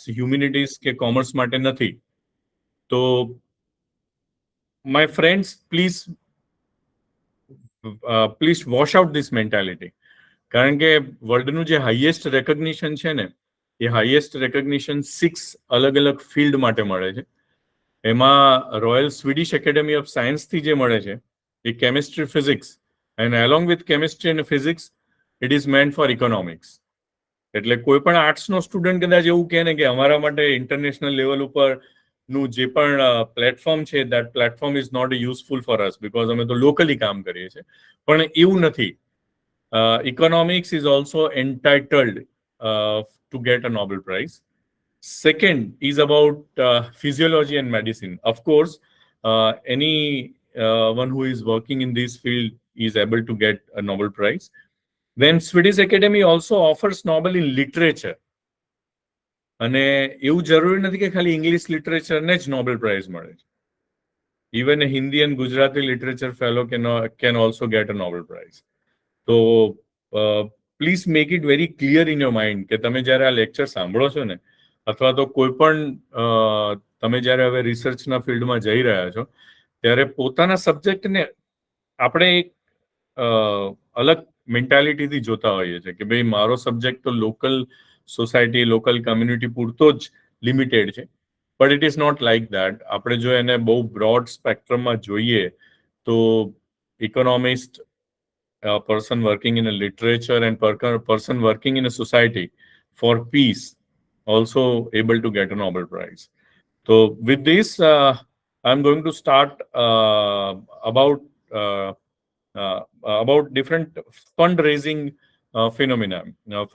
Humanities કે commerce માટે નથી. તો my friends, please wash out this mentality. કારણ કે વર્લ્ડનું જે હાઈએસ્ટ રેકગ્નિશન છે ને, એ હાઈએસ્ટ રેકગ્નિશન 6 અલગ અલગ ફિલ્ડ માટે મળે છે. એમાં રોયલ સ્વીડિશ એકેડેમી ઓફ સાયન્સથી જે મળે છે એ chemistry, physics, and along with chemistry અને physics it is meant for economics. એટલે કોઈ પણ આર્ટ્સનો સ્ટુડન્ટ કદાચ એવું કહે ને કે અમારા માટે ઇન્ટરનેશનલ લેવલ ઉપર નું જે પણ પ્લેટફોર્મ છે, that platform is not useful for us because અમે તો લોકલી કામ કરીએ છીએ. પણ એવું નથી. Economics is also entitled to get a Nobel Prize. Second is about physiology and medicine. Of course, anyone who is working in this field is able to get a Nobel Prize. Then Swedish Academy also offers Nobel in literature. અને એવું જરૂરી નથી કે ખાલી English લિટરેચરને જ Nobel prize મળે છે. Even Hindi and Gujarati literature fellow can also get a Nobel prize. તો please make it very clear in your mind કે તમે જ્યારે આ લેક્ચર સાંભળો છો ને, અથવા તો કોઈ પણ તમે જ્યારે હવે રિસર્ચના ફિલ્ડમાં જઈ રહ્યા છો, ત્યારે પોતાના સબ્જેક્ટને આપણે એક અલગ મેન્ટાલિટીથી જોતા હોઈએ છીએ કે ભાઈ મારો સબ્જેક્ટ તો લોકલ સોસાયટી, લોકલ કમ્યુનિટી પૂરતો જ લિમિટેડ છે. But it is not like that. આપણે જો એને બહુ બ્રોડ સ્પેક્ટ્રમમાં જોઈએ તો economist, person working in a literature and person working in a society for peace also able to get a Nobel Prize. So with this, I'm going to start about different fundraising phenomena.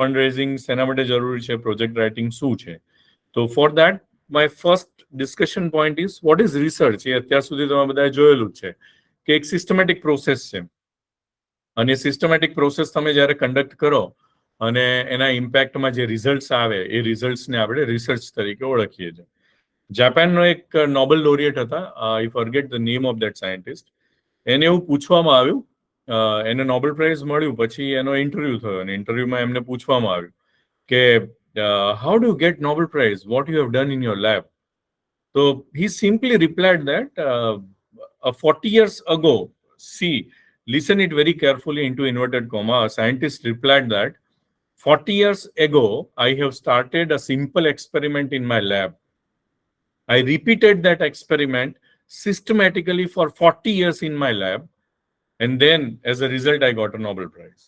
Fundraising શેના માટે જરૂરી છે, project writing શું છે. તો for that, my first discussion point is what is research. એ અત્યાર સુધી તમે બધાએ જોયેલું જ છે કે એક સિસ્ટમેટિક પ્રોસેસ છે. અને સિસ્ટમેટિક પ્રોસેસ તમે જ્યારે કન્ડક્ટ કરો અને એના ઇમ્પેક્ટમાં જે રિઝલ્ટ્સ આવે એ રિઝલ્ટ્સને આપણે રિસર્ચ તરીકે ઓળખીએ છીએ. જાપાનનો એક નોબેલ લોરિયેટ હતા, I forget the name of that scientist. એને એવું પૂછવામાં આવ્યું, એને નોબેલ પ્રાઇઝ મળ્યું, પછી એનો ઇન્ટરવ્યૂ થયો અને ઇન્ટરવ્યૂમાં એમને પૂછવામાં આવ્યું કે how do you get Nobel prize, what you have done in your lab. તો he simply replied that 40 years ago, see, listen it very carefully into inverted comma, a scientist replied that 40 years ago, I have started a simple experiment in my lab. I repeated that experiment systematically for 40 years in my lab. And then, as a result, I got a Nobel Prize.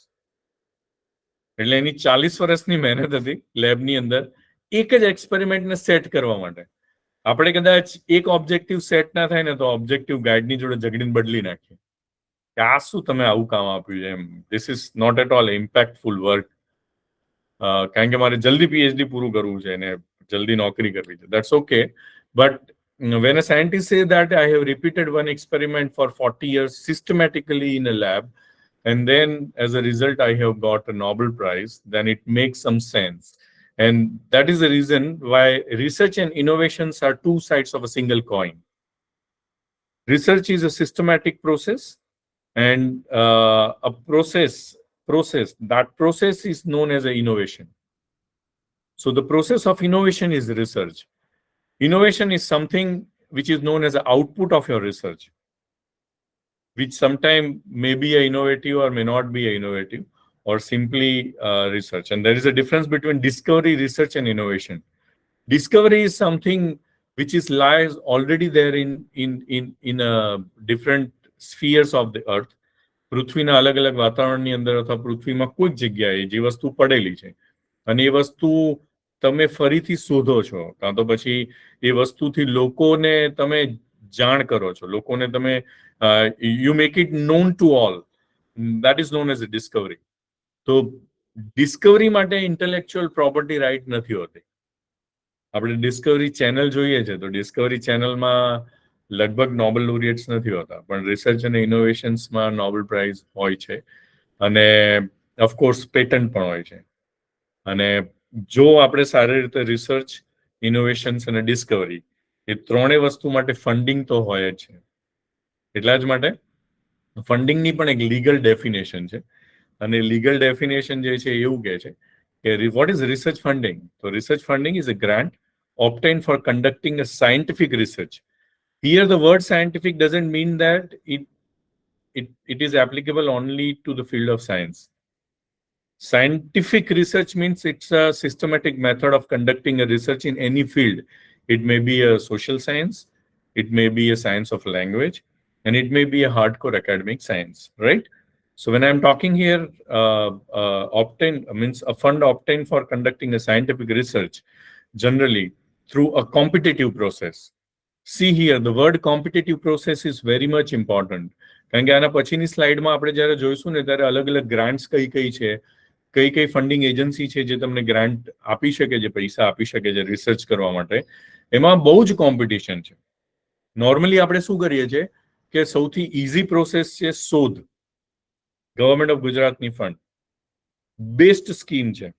એટલે એની 40 વર્ષની મહેનત હતી લેબની અંદર એક જ એક્સપેરિમેન્ટને set કરવા માટે. આપણે કદાચ એક ઓબ્જેક્ટિવ સેટ ના થાય ને તો ઓબ્જેક્ટિવ ગાઈડની જોડે ઝઘડીને બદલી નાખીએ કે આ શું તમે આવું કામ આપ્યું છે એમ. This is not at all impactful work. કારણ કે મારે જલ્દી પીએચડી પૂરું કરવું છે અને જલ્દી નોકરી કરવી છે. That's okay. But when a scientist says that I have repeated one experiment for 40 years systematically in a lab, and then as a result I have got a Nobel Prize, then it makes some sense. And that is the reason why research and innovations are two sides of a single coin. Research is a systematic process, and a process, that process is known as an innovation. So the process of innovation is research. Innovation is something which is known as the output of your research, which sometimes may be innovative or may not be innovative, or simply research. And there is a difference between discovery, research, and innovation. Discovery is something which is lies already there in different spheres of the earth. પૃથ્વીના અલગ અલગ વાતાવરણની અંદર અથવા પૃથ્વીમાં કોઈક જગ્યાએ જે વસ્તુ પડેલી છે અને એ વસ્તુ તમે ફરીથી શોધો છો, કાં તો પછી એ વસ્તુથી લોકોને તમે જાણ કરો છો, લોકોને તમે you make it non to all. That is known as a Discovery. તો ડિસ્કવરી માટે ઇન્ટેલેક્ચ્યુઅલ પ્રોપર્ટી રાઇટ નથી હોતી. આપણે ડિસ્કવરી ચેનલ જોઈએ છે તો ડિસ્કવરી ચેનલમાં લગભગ નોબેલ લોરિયેટ્સ નથી હોતા, પણ રિસર્ચ અને ઇનોવેશન્સમાં નોબેલ પ્રાઇઝ હોય છે અને ઓફકોર્સ પેટન્ટ પણ હોય છે. અને જો આપણે સારી રીતે રિસર્ચ, ઇનોવેશન્સ અને ડિસ્કવરી એ ત્રણેય વસ્તુ માટે ફંડિંગ તો હોય જ છે. એટલા જ માટે ફંડિંગની પણ એક લીગલ ડેફિનેશન છે અને લીગલ ડેફિનેશન જે છે એવું કહે છે કે વોટ ઇઝ રિસર્ચ ફંડિંગ. તો research funding is a grant obtained for conducting a scientific research. Here, the word scientific doesn't mean that it is applicable only to the field of science. Scientific research means it's a systematic method of conducting a research in any field. It may be a social science, it may be a science of language, and it may be a hardcore academic science, right? So when I'm talking here, obtain means a fund obtained for conducting a scientific research, generally through a competitive process. See here, the word competitive process is very much important. કારણ કે આના પછીની સ્લાઇડમાં આપણે જ્યારે જોઈશું ને ત્યારે અલગ અલગ ગ્રાન્ટ્સ કઈ કઈ છે, કઈ ફંડિંગ એજન્સી છે જે તમને ગ્રાન્ટ આપી શકે છે, પૈસા આપી શકે છે રિસર્ચ કરવા માટે, એમાં બહુ જ કોમ્પિટિશન છે. નોર્મલી આપણે શું કરીએ છીએ કે સૌથી ઈઝી પ્રોસેસ છે શોધ. ગવર્મેન્ટ ઓફ ગુજરાતની ફંડ બેસ્ટ સ્કીમ છે,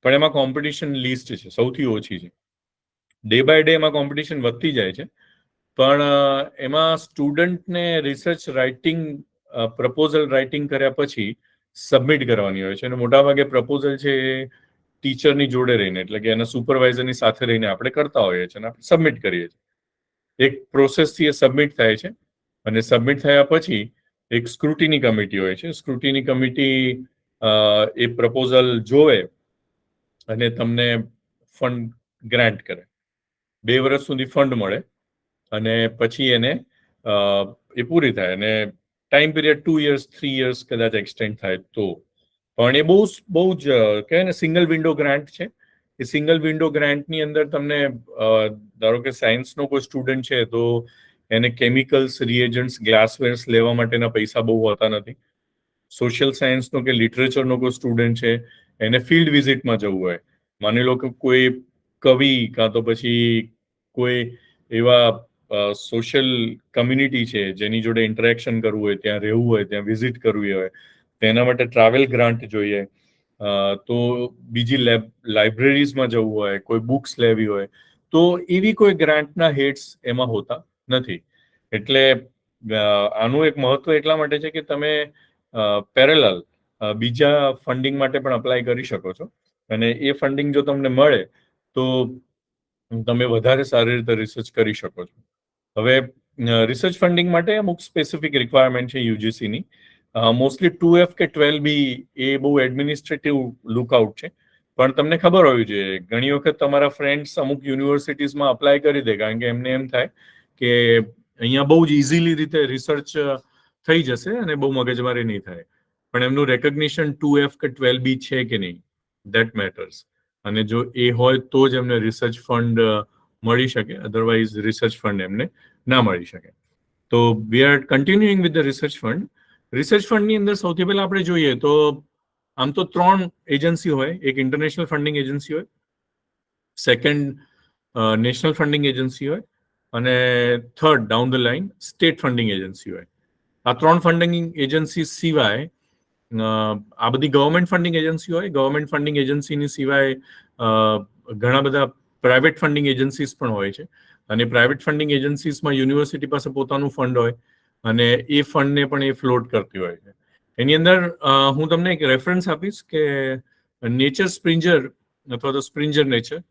પણ એમાં કોમ્પિટિશન લિસ્ટ છે, સૌથી ઓછી છે. ડે બાય ડે એમાં કોમ્પિટિશન વધતી જાય છે, પણ એમાં સ્ટુડન્ટને રિસર્ચ રાઇટિંગ પ્રપોઝલ રાઇટિંગ કર્યા પછી સબમિટ કરવાની હોય છે. અને મોટાભાગે પ્રપોઝલ છે એ ટીચરની જોડે રહીને, એટલે કે એના સુપરવાઇઝરની સાથે રહીને આપણે કરતા હોઈએ છીએ અને આપણે સબમિટ કરીએ છીએ. એક પ્રોસેસથી એ સબમિટ થાય છે અને સબમિટ થયા પછી એક સ્ક્રુટિની કમિટી હોય છે. સ્ક્રુટિની કમિટી એ પ્રપોઝલ જોવે અને તમને ફંડ ગ્રાન્ટ કરે. 2 વર્ષ સુધી ફંડ મળે અને પછી એને એ પૂરી થાય અને ટાઈમ પીરિયડ 2 years 3 years કદાચ એક્સટેન્ડ થાય તો. પણ એ બહુ જ કહેવાય ને સિંગલ વિન્ડો ગ્રાન્ટ છે. એ સિંગલ વિન્ડો ગ્રાન્ટની અંદર તમને ધારો કે સાયન્સનો કોઈ સ્ટુડન્ટ છે તો એને કેમિકલ્સ, રિએજન્ટ્સ, ગ્લાસવેર્સ લેવા માટેના પૈસા બહુ હોતા નથી. સોશિયલ સાયન્સનો કે લિટરેચરનો કોઈ સ્ટુડન્ટ છે એને ફિલ્ડ વિઝિટમાં જવું હોય, માની લો કે કોઈ કવિ કાં તો પછી કોઈ એવા સોશિયલ કમ્યુનિટી છે જેની જોડે ઇન્ટરેક્શન કરવું હોય, ત્યાં રહેવું હોય, ત્યાં વિઝિટ કરવી હોય, તેના માટે ટ્રાવેલ ગ્રાન્ટ જોઈએ, તો બીજી લાઇબ્રેરીઝમાં જવું હોય, કોઈ બુક્સ લેવી હોય, તો એવી કોઈ ગ્રાન્ટના હેડ્સ એમાં હોતા નથી. એટલે આનું એક મહત્વ એટલા માટે છે કે તમે પેરેલલ બીજા ફંડિંગ માટે પણ અપ્લાય કરી શકો છો અને એ ફંડિંગ જો તમને મળે તો તમે વધારે સારી રીતે રિસર્ચ કરી શકો છો. હવે રિસર્ચ ફંડિંગ માટે અમુક સ્પેસિફિક રિક્વાયરમેન્ટ છે યુજીસીની. મોસ્ટલી 2F કે 12B એ બહુ એડમિનિસ્ટ્રેટિવ લુકઆઉટ છે, પણ તમને ખબર હોવી જોઈએ ઘણી વખત તમારા ફ્રેન્ડ્સ અમુક યુનિવર્સિટીઝમાં અપ્લાય કરી દે, કારણ કે એમને એમ થાય કે અહીંયા બહુ જ ઇઝીલી રીતે રિસર્ચ થઈ જશે અને બહુ મગજમારી નહીં થાય. પણ એમનું રેકગ્નિશન 2F કે 12B છે કે નહીં, ધેટ મેટર્સ. અને જો એ હોય તો જ એમને રિસર્ચ ફંડ મળી શકે, અધરવાઇઝ રિસર્ચ ફંડ એમને ના મળી શકે. તો we are continuing with the research fund. Research ફંડની અંદર સૌથી પહેલા આપણે જોઈએ તો આમ તો 3 એજન્સી હોય. એક ઇન્ટરનેશનલ ફંડિંગ એજન્સી હોય, સેકન્ડ નેશનલ ફંડિંગ એજન્સી હોય અને third down the line state funding agency હોય. આ 3 ફંડિંગ એજન્સી સિવાય આ બધી ગવર્મેન્ટ ફંડિંગ એજન્સી હોય. ગવર્મેન્ટ ફંડિંગ એજન્સીની સિવાય ઘણા બધા પ્રાઇવેટ ફંડિંગ એજન્સીસ પણ હોય છે અને પ્રાઇવેટ ફંડિંગ એજન્સીસમાં યુનિવર્સિટી પાસે પોતાનું ફંડ હોય અને એ ફંડને પણ એ ફ્લોટ કરતી હોય છે. એની અંદર હું તમને એક રેફરન્સ આપીશ કે નેચર સ્પ્રિંજર અથવા તો સ્પ્રિંજર નેચર,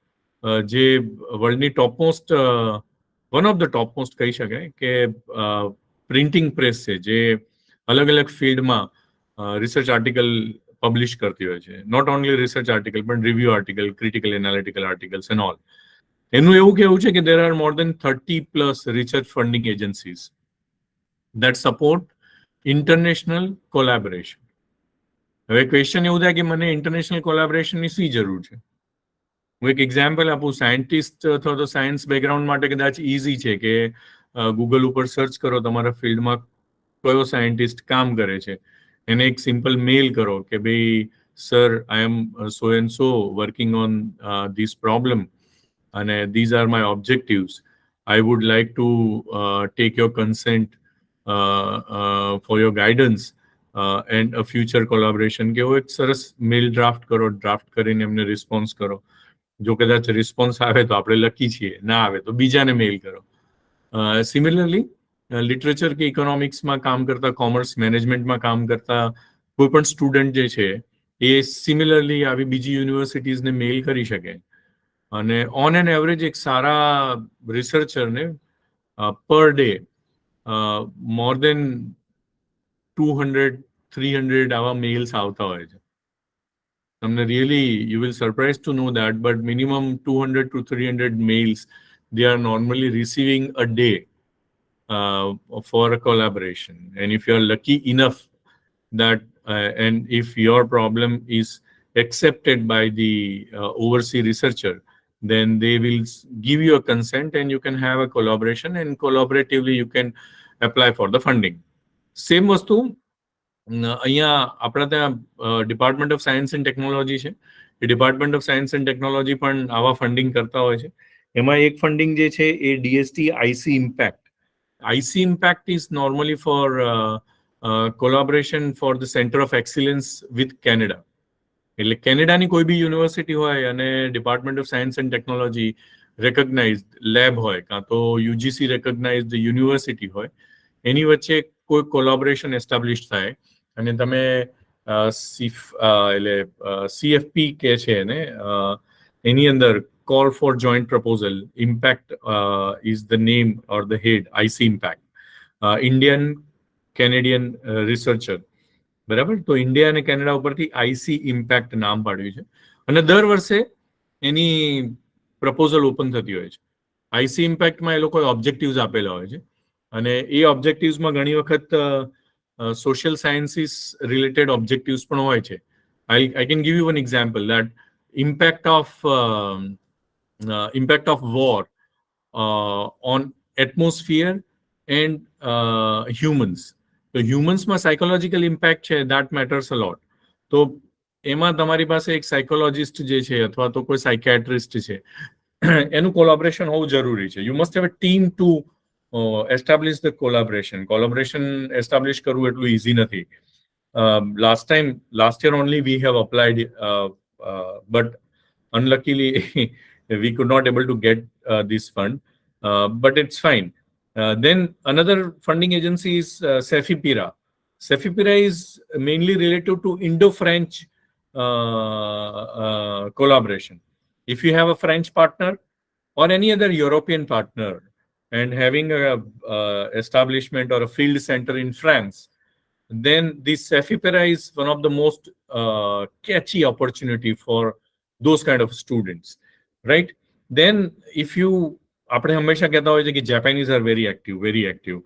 જે વર્લ્ડની topmost one of the topmost કહી શકાય કે પ્રિન્ટિંગ પ્રેસ છે જે અલગ અલગ ફિલ્ડમાં રિસર્ચ આર્ટિકલ પબ્લિશ કરતી હોય છે. નોટ ઓનલી રિસર્ચ આર્ટિકલ પણ review article, critical analytical articles and all. એનું એવું કહેવું છે કે there are more than 30+ research funding agencies that support international collaboration. હવે ક્વેશ્ચન એવું થાય કે મને ઇન્ટરનેશનલ કોલેબોરેશનની શી જરૂર છે? હું એક એક્ઝામ્પલ આપું. સાયન્ટિસ્ટ અથવા તો સાયન્સ બેકગ્રાઉન્ડ માટે કદાચ ઇઝી છે કે ગૂગલ ઉપર સર્ચ કરો તમારા ફિલ્ડમાં કયો સાયન્ટિસ્ટ કામ કરે છે, એને એક સિમ્પલ મેલ કરો કે ભાઈ sir I am so and so working on this problem અને these are my objectives. I would like to take your consent for your guidance and a future collaboration. કે એક સરસ મેલ ડ્રાફ્ટ કરો, ડ્રાફ્ટ કરીને એમને રિસ્પોન્સ કરો. જો કદાચ રિસ્પોન્સ આવે તો આપણે લકી છીએ, ના આવે તો બીજાને મેલ કરો. સિમિલરલી લિટરેચર કે ઇકોનોમિક્સમાં કામ કરતા, કોમર્સ મેનેજમેન્ટમાં કામ કરતા કોઈ પણ સ્ટુડન્ટ જે છે એ સિમિલરલી આવી બીજી યુનિવર્સિટીઝને મેલ કરી શકે અને ઓન એન એવરેજ એક સારા રિસર્ચરને પર ડે મોર દેન 200-300 આવા મેઇલ્સ આવતા હોય છે. તમને really, you will surprised to know that, but minimum 200 to 300 mails they are normally receiving a day for a collaboration. And if you are lucky enough that and if your problem is accepted by the overseas researcher, then they will give you a consent and you can have a collaboration, and collaboratively you can apply for the funding. Same વસ્તુ અહીંયા આપણા ત્યાં department of science and technology છે. એ department of science and technology પણ આવા funding કરતા હોય છે. એમાં એક ફંડિંગ જે છે એ DST IC impact. IC impact is normally for collaboration for the centre of excellence with Canada. એટલે કેનેડાની કોઈ બી યુનિવર્સિટી હોય અને department of science and technology recognized lab હોય, કાં તો યુજીસી રેકગ્નાઇઝડ યુનિવર્સિટી હોય, એની વચ્ચે કોઈ કોલાબોરેશન એસ્ટાબ્લિશ થાય અને તમે એટલે સીએફપી કે છે એને એની અંદર call for joint proposal. Impact is the name or the head, IC Impact. Indian Canadian researcher. બરાબર? તો ઇન્ડિયા અને કેનેડા ઉપરથી આઈસી ઇમ્પેક્ટ નામ પાડ્યું છે અને દર વર્ષે એની પ્રપોઝલ ઓપન થતી હોય છે. આઈસી ઇમ્પેક્ટમાં એ લોકોએ ઓબ્જેક્ટિવ્સ આપેલા હોય છે અને એ ઓબ્જેક્ટિવ્સમાં ઘણી વખત સોશિયલ સાયન્સીસ રિલેટેડ ઓબ્જેક્ટિવ્સ પણ હોય છે. I can give you one example that impact of war on atmosphere and humans. તો હ્યુમન્સમાં સાયકોલોજીકલ ઇમ્પેક્ટ છે, દેટ મેટર્સ અ લોટ. તો એમાં તમારી પાસે એક સાયકોલોજીસ્ટ જે છે અથવા તો કોઈ સાયકેટ્રિસ્ટ છે, એનું કોલાબોરેશન હોવું જરૂરી છે. You must have a team to establish the collaboration. Collaboration establish કરવું એટલું ઇઝી નથી. Last year only we have applied, but unluckily we could not able to get this fund, but it's fine. Then another funding agency is CEFIPIRA. CEFIPIRA is mainly related to Indo-French collaboration. If you have a French partner or any other European partner and having a establishment or a field center in France, then this CEFIPIRA is one of the most catchy opportunity for those kind of students, right? Then if you, આપણે હંમેશા કહેતા હોય છે કે Japanese are very active.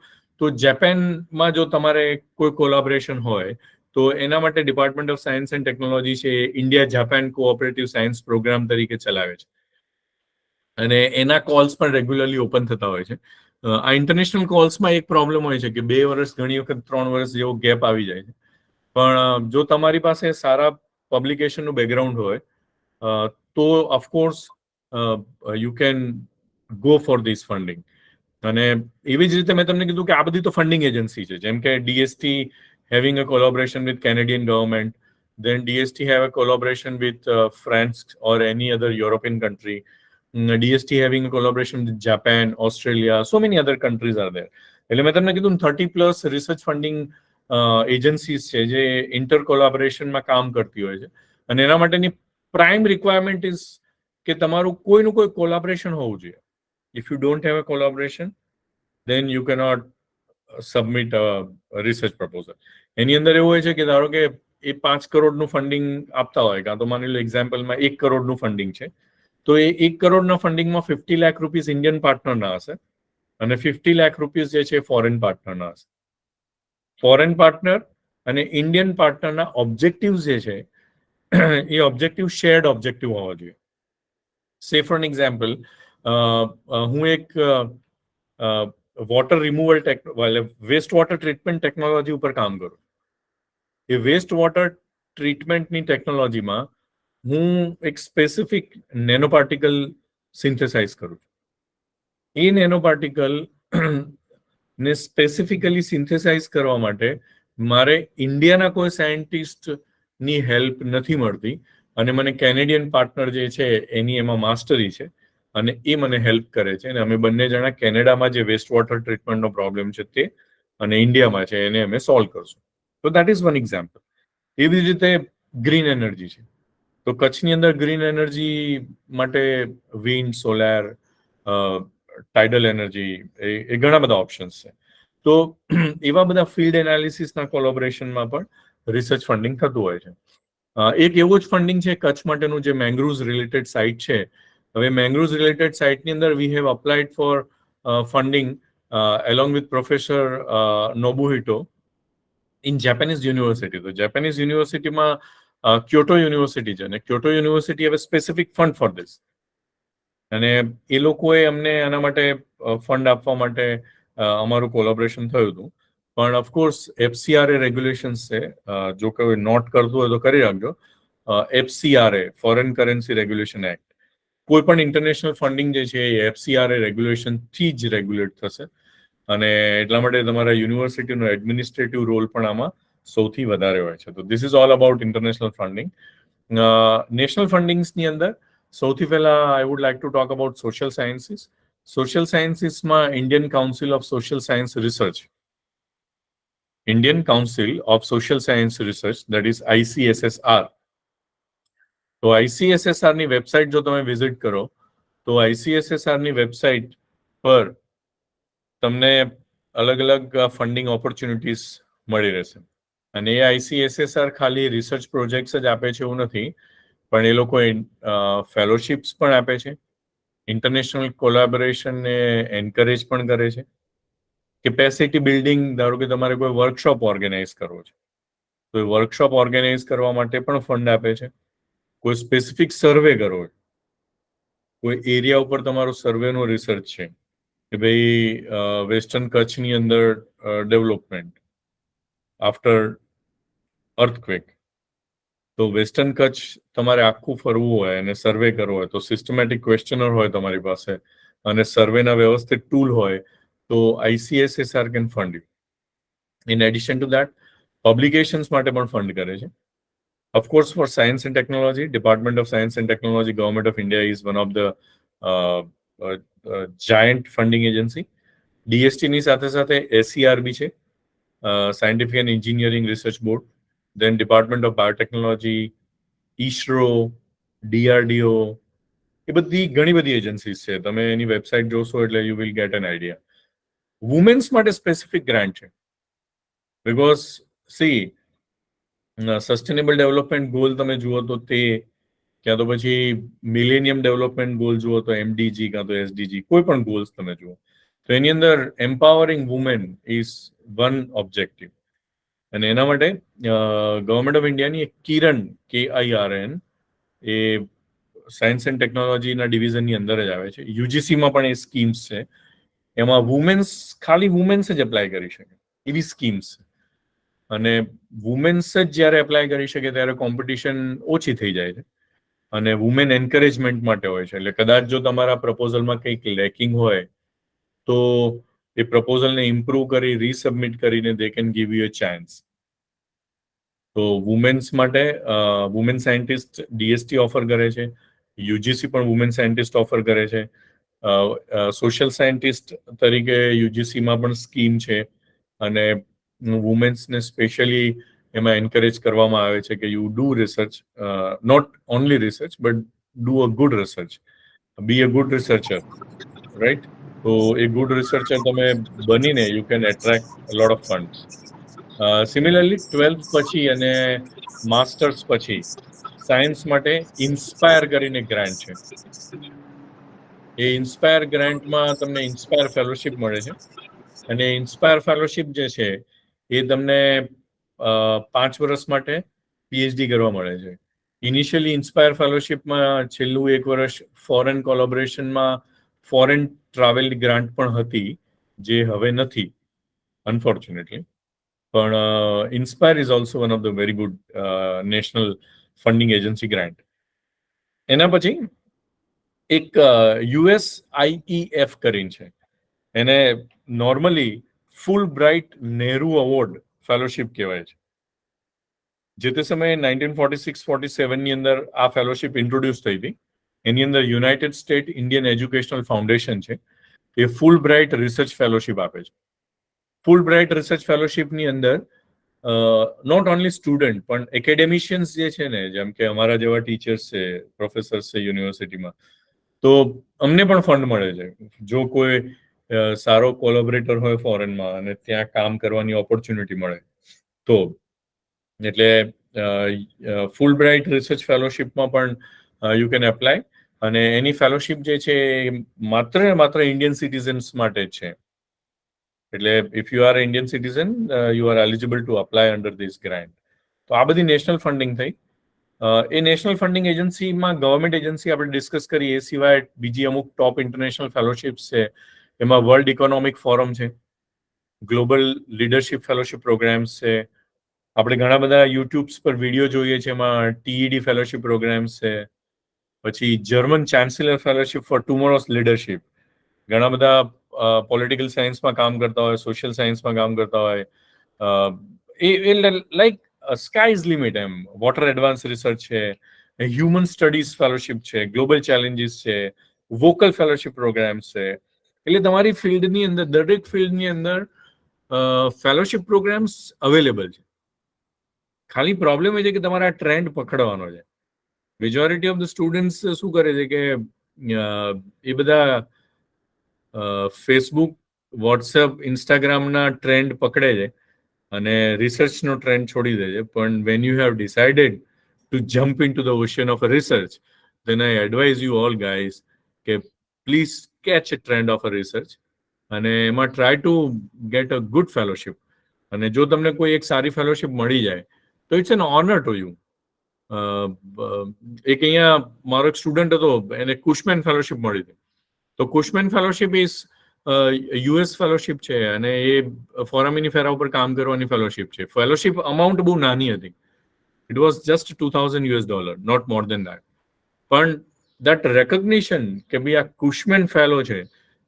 તો જાપાનમાં જો તમારે કોઈ કોલાબોરેશન હોય તો એના માટે department of science and technology છે India Japan cooperative science programme તરીકે ચલાવે છે અને એના કોલ્સ પણ રેગ્યુલરલી ઓપન થતા હોય છે. આ ઇન્ટરનેશનલ કોલ્સમાં એક પ્રોબ્લેમ હોય છે કે 2 વર્ષ, ઘણી વખત 3 વર્ષ જેવો ગેપ આવી જાય છે. પણ જો તમારી પાસે સારા પબ્લિકેશનનું બેકગ્રાઉન્ડ હોય તો of course you can go for this funding. અને એવી જ રીતે મેં તમને કીધું કે આ બધી તો ફંડિંગ એજન્સી છે, જેમ કે DST having a collaboration with Canadian government, then DST have a collaboration with France or any other European country. DST having a collaboration with Japan, Australia, so many other countries are there. એટલે મેં તમને કીધું 30+ research funding agencies છે જે inter કોલાબોરેશનમાં કામ કરતી હોય છે અને એના માટેની પ્રાઇમ રિક્વાયરમેન્ટ ઇઝ કે તમારું કોઈનું કોઈ કોલાબોરેશન હોવું જોઈએ. If you don't have a collaboration, then you cannot submit a research proposal. એની અંદર એવું હોય છે કે ધારો કે એ 5 કરોડનું ફંડિંગ આપતા હોય, કાં તો માની લો એક્ઝામ્પલમાં 1 કરોડનું ફંડિંગ છે, તો એ 1 કરોડના ફંડિંગમાં 50 લાખ રૂપીસ ઇન્ડિયન પાર્ટનરના હશે અને 50 લાખ રૂપીસ જે છે ફોરેન પાર્ટનરના હશે. ફોરેન પાર્ટનર અને ઇન્ડિયન પાર્ટનરના ઓબ્જેક્ટિવ્સ જે છે એ ઓબ્જેક્ટિવ શેર્ડ ઓબ્જેક્ટિવ હોવા જોઈએ. સે ફોર એન એક્ઝામ્પલ, હું એક water removal waste water treatment technology ઉપર કામ કરું. એ વેસ્ટ વોટર ટ્રીટમેન્ટની ટેકનોલોજીમાં હું એક સ્પેસિફિક નેનો પાર્ટિકલ સિન્થેસાઇઝ કરું છું. એ નેનો પાર્ટિકલ ને સ્પેસિફિકલી સિન્થેસાઇઝ કરવા માટે મારે ઇન્ડિયાના કોઈ સાયન્ટિસ્ટની હેલ્પ નથી મળતી અને મને કેનેડિયન પાર્ટનર જે છે એની એમાં માસ્ટરી છે અને એ મને હેલ્પ કરે છે અને અમે બંને જણા કેનેડામાં જે વેસ્ટ વોટર ટ્રીટમેન્ટનો પ્રોબ્લેમ છે તે અને ઇન્ડિયામાં છે એને અમે સોલ્વ કરશું. તો દેટ ઇઝ વન એક્ઝામ્પલ. એવી જ રીતે ગ્રીન એનર્જી છે. તો કચ્છની અંદર ગ્રીન એનર્જી માટે વિન્ડ, સોલાર, ટાઇડલ એનર્જી એ ઘણા બધા ઓપ્શન્સ છે. તો એવા બધા ફિલ્ડ એનાલિસિસના કોલોબરેશનમાં પણ રિસર્ચ ફંડિંગ થતું હોય છે. એક એવું જ ફંડિંગ છે કચ્છ માટેનું જે મેંગ્રુવ્સ રિલેટેડ સાઇટ છે. હવે મેંગ્રુવ્સ રિલેટેડ સાઇટની અંદર we have applied for funding along with Professor Nobuhito in Japanese university. તો જાપાનીઝ યુનિવર્સિટીમાં ક્યોટો યુનિવર્સિટી છે અને ક્યોટો યુનિવર્સિટી હવે સ્પેસિફિક ફંડ ફોર ધીસ, અને એ લોકોએ અમને આના માટે ફંડ આપવા માટે અમારું કોલોબરેશન થયું હતું. પણ ઓફકોર્સ એફસીઆરએ રેગ્યુલેશન્સ છે, જો કોઈ નોટ કરતું હોય તો કરી રાખજો. એફસીઆરએ, ફોરેન કરન્સી રેગ્યુલેશન એક્ટ, કોઈ પણ ઇન્ટરનેશનલ ફંડિંગ જે છે એ એફસીઆરએ રેગ્યુલેશનથી જ રેગ્યુલેટ થશે, અને એટલા માટે તમારા યુનિવર્સિટીનો એડમિનિસ્ટ્રેટિવ રોલ પણ આમાં સૌથી વધારે હોય છે. તો this is all about international funding. National ફંડિંગ્સની અંદર સૌથી પહેલા I would like to talk about social sciences. Social સાયન્સીસમાં Indian council of social science research, Indian council of social science research, that is ICSSR. તો ICSSRની website જો તમે visit કરો તો ICSSRની વેબસાઇટ પર તમને અલગ અલગ ફંડિંગ ઓપોર્ચ્યુનિટીઝ મળી રહેશે. અને એ ICSSR ખાલી રિસર્ચ પ્રોજેક્ટ્સ જ આપે છે એવું નથી, પણ એ લોકો ફેલોશિપ્સ પણ આપે છે, ઇન્ટરનેશનલ કોલેબોરેશનને એન્કરેજ પણ કરે છે. કેપેસિટી બિલ્ડિંગ, ધારો કે તમારે કોઈ વર્કશોપ ઓર્ગેનાઇઝ કરવો છે તો એ વર્કશોપ ઓર્ગેનાઇઝ કરવા માટે પણ ફંડ આપે છે. કોઈ સ્પેસિફિક સર્વે કરવો હોય, કોઈ એરિયા ઉપર તમારો સર્વેનો રિસર્ચ છે કે ભાઈ વેસ્ટર્ન કચ્છની અંદર ડેવલપમેન્ટ આફ્ટર અર્થક્વેક, તો વેસ્ટર્ન કચ્છ તમારે આખું ફરવું હોય અને સર્વે કરવો હોય તો સિસ્ટમેટિક ક્વેશ્ચનર હોય તમારી પાસે અને સર્વેના વ્યવસ્થિત ટૂલ હોય તો ICSSR can fund you. In addition to that publications માટે પણ ફંડ કરે છે. Of course, for science and technology, Department of Science and Technology, Government of India is one of the giant funding agency. DST ની સાથે સાથે SERB છે, Scientific and Engineering Research Board, then Department of Biotechnology, ISRO, DRDO, એ બધી ઘણી બધી agencies છે. તમે એની website જોશો એટલે you will gate an idea. Women's માટે સ્પેસિફિક ગ્રાન્ટ છે, because she sustainable development goal તમે જુઓ તો તે, ક્યાં તો પછી મિલેનિયમ ડેવલપમેન્ટ ગોલ જુઓ તો MDG કાં તો SDG, કોઈ પણ ગોલ્સ તમે જુઓ તો એની અંદર empowering women is one objective. અને એના માટે ગવર્મેન્ટ ઓફ ઇન્ડિયાની એક કિરણ KIRN એ સાયન્સ એન્ડ ટેકનોલોજીના ડિવિઝનની અંદર જ આવે છે. યુજીસીમાં પણ એ સ્કીમ્સ છે, એમાં વુમેન્સ, ખાલી વુમેન્સ જ એપ્લાય કરી શકે એવી સ્કીમ્સ છે. અને વુમેન્સ જ જ્યારે એપ્લાય કરી શકે ત્યારે કોમ્પિટિશન ઓછી થઈ જાય છે અને વુમેન એન્કરેજમેન્ટ માટે હોય છે. એટલે કદાચ જો તમારા પ્રપોઝલમાં કંઈક લેકિંગ હોય તો એ પ્રપોઝલને ઇમ્પ્રૂવ કરી રીસબમિટ કરીને they can give you a chance. તો વુમેન્સ માટે વુમેન સાયન્ટિસ્ટ DST ઓફર કરે છે, યુજીસી પણ વુમેન સાયન્ટિસ્ટ ઓફર કરે છે. સોશિયલ સાયન્ટિસ્ટ તરીકે યુજીસીમાં પણ સ્કીમ છે અને વુમેન્સને સ્પેશિયલી એમાં એન્કરેજ કરવામાં આવે છે કે you do research, not only research but do a good research, be a good researcher, right? તો એ ગુડ રિસર્ચર તમે બનીને you can attract lot of funds. Similarly 12th પછી અને માસ્ટર્સ પછી સાયન્સ માટે ઇન્સ્પાયર કરીને ગ્રાન્ટ છે. એ ઇન્સ્પાયર ગ્રાન્ટમાં તમને ઇન્સ્પાયર ફેલોશિપ મળે છે અને ઇન્સ્પાયર ફેલોશિપ જે છે એ તમને 5 વર્ષ માટે PhD કરવા મળે છે. ઇનિશિયલી ઇન્સ્પાયર ફેલોશિપમાં છેલ્લું 1 વર્ષ ફોરેન કોલોબરેશનમાં ફોરેન ટ્રાવેલ ગ્રાન્ટ પણ હતી, જે હવે નથી અનફોર્ચ્યુનેટલી. પણ inspire is also one of the very good national funding agency grant. એના પછી એક USIEF કરીને છે, એને નોર્મલી ફૂલ બ્રાઇટ નહેરુ અવોર્ડ ફેલોશિપ કહેવાય છે. જે તે સમયે 1946-47ની અંદર આ ફેલોશિપ ઇન્ટ્રોડ્યુસ થઈ હતી. એની અંદર United state Indian educational foundation છે, એ ફૂલ બ્રાઇટ રિસર્ચ ફેલોશિપ આપે છે. ફૂલ બ્રાઇટ રિસર્ચ ફેલોશિપની અંદર નોટ ઓનલી સ્ટુડન્ટ પણ એકેડેમિશિયન્સ જે છે ને, જેમ કે અમારા જેવા ટીચર્સ છે, પ્રોફેસર્સ છે યુનિવર્સિટીમાં, તો અમને પણ ફંડ મળે છે. જો કોઈ સારો કોલેબોરેટર હોય ફોરેનમાં અને ત્યાં કામ કરવાની ઓપોર્ચ્યુનિટી મળે તો. એટલે ફૂલ બ્રાઇટ રિસર્ચ ફેલોશિપમાં પણ યુ કેન એપ્લાય, અને એની ફેલોશિપ જે છે માત્ર ને માત્ર ઇન્ડિયન સિટીઝન્સ માટે જ છે. એટલે if you are Indian citizen, you are eligible to apply under this grant. તો આ બધી નેશનલ ફંડિંગ થઈ. એ નેશનલ ફંડિંગ એજન્સીમાં ગવર્મેન્ટ એજન્સી આપણે ડિસ્કસ કરી, એ સિવાય બીજી અમુક ટોપ ઇન્ટરનેશનલ ફેલોશિપ્સ છે. એમાં વર્લ્ડ ઇકોનોમિક ફોરમ છે, ગ્લોબલ લીડરશિપ ફેલોશિપ પ્રોગ્રામ્સ છે. આપણે ઘણા બધા યુટ્યુબ્સ પર વિડીયો જોઈએ છે, એમાં TED ફેલોશિપ પ્રોગ્રામ્સ છે. પછી German chancellor fellowship for tomorrow's leadership. ઘણા બધા પોલિટિકલ સાયન્સમાં કામ કરતા હોય, સોશિયલ સાયન્સમાં કામ કરતા હોય, એ લાઈક સ્કાય ઇઝ લિમિટ એમ. વોટર એડવાન્સ રિસર્ચ છે, હ્યુમન સ્ટડીઝ ફેલોશિપ છે, ગ્લોબલ ચેલેન્જીસ છે, વોકલ ફેલોશિપ પ્રોગ્રામ્સ છે. એટલે તમારી ફિલ્ડની અંદર, દરેક ફિલ્ડની અંદર ફેલોશિપ પ્રોગ્રામ્સ અવેલેબલ છે. ખાલી પ્રોબ્લેમ એ છે કે તમારે આ ટ્રેન્ડ પકડવાનો છે. મેજોરિટી ઓફ ધ સ્ટુડન્ટ્સ શું કરે છે કે એ બધા ફેસબુક, વોટ્સએપ, ઇન્સ્ટાગ્રામના ટ્રેન્ડ પકડે છે અને રિસર્ચનો ટ્રેન્ડ છોડી દે છે. પણ when you have decided to jump in to the ocean of a research, then I advise you all guys કે please catch a trend of a research અને એમાં try to get a good fellowship. અને જો તમને કોઈ એક સારી fellowship મળી જાય તો it's an honour to you. એક અહીંયા મારો એક સ્ટુડન્ટ હતો, એને કુશમેન ફેલોશિપ મળી હતી. તો કુશમેન ફેલોશિપ ઇઝ યુએસ ફેલોશિપ છે અને એ ફોરામિનીફેરા ઉપર કામ કરવાની ફેલોશિપ છે. ફેલોશિપ અમાઉન્ટ બહુ નાની હતી. It was just $2,000, not more than that. પણ દેટ રેકોગ્નિશન કે ભાઈ આ કુશમેન ફેલો છે,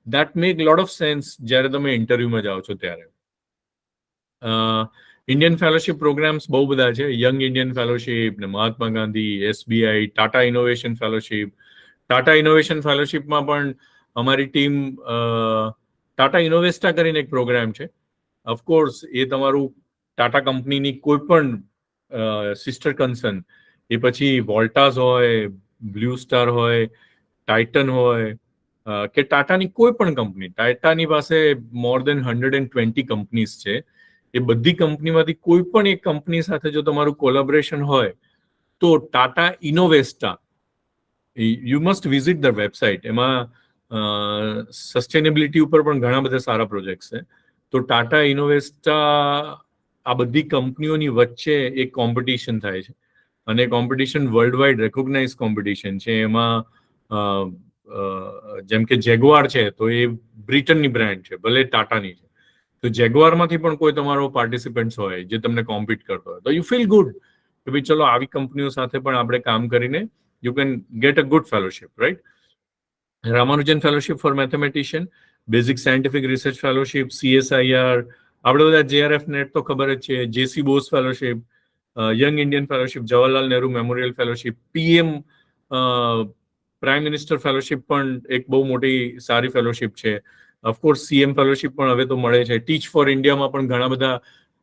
that make lot of sense જ્યારે તમે ઇન્ટરવ્યુમાં જાઓ છો ત્યારે. ઇન્ડિયન ફેલોશિપ પ્રોગ્રામ્સ બહુ બધા છે. યંગ ઇન્ડિયન ફેલોશિપ, ને Mahatma Gandhi, SBI, Tata innovation fellowship. Tata innovation ફેલોશિપમાં પણ અમારી ટીમ, ટાટા ઇનોવેસ્ટા કરીને એક પ્રોગ્રામ છે. ઓફકોર્સ એ તમારું ટાટા કંપનીની કોઈ પણ સિસ્ટર કન્સર્ન, એ પછી વોલ્ટાસ હોય, બ્લુ સ્ટાર હોય, ટાઇટન હોય, કે ટાટાની કોઈ પણ કંપની. ટાટાની પાસે મોર દેન 120 કંપનીઝ છે. એ બધી કંપનીમાંથી કોઈ પણ એક કંપની સાથે જો તમારું કોલેબોરેશન હોય તો Tata Innovista, you must visit the website. એમાં સસ્ટેનેબિલિટી ઉપર પણ ઘણા બધા સારા પ્રોજેક્ટ્સ છે. તો ટાટા ઇનોવેસ્ટા, આ બધી કંપનીઓની વચ્ચે એક કોમ્પિટિશન થાય છે અને competition world wide recognise competition છે. એમાં જેમ કે જેગવાર છે, તો એ બ્રિટનની બ્રાન્ડ છે, ભલે ટાટાની છે. તો જેગવારમાંથી પણ કોઈ તમારો પાર્ટિસિપન્ટ હોય જે તમને કોમ્પિટ કરતો હોય, તો યુ ફીલ ગુડ કે ભાઈ ચલો આવી કંપનીઓ સાથે પણ આપણે કામ કરીને you can get a good fellowship, right? Ramanujan fellowship for mathematician, basic scientific research fellowship, CSIR, આપણે બધા JRF નેટ તો ખબર જ છે, JC Bose fellowship, young Indian fellowship, Jawaharlal Nehru memorial fellowship, PM prime minister fellowship પણ એક બહુ મોટી સારી ફેલોશિપ છે. ઓફકોર્સ CM ફેલોશિપ પણ હવે તો મળે છે. ટીચ ફોર ઇન્ડિયામાં પણ ઘણા બધા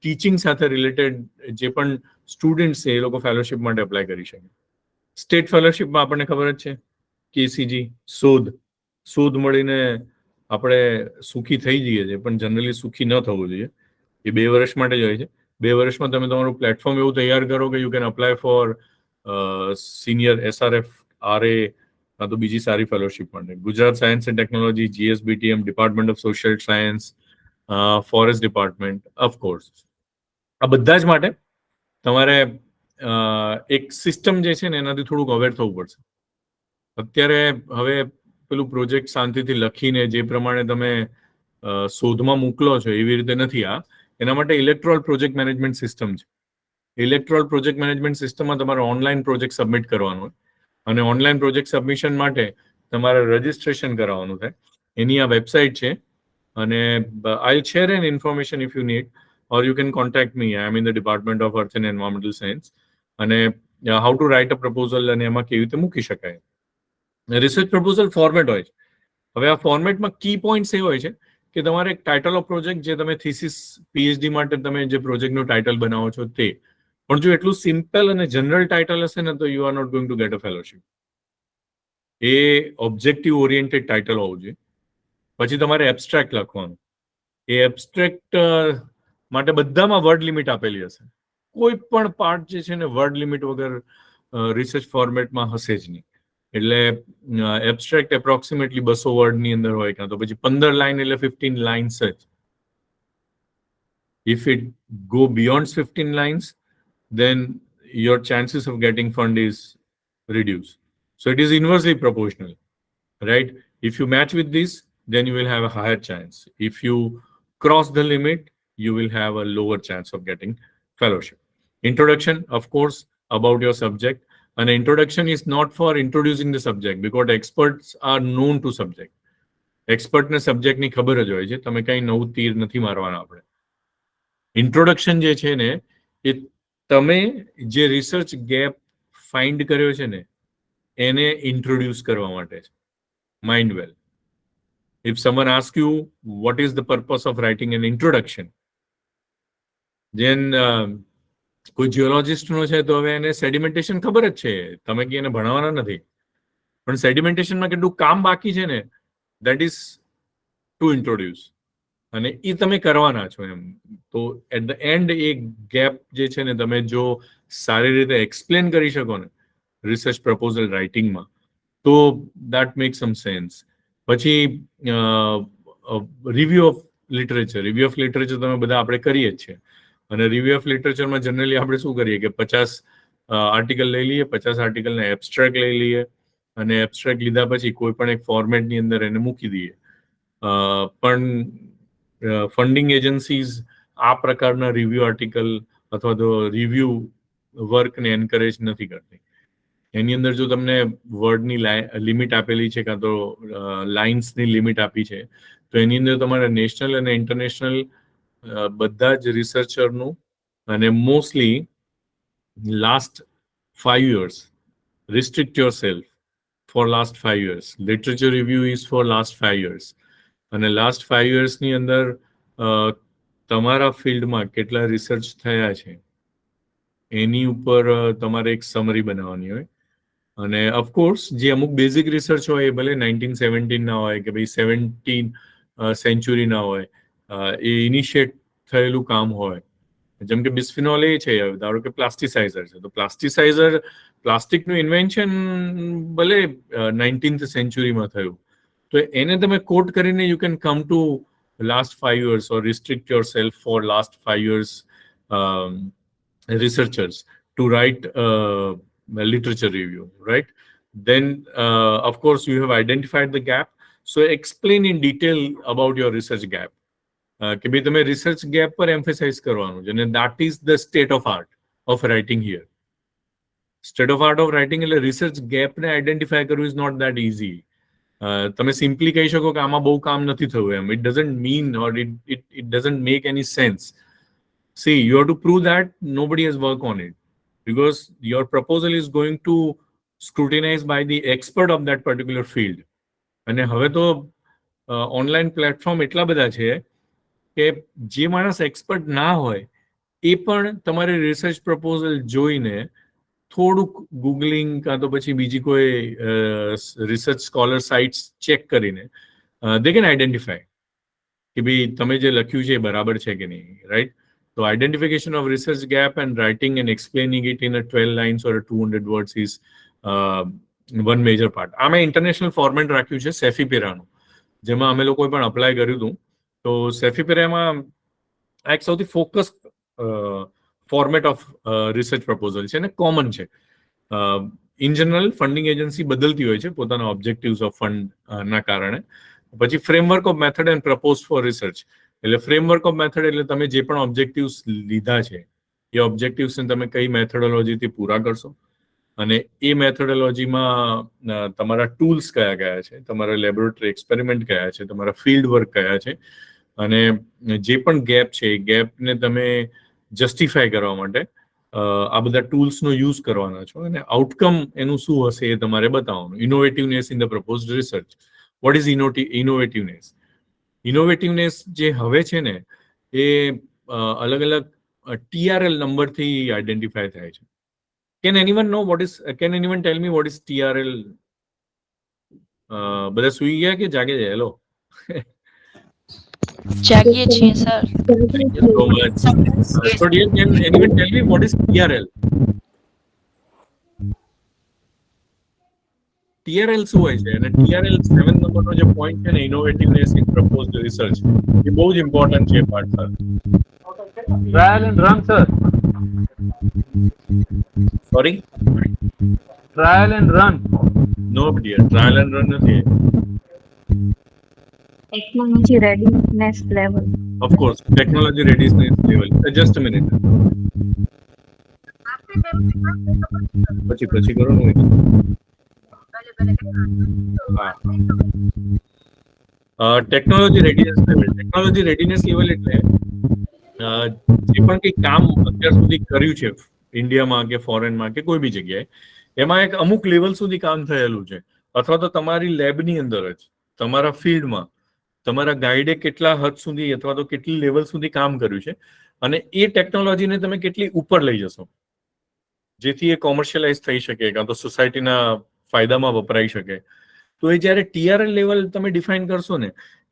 ટીચિંગ સાથે રિલેટેડ જે પણ સ્ટુડન્ટ છે એ લોકો ફેલોશિપ માટે એપ્લાય કરી શકે. સ્ટેટ ફેલોશિપમાં આપણને ખબર જ છે, KCG, શોધ મળીને આપણે સુખી થઈ જઈએ છીએ, પણ જનરલી સુખી ન થવું જોઈએ. એ 2 વર્ષ માટે જ હોય છે. 2 વર્ષમાં તમે તમારું પ્લેટફોર્મ એવું તૈયાર કરો કે you can apply for senior SRF, RA, કાં તો બીજી સારી ફેલોશિપ માટે. Gujarat science and technology, GSBTM, department of social science, forest department, of course. આ બધા જ માટે તમારે એક સિસ્ટમ જે છે ને એનાથી થોડુંક અવેર થવું પડશે. અત્યારે હવે પેલું પ્રોજેક્ટ શાંતિથી લખીને જે પ્રમાણે તમે શોધમાં મોકલો છો એવી રીતે નથી. એના માટે ઇલેક્ટ્રોલ પ્રોજેક્ટ મેનેજમેન્ટ સિસ્ટમ છે. ઇલેક્ટ્રોલ પ્રોજેક્ટ મેનેજમેન્ટ સિસ્ટમમાં તમારે ઓનલાઈન પ્રોજેક્ટ સબમિટ કરવાનો હોય અને ઓનલાઈન પ્રોજેક્ટ સબમિશન માટે તમારે રજિસ્ટ્રેશન કરાવવાનું થાય. એની આ વેબસાઇટ છે અને I share an information if you need, or you can contact me. I am in the Department of Earth and Environmental Science. અને how to write a proposal અને એમાં કેવી રીતે મૂકી શકાય. રિસર્ચ પ્રપોઝલ ફોર્મેટ હોય છે. હવે આ ફોર્મેટમાં કી પોઈન્ટ્સ એ હોય છે કે તમારે એક ટાઇટલ ઓફ પ્રોજેક્ટ જે તમે થીસિસ પીએચડી માટે તમે જે પ્રોજેક્ટનું ટાઇટલ બનાવો છો તે, પણ જો એટલું સિમ્પલ અને જનરલ ટાઇટલ હશે ને તો you are not going to get a fellowship. એ ઓબ્જેક્ટિવ ઓરિએન્ટેડ ટાઇટલ હોવું જોઈએ. પછી તમારે એબ્સ્ટ્રેક્ટ લખવાનું. એ એબ્સ્ટ્રેક્ટ માટે બધામાં વર્ડ લિમિટ આપેલી હશે. કોઈ પણ પાર્ટ જે છે ને વર્ડ લિમિટ વગર રિસર્ચ ફોર્મેટમાં હશે જ નહીં. એટલે એબ્સ્ટ્રેક્ટ એપ્રોક્સિમેટલી 200 વર્ડની અંદર હોય, કાં તો પછી 15 લાઈન એટલે 15 લાઇન્સ જ. If it go beyond 15 lines, then your chances of getting fund is reduced. So it is inversely proportional, right? If you match with this, then you will have a higher chance. If you cross the limit, you will have a lower chance of getting fellowship. Introduction, of course, about your subject. An introduction is not for introducing the subject, because experts are known to subject. એક્સપર્ટને સબ્જેક્ટની ખબર જ હોય છે, તમે કંઈ નવું તીર નથી મારવાના. આપણે ઇન્ટ્રોડક્શન જે છે ને એ તમે જે રિસર્ચ ગેપ ફાઇન્ડ કર્યો છે ને એને ઇન્ટ્રોડ્યુસ કરવા માટે છે. Mind well. If someone ask you what is the purpose of writing an introduction, જેન કોઈ જીઓલોજિસ્ટનો છે તો હવે એને સેડિમેન્ટેશન ખબર જ છે, તમે કે એને ભણાવવાના નથી, પણ સેડિમેન્ટેશનમાં કેટલું કામ બાકી છે ને that is to introduce, અને એ તમે કરવાના છો એમ. તો એટ ધ એન્ડ એ ગેપ જે છે ને તમે જો સારી રીતે એક્સપ્લેન કરી શકો ને રિસર્ચ પ્રપોઝલ રાઇટિંગમાં, તો દેટ મેક સમ સેન્સ. પછી review of literature. Review of literature તમે બધા આપણે કરીએ જ છીએ, અને રિવ્યુ ઓફ લિટરેચરમાં જનરલી આપણે શું કરીએ કે 50 આર્ટિકલ લઈ લઈએ, 50 આર્ટિકલના એબ્સ્ટ્રેક્ટ લઈ લઈએ, અને એબ્સ્ટ્રેક્ટ લીધા પછી કોઈ પણ એક ફોર્મેટની અંદર એને મૂકી દઈએ. પણ ફંડિંગ એજન્સીઝ આ પ્રકારના રિવ્યુ આર્ટિકલ અથવા તો રિવ્યુ વર્કને એન્કરેજ નથી કરતી. એની અંદર જો તમને વર્ડની લિમિટ આપેલી છે કાં તો લાઇન્સની લિમિટ આપી છે, તો એની અંદર તમારે નેશનલ અને ઇન્ટરનેશનલ બધા જ રિસર્ચરનું, અને mostly last 5 years restrict yourself for last 5 years. Literature review is for last 5 years. અને લાસ્ટ 5 yearsની અંદર તમારા ફિલ્ડમાં કેટલા રિસર્ચ થયા છે એની ઉપર તમારે એક સમરી બનાવવાની હોય. અને ઓફકોર્સ જે અમુક બેઝિક રિસર્ચ હોય એ ભલે 1917 ના હોય કે ભાઈ 17th સેન્ચુરી ના હોય, એ ઇનિશિએટ થયેલું કામ હોય. જેમ કે બિસ્ફિનોલ એ છે, ધારો કે પ્લાસ્ટિસાઇઝર છે, તો પ્લાસ્ટિસાઇઝર પ્લાસ્ટિકનું ઇન્વેન્શન ભલે 19th સેન્ચુરીમાં થયું, તો એને તમે કોટ કરીને you can come to last 5 years or restrict yourself for last 5 years researchers to write literature review, right? Then of course you have identified the gap, so explain in detail about your research gap. કે ભાઈ તમે research gap પર emphasise કરવાનું છે, અને that is the state of art of writing here. State of art of writing એટલે research ગેપને identify કરવું ઇઝ નોટ દેટ ઇઝી. તમે સિમ્પલી કહી શકો કે આમાં બહુ કામ નથી થયું એમ. It doesn't mean or it doesn't make any sense. See, you have to prove that nobody has worked on it, because your proposal is going to scrutinize by the expert of that particular field. અને હવે તો online platform એટલા બધા છે કે જે માણસ expert ના હોય એ પણ તમારી રિસર્ચ પ્રપોઝલ જોઈને થોડુંક ગૂગલિંગ કાં તો પછી બીજી કોઈ રિસર્ચ સ્કોલર સાઇટ્સ ચેક કરીને દે કેન આઈડેન્ટિફાય કે ભાઈ તમે જે લખ્યું છે એ બરાબર છે કે નહીં, right? So identification of research gap and writing and explaining it in a 12 lines or a 200 words is one major part. આમે ઇન્ટરનેશનલ ફોર્મેટ રાખ્યું છે સેફીપેરાનું, જેમાં અમે લોકોએ પણ અપ્લાય કર્યું હતું. તો સેફીપેરામાં આ એક સૌથી focus format of research proposal છે અને કોમન છે. ઇન જનરલ ફંડિંગ એજન્સી બદલતી હોય છે પોતાના ઓબ્જેક્ટિવ્સ ઓફ ફંડના કારણે. પછી framework of method and propose four research. એટલે ફ્રેમવર્ક ઓફ મેથડ એટલે તમે જે પણ ઓબ્જેક્ટિવ્સ લીધા છે એ ઓબ્જેક્ટિવ્સને તમે કઈ મેથોડોલોજીથી પૂરા કરશો, અને એ મેથોડોલોજીમાં તમારા ટૂલ્સ કયા કયા છે, તમારા લેબોરેટરી એક્સપેરિમેન્ટ કયા છે, તમારા ફિલ્ડ વર્ક કયા છે, અને જે પણ ગેપ છે એ ગેપને તમે જસ્ટિફાય કરવા માટે આ બધા ટૂલ્સનો યુઝ કરવાના છો, અને આઉટકમ એનું શું હશે એ તમારે બતાવવાનું. Innovativeness in the proposed research. What is innovativeness? Innovativeness જે હવે છે ને એ અલગ અલગ TRL નંબરથી આઈડેન્ટિફાય થાય છે. Can anyone tell me what is TRL? બધા સુઈ ગયા કે જાગે છે? હેલો. જાગીએ છીએ sir. Thank you so much. So dear, can anyone tell me what is TRL? TRL શું હોય છે? અને TRL 7 નંબરનો જે પોઈન્ટ છે ને, ઇનોવેટિવનેસ ઇન પ્રપોઝડ રિસર્ચ, એ બહુ જ ઇમ્પોર્ટન્ટ છે part sir. Trial and run, sir. Sorry? Trial and run. No dear, trial and run નથી. Technology readiness level. Of course, technology readiness level. Just a minute. પછી કરો ને. Technology readiness level. Technology readiness level એટલે જે પણ કંઈ કામ અત્યાર સુધી કર્યું છે ઇન્ડિયામાં કે ફોરેનમાં કે કોઈ બી જગ્યાએ, એમાં એક અમુક લેવલ સુધી કામ થયેલું છે, અથવા તો તમારી લેબની અંદર જ તમારા ફિલ્ડમાં તમારા ગાઈડે કેટલા હદ સુધી અથવા તો કેટલી લેવલ સુધી કામ કર્યું છે, અને એ ટેકનોલોજીને તમે કેટલી ઉપર લઈ જશો જેથી એ કોમર્શિયલાઇઝ થઈ શકે કાં તો સોસાયટીના ફાયદામાં વપરાઈ શકે. તો એ જ્યારે TRL લેવલ તમે ડિફાઇન કરશો ને,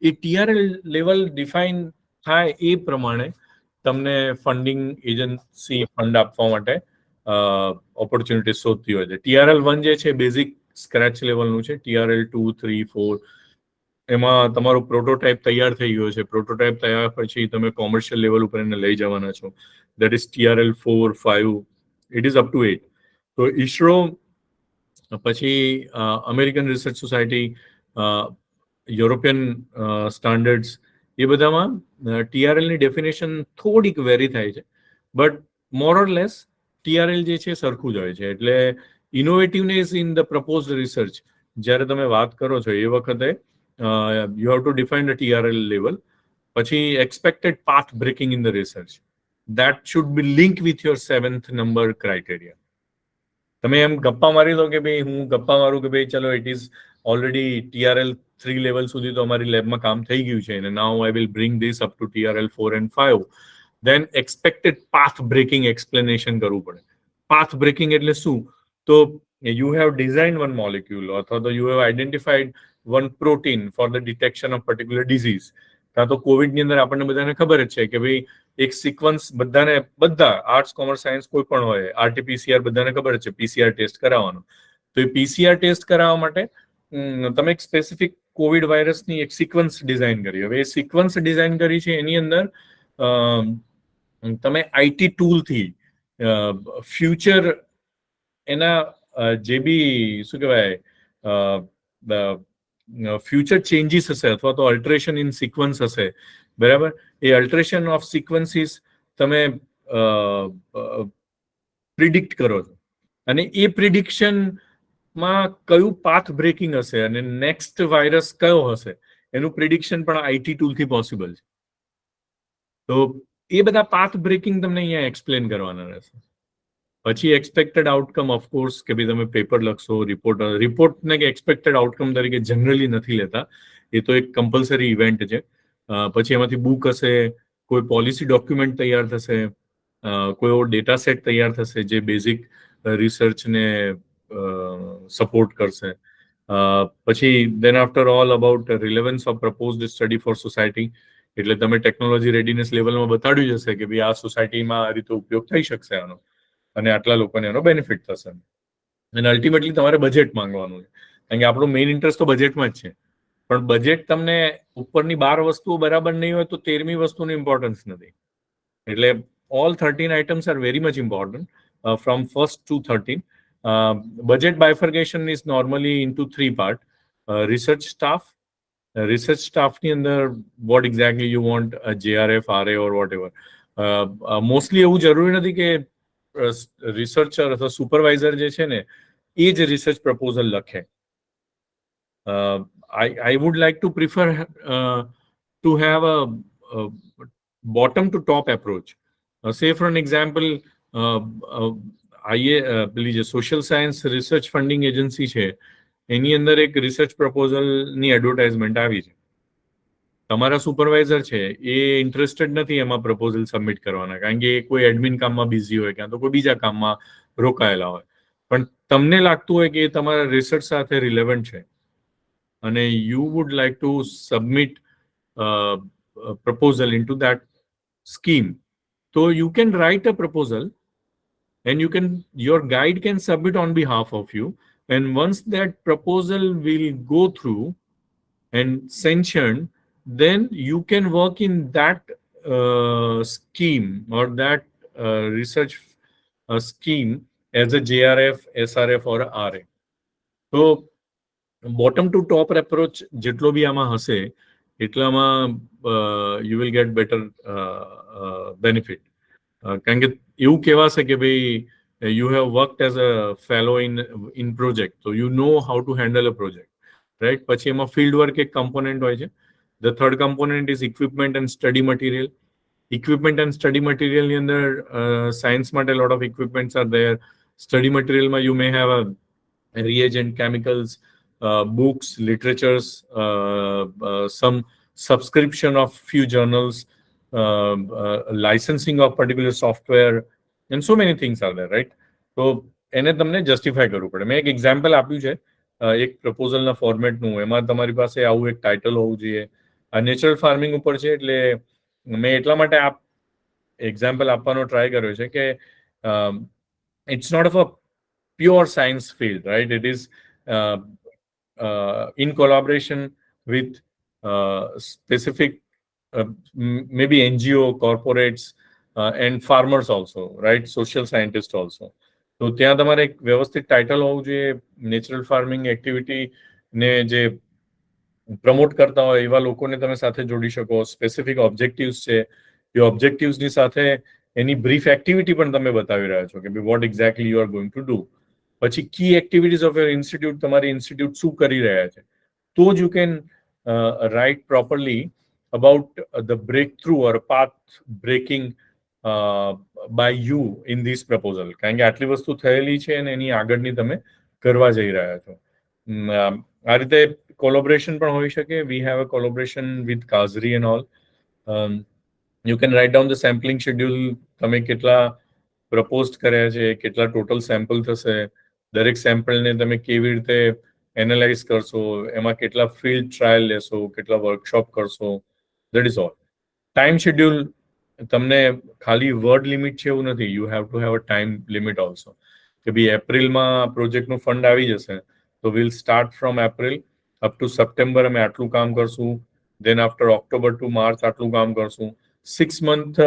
એ TRL લેવલ ડિફાઇન થાય એ પ્રમાણે તમને ફંડિંગ એજન્સી ફંડ આપવા માટે ઓપોર્ચ્યુનિટી શોધતી હોય છે. TRL 1 જે છે બેઝિક સ્ક્રેચ લેવલનું છે. TRL 2, 3, 4 એમાં તમારો પ્રોટોટાઇપ તૈયાર થઈ ગયો છે. પ્રોટોટાઇપ તૈયાર પછી તમે કોમર્શિયલ લેવલ ઉપર એને લઈ જવાના છો. That is TRL 4, 5, it is up to 8. તો ISRO પછી American research society, European standards, એ બધામાં TRLની ડેફિનેશન થોડીક વેરી થાય છે, but more or less TRL જે છે સરખું જ હોય છે. એટલે innovativeness in the proposed research જ્યારે તમે વાત કરો છો એ વખતે you have to define the TRL level. પછી expected path breaking in the research, that should be linked with your 7th number criteria. તમે એમ ગપ્પા મારી દો કે ભાઈ હું ગપ્પા મારું કે ભાઈ ચલો it is already TRL 3 level સુધી તો અમારી લેબમાં કામ થઈ ગયું છે અને now I will bring this up to TRL 4 and 5. Then expected path breaking explanation કરવું પડે. પાથ બ્રેકિંગ એટલે શું? તો you have design one molecule અથવા તો you have identified one protein for the detection of particular disease. કાં તો કોવિડની અંદર આપણને બધાને ખબર જ છે કે ભાઈ એક સિક્વન્સ બધા આર્ટ્સ, કોમર્સ, સાયન્સ કોઈ પણ હોય, RT-PCR બધાને ખબર છે PCR ટેસ્ટ કરાવવાનો. તો એ PCR ટેસ્ટ કરાવવા માટે તમે એક સ્પેસિફિક કોવિડ વાયરસની એક સિક્વન્સ ડિઝાઇન કરી. હવે એ સિક્વન્સ ડિઝાઇન કરી છે એની અંદર તમે IT ટૂલથી ફ્યુચર એના જે બી શું કહેવાય ફ્યુચર ચેન્જીસ હશે અથવા તો અલ્ટરેશન ઇન સિક્વન્સ હશે, બરાબર, એ અલ્ટરેશન ઓફ સિક્વન્સીસ તમે પ્રિડિક્ટ કરો છો અને એ પ્રિડિક્શનમાં કયું પાથ બ્રેકિંગ હશે અને નેક્સ્ટ વાયરસ કયો હશે એનું પ્રિડિક્શન પણ IT ટૂલથી પોસિબલ છે. તો એ બધા પાથ બ્રેકિંગ તમને અહીંયા એક્સપ્લેન કરવાના રહેશે. પછી એક્સપેક્ટેડ આઉટકમ, ઓફકોર્સ, કે ભાઈ તમે પેપર લખશો, રિપોર્ટને કે એક્સપેક્ટેડ આઉટકમ તરીકે જનરલી નથી લેતા, એ તો એક કમ્પલસરી ઇવેન્ટ છે. પછી એમાંથી બુક હશે, કોઈ પોલિસી ડોક્યુમેન્ટ તૈયાર થશે, કોઈ એવો ડેટા સેટ તૈયાર થશે જે બેઝિક રિસર્ચને સપોર્ટ કરશે. પછી then after all about relevance of proposed study for society, એટલે તમે ટેકનોલોજી રેડીનેસ લેવલમાં બતાડ્યું જશે કે ભાઈ આ સોસાયટીમાં આ રીતે ઉપયોગ થઈ શકશે આનો અને આટલા લોકોને એનો બેનિફિટ થશે. અને અલ્ટિમેટલી તમારે બજેટ માંગવાનું છે, કારણ કે આપણું મેઇન ઇન્ટરેસ્ટ તો બજેટમાં જ છે. પણ બજેટ તમને ઉપરની 12 વસ્તુઓ બરાબર નહીં હોય તો 13મી વસ્તુનું ઇમ્પોર્ટન્સ નથી. એટલે all 13 items are very much important from 1st to 13. Budget bifurcation is normally into 3 parts. Research staff ની અંદર what exactly you want, JRF, RA or whatever. Mostly એવું જરૂરી નથી કે રિસર્ચર અથવા સુપરવાઇઝર જે છે ને એ જ રિસર્ચ પ્રપોઝલ લખે. I would like to prefer to have a bottom to top approach. Say for an example, પેલી જે social science research funding agency છે એની અંદર એક રિસર્ચ પ્રપોઝલની એડવર્ટાઇઝમેન્ટ આવી છે. તમારા સુપરવાઇઝર છે એ ઇન્ટરેસ્ટેડ નથી એમાં પ્રપોઝલ સબમિટ કરવાના, કારણ કે એ કોઈ એડમિન કામમાં બિઝી હોય ક્યાં તો કોઈ બીજા કામમાં રોકાયેલા હોય. પણ તમને લાગતું હોય કે એ તમારા રિસર્ચ સાથે રિલેવન્ટ છે અને you would like to submit proposal into that scheme, so you can write a proposal and your guide can submit on behalf of you, and once that proposal will go through and sanctioned, then you can work in that scheme or that research scheme as a JRF, SRF or a RA. So bottom to top approach જેટલો બી આમાં હશે એટલામાં you will get better benefit. કારણ કે એવું કહેવાશે કે ભાઈ you have worked as a fellow in project, so you know how to handle a project, right? પછી એમાં field work એક component હોય છે. The third component is equipment and study material. Equipment and study material ની અંદર science માટે lot of equipments are there. Study material માં you may have a reagent, chemicals, books, literatures, some subscription of few journals, licensing of particular software, and so many things are there, right? So એને તમને justify કરવું પડે. મેં એક example આપ્યું છે એક પ્રપોઝલના ફોર્મેટનું. એમાં તમારી પાસે આવું એક ટાઇટલ હોવું જોઈએ. આ નેચરલ ફાર્મિંગ ઉપર છે એટલે મેં એટલા માટે આ એક્ઝામ્પલ આપવાનો ટ્રાય કર્યો છે કે it's not of a pure science field, right? It is in collaboration with specific maybe NGO, corporates, and farmers also, right? Social scientists also. તો ત્યાં તમારે એક વ્યવસ્થિત ટાઇટલ હોવું જોઈએ. નેચરલ ફાર્મિંગ એક્ટિવિટીને જે પ્રમોટ કરતા હોય એવા લોકોને તમે સાથે જોડી શકો. સ્પેસિફિક ઓબ્જેક્ટિવ્સ છે, એ ઓબ્જેક્ટિવ્સની સાથે એની બ્રીફ એક્ટિવિટી પણ તમે બતાવી રહ્યા છો કે what exactly you are going to do. પછી key activities of your institute, તમારી ઇન્સ્ટિટ્યૂટ શું કરી રહ્યા છે, તો જ you can write properly about the breakthrough or path breaking by you in this proposal. કારણ કે આટલી વસ્તુ થયેલી છે અને એની આગળની તમે કરવા જઈ રહ્યા છો. આ રીતે કોલોબરેશન પણ હોઈ શકે. We have a collaboration with કાઝરી and all. You can write down the sampling schedule. તમે કેટલા પ્રપોઝ કર્યા છે, કેટલા ટોટલ સેમ્પલ થશે, દરેક સેમ્પલને તમે કેવી રીતે એનાલાઇઝ કરશો, એમાં કેટલા ફિલ્ડ ટ્રાયલ લેશો, કેટલા વર્કશોપ કરશો, that is all. Time schedule તમને ખાલી વર્ડ લિમિટ છે એવું નથી. You have to have a time limit also કે ભાઈ એપ્રિલમાં પ્રોજેક્ટનું ફંડ આવી જશે તો will start from April up to September અમે આટલું કામ કરશું, then after October to March આટલું કામ કરશું. 6 month.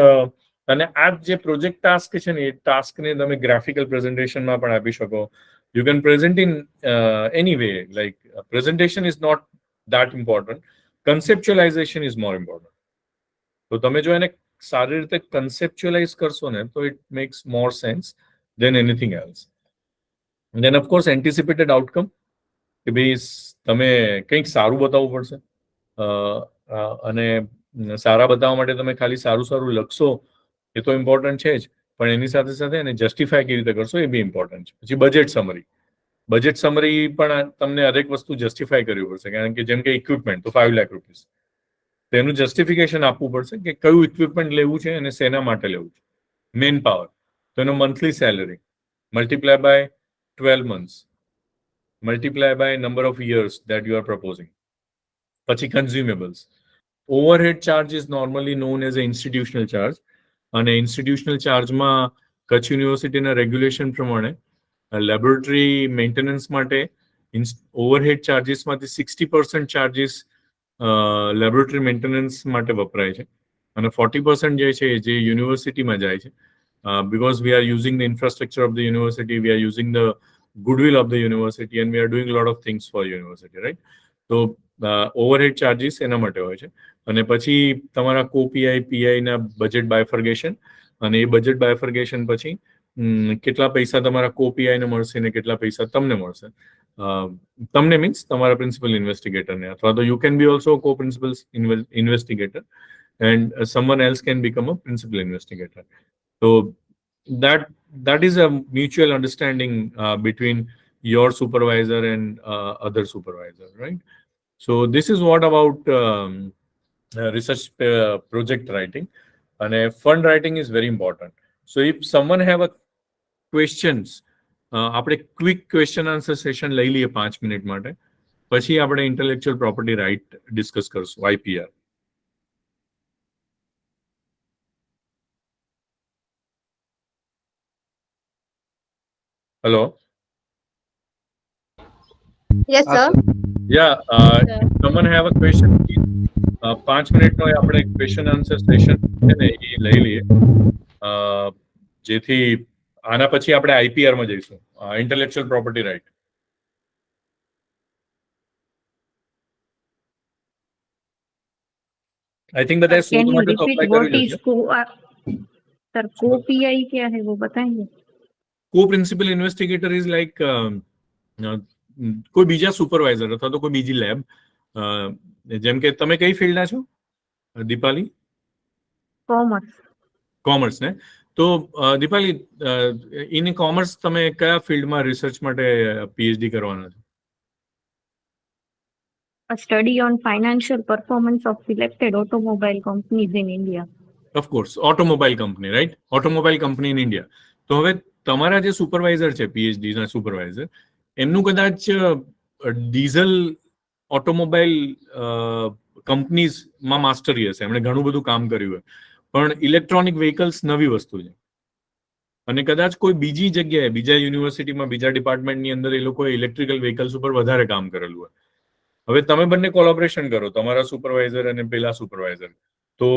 અને આ જે પ્રોજેક્ટ ટાસ્ક છે ને એ ટાસ્કને તમે ગ્રાફિકલ પ્રેઝન્ટેશનમાં પણ આપી શકો. You can present in any way. Like presentation is not that important, conceptualization is more important. તો તમે જો એને સારી રીતે કન્સેપ્ચ્યુઅલાઇઝ કરશો ને તો it makes more sense than anything else. Then of course anticipated outcome કે ભાઈ તમે કંઈક સારું બતાવવું પડશે અને સારા બતાવવા માટે તમે ખાલી સારું સારું લખશો એ તો ઇમ્પોર્ટન્ટ છે જ, પણ એની સાથે સાથે એને જસ્ટિફાય કેવી રીતે કરશો એ બી ઇમ્પોર્ટન્ટ છે. પછી બજેટ સમરી પણ તમને દરેક વસ્તુ જસ્ટિફાય કરવી પડશે. કારણ કે જેમ કે ઇક્વિપમેન્ટ તો 5 લાખ રૂપીસ, તેનું જસ્ટિફિકેશન આપવું પડશે કે કયું ઇક્વિપમેન્ટ લેવું છે અને શેના માટે લેવું છે. મેન પાવર તો એનો monthly salary multiply by 12 months, multiply by number of years that you are proposing. પછી consumables. Overhead charge is normally known as an institutional charge. અને ઇન્સ્ટિટ્યુશનલ ચાર્જમાં કચ્છ યુનિવર્સિટીના રેગ્યુલેશન પ્રમાણે લેબોરેટરી મેન્ટેનન્સ માટે ઓવરહેડ ચાર્જીસમાંથી 60% ચાર્જીસ લેબોરેટરી મેન્ટેનન્સ માટે વપરાય છે અને 40% જે છે જે યુનિવર્સિટીમાં જાય છે. Because we are using the infrastructure of the university, we are using the goodwill of the university, and we are doing a lot of things for university, right? So overhead charges એના માટે હોય છે. અને પછી તમારા કોપીઆઈ પીઆઈના budget bifurcation, અને એ budget bifurcation પછી કેટલા પૈસા તમારા કોપીઆઈને મળશે ને કેટલા પૈસા તમને મળશે. તમને મીન્સ તમારા પ્રિન્સિપલ ઇન્વેસ્ટિગેટરને, અથવા તો યુ કેન બી ઓલ્સો કો principal investigator and someone else can become a principal investigator. So that is a mutual understanding between your supervisor and other supervisor, right? So this is what about research project writing. And fund writing is very important. So if someone have a questions, આપણે quick question answer session લઈ લઈએ 5 minute માટે, પછી આપણે intellectual property right discuss કરશું, IPR. Hello. Yes, sir. Yeah, someone have a question, please. 5 મિનિટનો આપણે question answer session છે ને એ લઈ લઈએ, જેથી આના પછી આપણે આઈપીઆર માં જઈશું, intellectual property right. I think बताए कैन सूट यू માટે તો रिपीट અપ્લાય व्हाट કરી इज લેજો. सर को पीआई क्या है वो बताएंगे? को प्रिंसिपल इन्वेस्टिगेटर इज लाइक કોઈ બીજા સુપરવાઇઝર અથવા તો કોઈ બીજી લેબ, જેમ કે તમે કઈ ફિલ્ડના છો દીપાલી? कॉमर्स. કોમર્સ ને? તો દીપાલી, ઇન કોમર્સ તમે કયા ફિલ્ડમાં રિસર્ચ માટે પીએચડી કરવાના છો? A study on financial performance of selected automobile companies in India. Of course automobile company, right? Automobile company in India. તો હવે તમારા જે સુપરવાઇઝર છે, પીએચડી ના સુપરવાઇઝર, એમનું કદાચ ડીઝલ ઓટોમોબાઈલ કંપનીઝમાં માસ્ટરી હશે, એમણે ઘણું બધું કામ કર્યું હોય, પણ ઇલેક્ટ્રોનિક વ્હીકલ્સ નવી વસ્તુ છે, અને કદાચ કોઈ બીજી જગ્યાએ, બીજા યુનિવર્સિટીમાં, બીજા ડિપાર્ટમેન્ટની અંદર એ લોકોએ ઇલેક્ટ્રિકલ વ્હીકલ્સ ઉપર વધારે કામ કરેલું હોય. હવે તમે બંને કોલોબરેશન કરો, તમારા સુપરવાઇઝર અને પેલા સુપરવાઇઝર, તો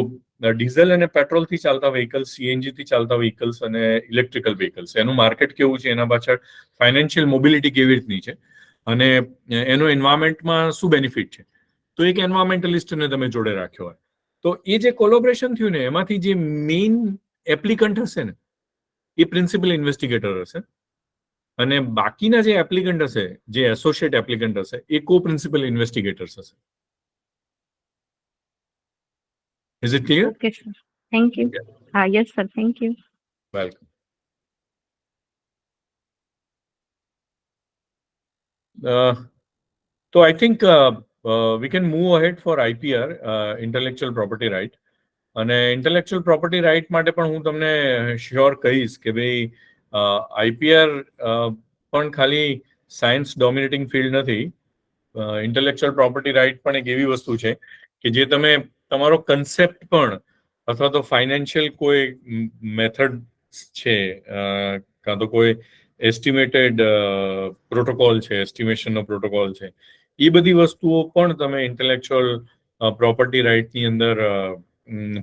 ડીઝલ અને પેટ્રોલથી ચાલતા વ્હીકલ્સ, સીએનજી થી ચાલતા વ્હીકલ્સ અને ઇલેક્ટ્રિકલ વ્હીકલ્સ, એનું માર્કેટ કેવું છે, એના પાછળ ફાઇનાન્શિયલ મોબિલિટી કેવી રીતની છે, અને એનો એન્વાયરમેન્ટમાં શું બેનિફિટ છે, તો એક એન્વાયરમેન્ટલિસ્ટને તમે જોડે રાખ્યો હોય, તો એ જે કોલોબરેશન થયું ને, એમાંથી જે મેઇન એપ્લિકન્ટ હશે ને, એ પ્રિન્સિપલ ઇન્વેસ્ટિગેટર હશે, અને બાકીના જે એપ્લિકન્ટ હશે, જે એસોસિએટ એપ્લિકન્ટ હશે, એ કો પ્રિન્સિપલ ઇન્વેસ્ટિગેટર્સ હશે. Is it clear? Okay, sir. Thank you. Yes, sir. Thank you. Welcome. So I think we can move ahead for IPR, intellectual property right. અને ઇન્ટેલેક્ચ્યુઅલ પ્રોપર્ટી રાઇટ માટે પણ હું તમને શ્યોર કહીશ કે ભાઈ આઈપીઆર પણ ખાલી સાયન્સ ડોમિનેટિંગ ફિલ્ડ નથી. ઇન્ટેલેક્ચ્યુઅલ પ્રોપર્ટી રાઇટ પણ એક એવી વસ્તુ છે કે જે તમે તમારો કન્સેપ્ટ પણ, અથવા તો ફાઇનાન્શિયલ કોઈ મેથડ છે, કાં તો કોઈ એસ્ટિમેટેડ પ્રોટોકોલ છે, એસ્ટિમેશનનો પ્રોટોકોલ છે, એ બધી વસ્તુઓ પણ તમે ઇન્ટેલેક્ચ્યુઅલ પ્રોપર્ટી રાઇટની અંદર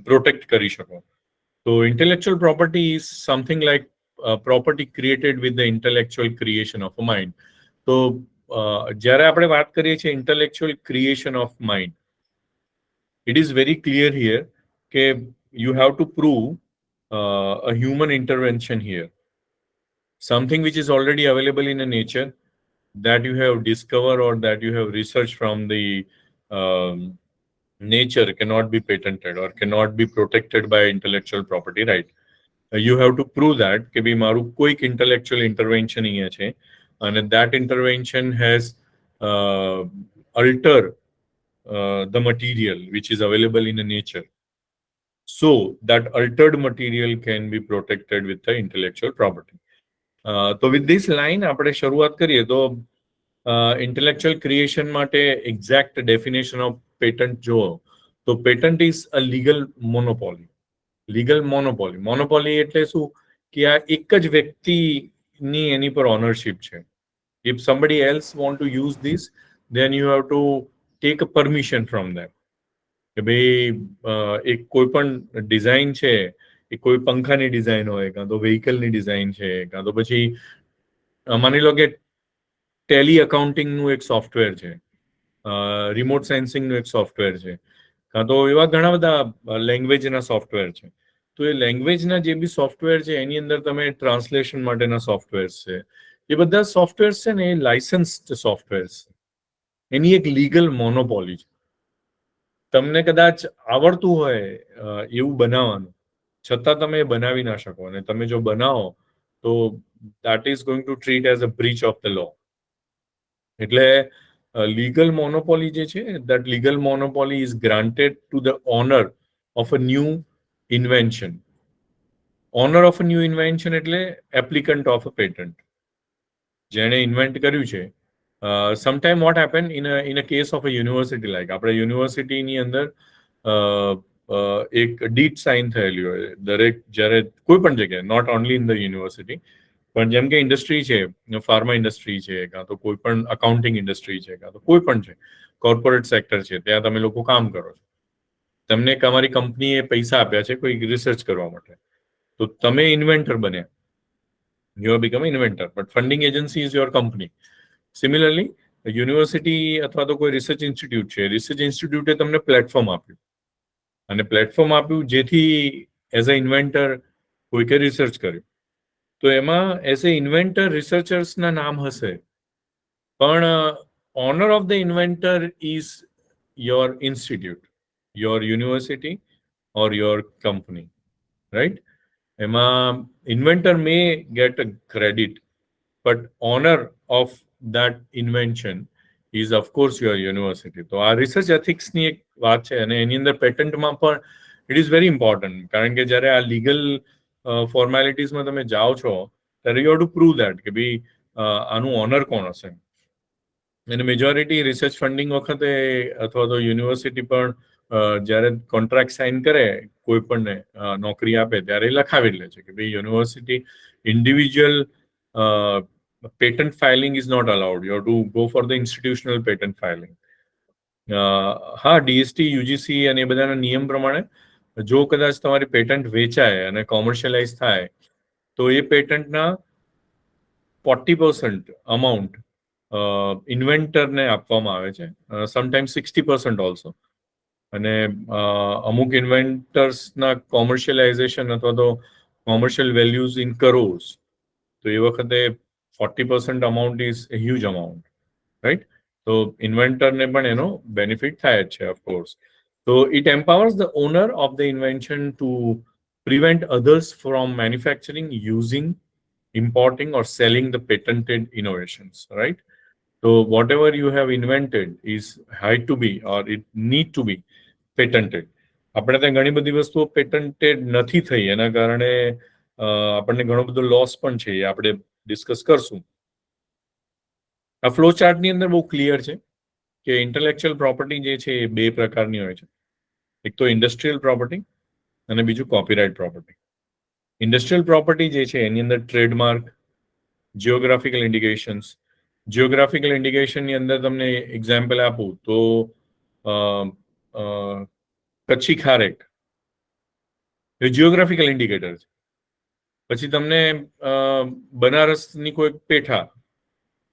પ્રોટેક્ટ કરી શકો. તો intellectual property is something like property created with the intellectual creation of a mind. તો જ્યારે આપણે વાત કરીએ છીએ intellectual creation of mind, it is very clear here that you have to prove a human intervention here. Something which is already available in a nature that you have discovered or that you have researched from the nature cannot be patented or cannot be protected by intellectual property right. You have to prove that કે ભઈ મારું કોઈક intellectual intervention અહીંયા છે, and that intervention has altered the material which is available in a nature. So that altered material can be protected with the intellectual property. So with this line આપણે શરૂઆત કરીએ તો intellectual creation માટે exact definition of patent જો, તો patent is a legal monopoly. Legal monopoly. Monopoly એટલે શું કે આ એક જ વ્યક્તિની એની પર ઓનરશિપ છે. If somebody else want to use this, then you have to take a permission from them. કે ભાઈ એક કોઈ પણ ડિઝાઇન છે, એ કોઈ પંખાની ડિઝાઇન હોય, કાં તો વ્હીકલની ડિઝાઇન છે, કાં તો પછી માની લો કે ટેલી અકાઉન્ટિંગનું એક સોફ્ટવેર છે, રિમોટ સેન્સિંગનું એક સોફ્ટવેર છે, કાં તો એવા ઘણા બધા લેંગ્વેજના સોફ્ટવેર છે. તો એ લેંગ્વેજના જે બી સોફ્ટવેર છે એની અંદર તમે ટ્રાન્સલેશન માટેના સોફ્ટવેર છે, એ બધા સોફ્ટવેર્સ છે ને એ લાઇસન્સ્ડ સોફ્ટવેર્સ છે. એની એક લીગલ મોનોપોલી છે. તમને કદાચ આવડતું હોય એવું બનાવવાનું, છતાં તમે બનાવી ના શકો, અને તમે જો બનાવો તો that is going to treat as a breach of the law. એટલે લીગલ મોનોપોલી જે છે, that legal monopoly is granted to the owner of a new invention. Owner of a new invention એટલે applicant of a patent. જેણે invent કર્યું છે. Sometime what happen in a case of a university, like આપણે યુનિવર્સિટીની અંદર એક ડીટ sign થયેલી હોય દરેક, જ્યારે કોઈ પણ જગ્યાએ, not only in the university, પણ જેમ કે ઇન્ડસ્ટ્રી છે, ફાર્મા ઇન્ડસ્ટ્રી છે, કાં તો કોઈ પણ અકાઉન્ટિંગ ઇન્ડસ્ટ્રી છે, કાં તો કોઈ પણ છે, કોર્પોરેટ સેક્ટર છે, ત્યાં તમે લોકો કામ કરો છો. તમને તમારી કંપનીએ પૈસા આપ્યા છે કોઈ રિસર્ચ કરવા માટે, તો તમે ઇન્વેન્ટર બન્યા. You have become inventor, but funding agency is your company. Similarly, university અથવા તો કોઈ રિસર્ચ ઇન્સ્ટિટ્યૂટ છે, રિસર્ચ ઇન્સ્ટિટ્યૂટે તમને પ્લેટફોર્મ આપ્યું, અને પ્લેટફોર્મ આપ્યું જેથી એઝ અ ઇન્વેન્ટર કોઈકે રિસર્ચ કર્યું, તો એમાં એઝ અ ઇન્વેન્ટર રિસર્ચર્સના નામ હશે, પણ honour of the inventor is your institute, your university or your company, right? એમાં inventor may get a credit, but owner of that invention is of course your university. તો આ research એથિક્સની એક વાત છે, અને એની અંદર પેટન્ટમાં પણ ઇટ ઇઝ વેરી ઇમ્પોર્ટન્ટ, કારણ કે જ્યારે આ લીગલ ફોર્માલિટીઝમાં તમે જાઓ છો ત્યારે you have to prove that કે ભાઈ આનું ઓનર કોણ હશે. અને મેજોરિટી રિસર્ચ ફંડિંગ વખતે અથવા તો યુનિવર્સિટી પણ જ્યારે કોન્ટ્રાક્ટ સાઇન કરે, કોઈ પણ નોકરી આપે ત્યારે લખાવી લે છે કે ભાઈ university individual patent filing is not allowed, you have to go for the institutional patent filing. હા, ડીએસટી, યુજીસી અને એ બધાના નિયમ પ્રમાણે જો કદાચ તમારી પેટન્ટ વેચાય અને કોમર્શિયલાઇઝ થાય તો એ પેટન્ટના 40% અમાઉન્ટ ઇન્વેન્ટરને આપવામાં આવે છે, સમટાઈમ 60% ઓલ્સો. અને અમુક ઇન્વેન્ટર્સના કોમર્શિયલાઇઝેશન અથવા તો કોમર્શિયલ વેલ્યુઝ ઇન કરોર્સ, તો એ વખતે 40% amount is A huge amount, right? તો ઇન્વેન્ટરને પણ એનો બેનિફિટ થાય જ છે, ઓફકોર્સ. તો it empowers the owner of the invention to prevent others from manufacturing, using, importing or selling the patented innovations, right? So whatever you have invented is had to be, or it need to be patented. આપણે ત્યાં ઘણી બધી વસ્તુઓ patented નથી થઈ, એના કારણે આપણને ઘણો બધો લોસ પણ છે, એ આપણે ડિસ્કસ કરશું. આ ફ્લો ચાર્ટની અંદર બહુ ક્લિયર છે કે ઇન્ટેલેક્ચ્યુઅલ પ્રોપર્ટી જે છે એ બે પ્રકારની હોય છે. એક તો ઇન્ડસ્ટ્રીયલ પ્રોપર્ટી અને બીજું કોપીરાઇટ પ્રોપર્ટી. ઇન્ડસ્ટ્રીયલ પ્રોપર્ટી જે છે એની અંદર ટ્રેડમાર્ક, જિયોગ્રાફિકલ ઇન્ડિકેશન્સ. જિયોગ્રાફિકલ ઇન્ડિકેશનની અંદર તમને એક્ઝામ્પલ આપું તો કચ્છી ખારેક એ જિયોગ્રાફિકલ ઇન્ડિકેટર છે. પછી તમને બનારસની કોઈ પેઠા,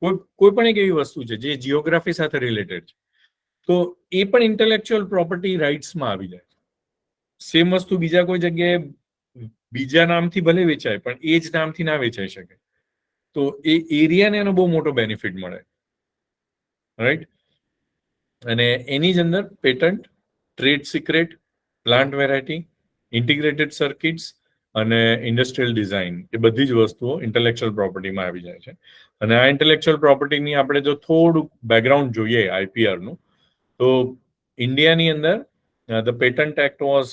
કોઈ પણ એક એવી વસ્તુ છે જે જિયોગ્રાફી સાથે રિલેટેડ છે, તો એ પણ ઇન્ટેલેક્ચ્યુઅલ પ્રોપર્ટી રાઇટ્સમાં આવી જાય છે. સેમ વસ્તુ બીજા કોઈ જગ્યાએ બીજા નામથી ભલે વેચાય, પણ એ જ નામથી ના વેચાઈ શકે, તો એ એરિયાને એનો બહુ મોટો બેનિફિટ મળે, રાઈટ? અને એની જ અંદર patent, trade secret, plant variety, integrated circuits અને ઇન્ડસ્ટ્રીયલ ડિઝાઇન, એ બધી જ વસ્તુઓ ઇન્ટેલેક્ચ્યુઅલ પ્રોપર્ટીમાં આવી જાય છે. અને આ ઇન્ટેલેક્ચ્યુઅલ પ્રોપર્ટીની આપણે જો થોડું બેકગ્રાઉન્ડ જોઈએ આઈપીઆરનું, તો ઇન્ડિયાની અંદર the Patent Act was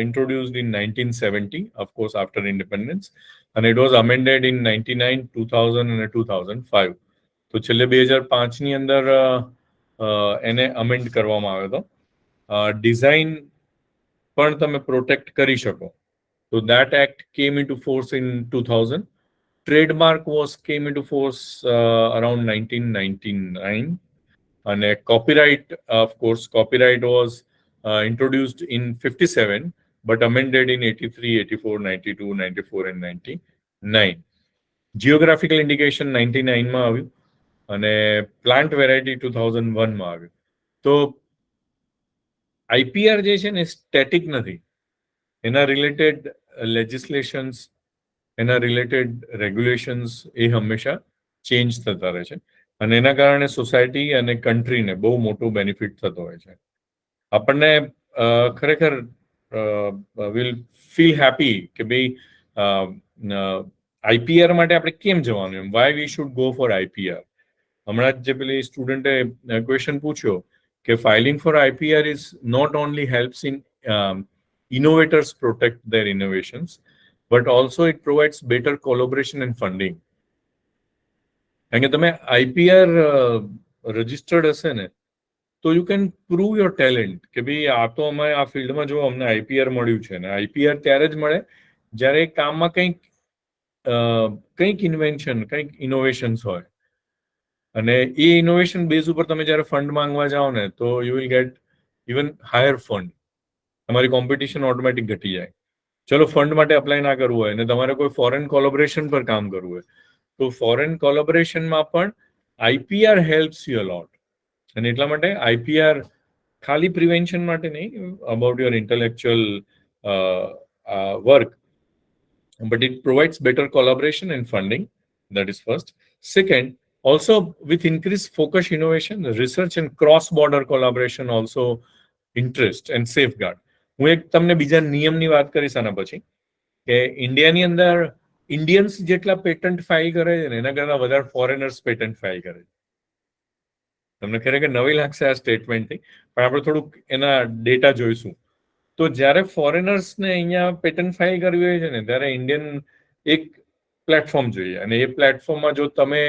introduced in 1970, of course, after independence, and it was amended in 99, 2000 and 2005. તો છેલ્લે 2005ની અંદર એને અમેન્ડ કરવામાં આવ્યો હતો. ડિઝાઇન પણ તમે પ્રોટેક્ટ કરી શકો, તો that act came into force in 2000. Trademark came into force around 1999. And copyright, of course, copyright was introduced in 57, but amended in 83, 84, 92, 94 and 99. Geographical indication 99 માં આવ્યું અને plant variety 2001 માં આવ્યું. તો આઈપીઆર જે છે ને સ્ટેટિક નથી, એના રિલેટેડ લેજિસ્લેશન્સ, એના રિલેટેડ રેગ્યુલેશન્સ એ હંમેશા ચેન્જ થતા રહે છે, અને એના કારણે સોસાયટી અને કન્ટ્રીને બહુ મોટો બેનિફિટ થતો હોય છે. આપણને ખરેખર વિલ ફીલ હેપી કે ભાઈ આઈપીઆર માટે આપણે કેમ જવાનું, એમ why we should go for IPR. હમણાં જ જે પેલી સ્ટુડન્ટે ક્વેશ્ચન પૂછ્યો કે filing for IPR is not only helps in innovators protect their innovations, but also it provides better collaboration and funding. કારણ કે તમે આઈપીઆર રજિસ્ટર્ડ હશે ને તો you can prove your talent કે ભાઈ આ તો અમે આ ફિલ્ડમાં જો અમને આઈપીઆર મળ્યું છે ને આઈપીઆર ત્યારે જ મળે જ્યારે એ કામમાં કંઈક ઇન્વેન્શન કંઈક ઇનોવેશન્સ હોય અને એ ઇનોવેશન બેઝ ઉપર તમે જ્યારે ફંડ માંગવા જાઓ ને તો you will gate even higher fund. તમારી કોમ્પિટિશન ઓટોમેટિક ઘટી જાય. ચલો ફંડ માટે અપ્લાય ના કરવું હોય અને તમારે કોઈ ફોરેન કોલોબરેશન પર કામ કરવું હોય તો ફોરેન કોલોબરેશનમાં પણ આઈપીઆર હેલ્પ્સ યુ અ લોટ. અને એટલા માટે આઈપીઆર ખાલી પ્રિવેન્શન માટે નહીં, about your intellectual work, but it provides better collaboration and funding. That is first. Second, also with increased focus innovation, research and cross-border collaboration also interest and safeguard. હું એક તમને બીજા નિયમની વાત કરીશ આના પછી કે ઇન્ડિયાની અંદર ઇન્ડિયન્સ જેટલા પેટન્ટ ફાઇલ કરે છે ને એના કરતા વધારે ફોરેનર્સ પેટન્ટ ફાઇલ કરે છે. તમને ખરેખર નવી લાગશે આ સ્ટેટમેન્ટથી, પણ આપણે થોડુંક એના ડેટા જોઈશું. તો જ્યારે ફોરેનર્સને અહીંયા પેટન્ટ ફાઇલ કરવી હોય છે ને ત્યારે ઇન્ડિયન એક પ્લેટફોર્મ જોઈએ અને એ પ્લેટફોર્મમાં જો તમે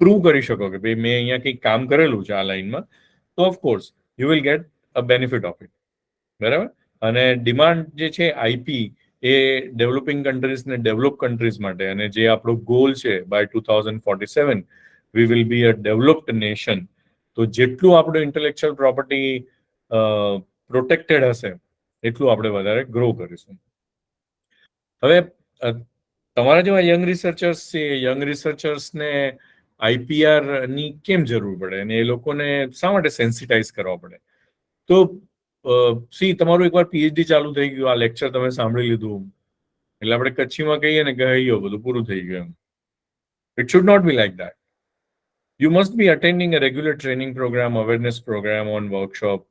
પ્રૂવ કરી શકો કે ભાઈ મેં અહીંયા કંઈક કામ કરેલું છે આ લાઈનમાં તો of course you will get a benefit of it. બરાબર. અને ડિમાન્ડ જે છે આઈપી એ ડેવલપિંગ કન્ટ્રીઝ ને ડેવલપ કન્ટ્રીઝ માટે અને જે આપણો ગોલ છે by 2047 we will be a developed nation. તો જેટલું આપણું ઇન્ટેલેક્ચ્યુઅલ પ્રોપર્ટી પ્રોટેક્ટેડ હશે એટલું આપણે વધારે ગ્રો કરીશું. હવે તમારા જેવા યંગ રિસર્ચર્સ છે, યંગ રિસર્ચર્સને આઈપીઆર ની કેમ જરૂર પડે અને એ લોકોને શા માટે સેન્સિટાઇઝ કરવા પડે? તો સી તમારું એકવાર પીએચડી ચાલુ થઈ ગયું, આ લેક્ચર તમે સાંભળી લીધું એટલે આપણે કચ્છીમાં કહીએ ને કે હૈયો બધું પૂરું થઈ ગયું એમ. It should not be like that. You must be attending a regular training program, awareness program on workshop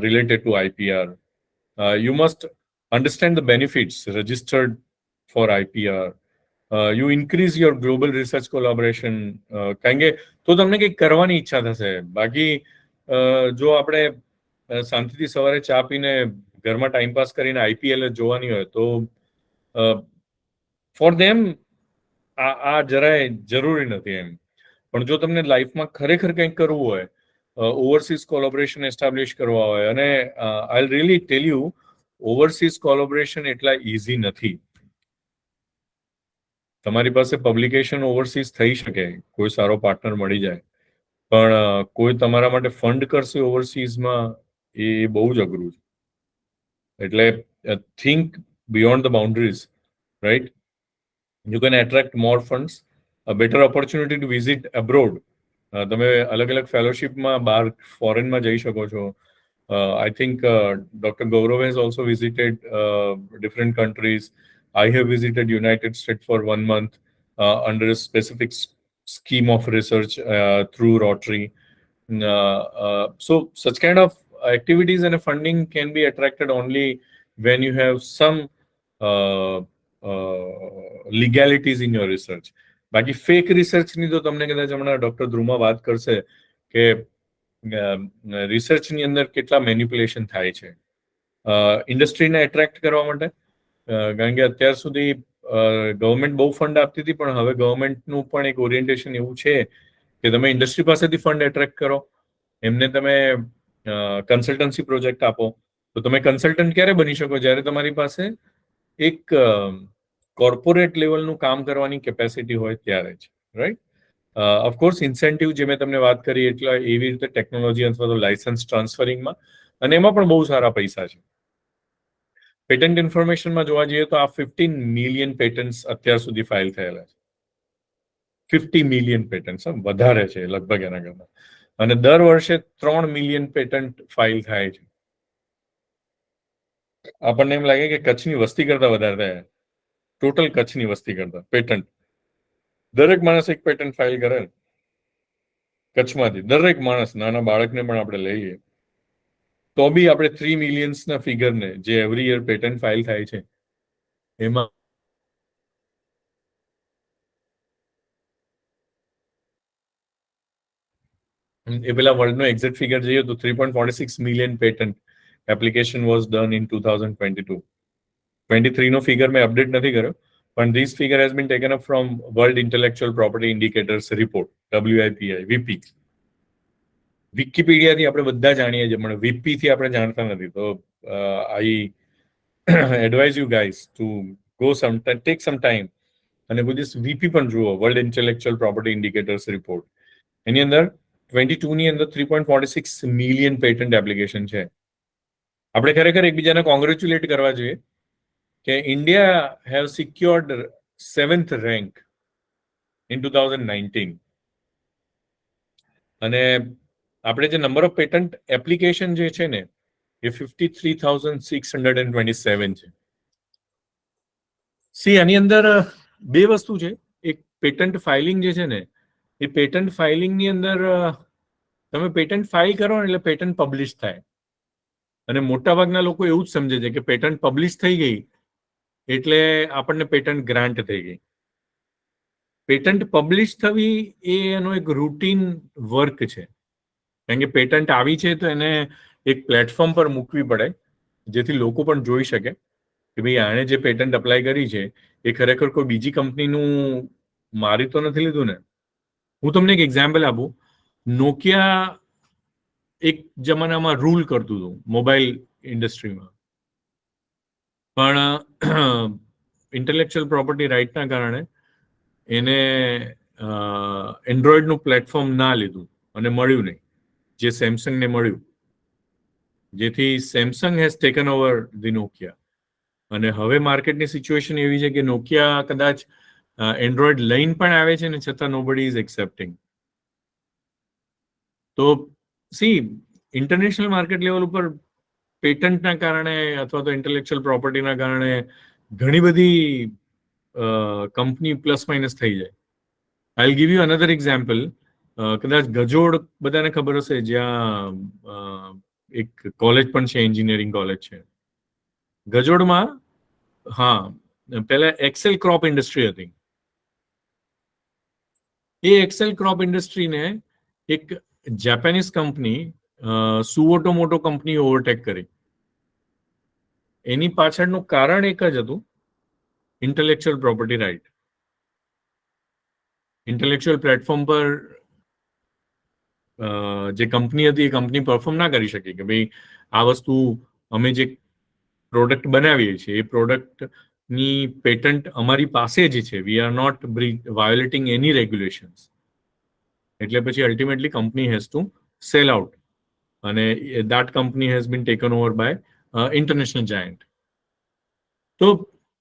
related to IPR. You must understand the benefits registered for IPR. You increase your global research collaboration. કારણ કે તો તમને કંઈક કરવાની ઈચ્છા થશે. બાકી જો આપણે શાંતિથી સવારે ચા પીને ઘરમાં ટાઈમ પાસ કરીને આઈપીએલ જોવાની હોય તો ફોર ધેમ આ જરાય જરૂરી નથી એમ. પણ જો તમને લાઈફમાં ખરેખર કંઈક કરવું હોય, ઓવરસીઝ કોલોબરેશન એસ્ટાબ્લિશ કરવા હોય અને I really tell you overseas collaboration એટલા ઇઝી નથી. તમારી પાસે પબ્લિકેશન ઓવરસીઝ થઈ શકે, કોઈ સારો પાર્ટનર મળી જાય, પણ કોઈ તમારા માટે ફંડ કરશે ઓવરસીઝમાં એ બહુ જ અઘરું છે. એટલે think beyond the boundaries, right? You can attract more funds, a better opportunity to visit abroad. તમે અલગ અલગ ફેલોશિપમાં બહાર ફોરેનમાં જઈ શકો છો. I think Dr. Gaurav has also visited different countries. I have visited United States for 1 month under a specific scheme of research through Rotary. So such kind of activities and funding can be attracted only when you have some legalities in your research. બાકી fake રિસર્ચની તો તમને કદાચ હમણાં doctor Dhruva વાત કરશે કે રિસર્ચની અંદર કેટલા મેનિપ્યુલેશન થાય છે ઇન્ડસ્ટ્રીને એટ્રેક્ટ કરવા માટે. કારણ કે અત્યાર સુધી ગવર્મેન્ટ બહુ ફંડ આપતી હતી, પણ હવે ગવર્મેન્ટનું પણ એક ઓરિએન્ટેશન એવું છે કે તમે ઇન્ડસ્ટ્રી પાસેથી ફંડ એટ્રેક્ટ કરો, એમને તમે કન્સલ્ટન્સી પ્રોજેક્ટ આપો. તો તમે કન્સલ્ટન્ટ ક્યારે બની શકો? જ્યારે તમારી પાસે એક કોર્પોરેટ લેવલનું કામ કરવાની કેપેસિટી હોય ત્યારે જ, રાઈટ? ઓફકોર્સ ઇન્સેન્ટિવ જે મેં તમને વાત કરી એટલા એવી રીતે ટેકનોલોજી અથવા તો લાયસન્સ ટ્રાન્સફરિંગમાં, અને એમાં પણ બહુ સારા પૈસા છે. પેટન્ટ ઇન્ફોર્મેશનમાં જોવા જઈએ તો આ 15 મિલિયન પેટન્ટ્સ અત્યાર સુધી ફાઇલ થયેલા છે. 50 મિલિયન પેટન્ટ્સ વધારે છે લગભગ એના કરતા. અને દર વર્ષે 3 મિલિયન પેટન્ટ ફાઇલ થાય છે. આપણને એમ લાગે કે કચ્છની વસ્તી કરતા વધારે થાય, ટોટલ કચ્છની વસ્તી કરતા પેટન્ટ. દરેક માણસ એક પેટન્ટ ફાઇલ કરે કચ્છમાંથી, દરેક માણસ, નાના બાળકને પણ આપણે લઈએ તો બી આપણે 3 મિલિયન્સના ફિગરને જે એવરી યર પેટન્ટ ફાઇલ થાય છે એમાં એ પેલા વર્લ્ડનો એક્ઝેક્ટ ફિગર જોઈએ તો 3.46 million patent application was done in 2022. 23 નો ફિગર મેં અપડેટ નથી કર્યો, પણ this figure has been taken up from world intellectual property indicators report, WIPI, વીપી. વિકીપીડિયાથી આપણે બધા જાણીએ છીએ, પણ વીપી થી આપણે જાણતા નથી. તો I advise you guys to go take some time અને કોઈ વીપી પણ જુઓ, world intellectual property indicators report. એની અંદર 22 ની અંદર 3.46 મિલિયન પેટન્ટ એપ્લિકેશન છે. આપણે ખરેખર એકબીજાને કોંગ્રેચ્યુલેટ કરવા જોઈએ કે India have secured 7th rank in 2019. અને આપણે જે નંબર ઓફ પેટન્ટ એપ્લિકેશન જે છે ને એ 53,627 છે. સી આની અંદર બે વસ્તુ છે. એક પેટન્ટ ફાઇલિંગ જે છે ને, એ પેટન્ટ ફાઇલિંગની અંદર તમે પેટન્ટ ફાઇલ કરો ને એટલે પેટન્ટ પબ્લિશ થાય. અને મોટાભાગના લોકો એવું જ સમજે છે કે પેટન્ટ પબ્લિશ થઈ ગઈ એટલે આપણને પેટન્ટ ગ્રાન્ટ થઈ ગઈ. પેટન્ટ પબ્લિશ થવી એ એનો એક રૂટીન વર્ક છે. કારણ કે પેટન્ટ આવી છે તો એને એક પ્લેટફોર્મ પર મૂકવી પડે જેથી લોકો પણ જોઈ શકે કે ભાઈ આણે જે પેટન્ટ અપ્લાય કરી છે એ ખરેખર કોઈ બીજી કંપનીનું મારી તો નથી લીધું ને. હું તમને એક એક્ઝામ્પલ આપું. નોકિયા એક જમાનામાં રૂલ કરતું હતું મોબાઈલ ઇન્ડસ્ટ્રીમાં, પણ ઇન્ટેલેક્ચ્યુઅલ પ્રોપર્ટી રાઇટના કારણે એને એન્ડ્રોઈડનું પ્લેટફોર્મ ના લીધું અને મળ્યું નહીં, જે સેમસંગને મળ્યું, જેથી Samsung has taken over the Nokia. અને હવે માર્કેટની સિચ્યુએશન એવી છે કે નોકિયા કદાચ એન્ડ્રોઈડ લઈને પણ આવે છે ને છતાં નોબડી ઇઝ એક્સેપ્ટિંગ. તો સી ઇન્ટરનેશનલ માર્કેટ લેવલ ઉપર પેટન્ટના કારણે અથવા તો ઇન્ટેલેક્ચ્યુઅલ પ્રોપર્ટીના કારણે ઘણી બધી કંપની પ્લસ માઇનસ થઈ જાય. આઈ ગીવ યુ અનધર એક્ઝામ્પલ. કદાચ ગજોડ બધાને ખબર હશે, જ્યાં એક કોલેજ પણ છે, એન્જિનિયરિંગ કોલેજ છે. ગજોડમાં પહેલા એક્સેલ ક્રોપ ઇન્ડસ્ટ્રી હતી. એ એક્સેલ ક્રોપ ઇન્ડસ્ટ્રીને એક જાપાનીઝ કંપની સુઓટોમોટો કંપની ઓવરટેક કરી. એની પાછળનું કારણ એક જ હતું, intellectual property right. Intellectual platform પર જે કંપની હતી એ કંપની પરફોર્મ ના કરી શકી કે ભાઈ આ વસ્તુ અમે જે પ્રોડક્ટ બનાવીએ છીએ એ પ્રોડક્ટની પેટન્ટ અમારી પાસે જ છે, we are not violating any regulations. એટલે પછી ultimately company has to sell out અને that company has been taken over by international giant. તો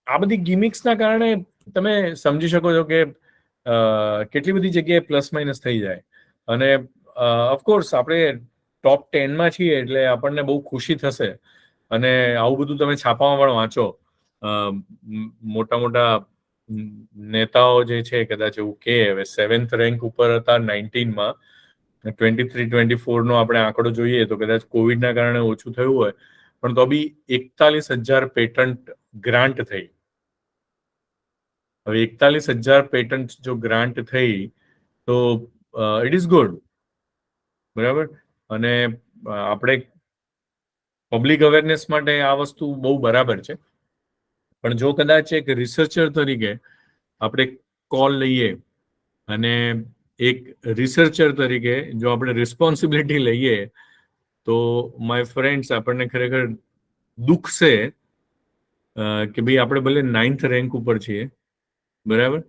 આ બધી ગિમિક્સના કારણે તમે સમજી શકો છો કે કેટલી બધી જગ્યાએ પ્લસ માઇનસ થઈ જાય. અને ઓફકોર્સ આપણે ટોપ 10માં છીએ એટલે આપણને બહુ ખુશી થશે. અને આવું બધું તમે છાપામાં પણ વાંચો, મોટા મોટા નેતાઓ જે છે કદાચ એવું કે હવે 7th રેન્ક ઉપર હતા 19માં, 23-24 નો આપણે આંકડો જોઈએ તો કદાચ કોવિડના કારણે ઓછું થયું હોય, પણ તો બી 41,000 પેટન્ટ ગ્રાન્ટ થઈ. હવે 41,000 પેટન્ટ જો ગ્રાન્ટ થઈ તો ઇટ ઇઝ ગુડ, બરાબર. અને આપણે પબ્લિક અવેરનેસ માટે આ વસ્તુ બહુ બરાબર છે. પણ જો કદાચ એક રિસર્ચર તરીકે આપણે કોલ લઈએ અને એક રિસર્ચર તરીકે જો આપણે રિસ્પોન્સિબિલિટી લઈએ તો માય ફ્રેન્ડ્સ આપણને ખરેખર દુઃખ છે કે ભાઈ આપણે ભલે 9th રેન્ક ઉપર છીએ, બરાબર.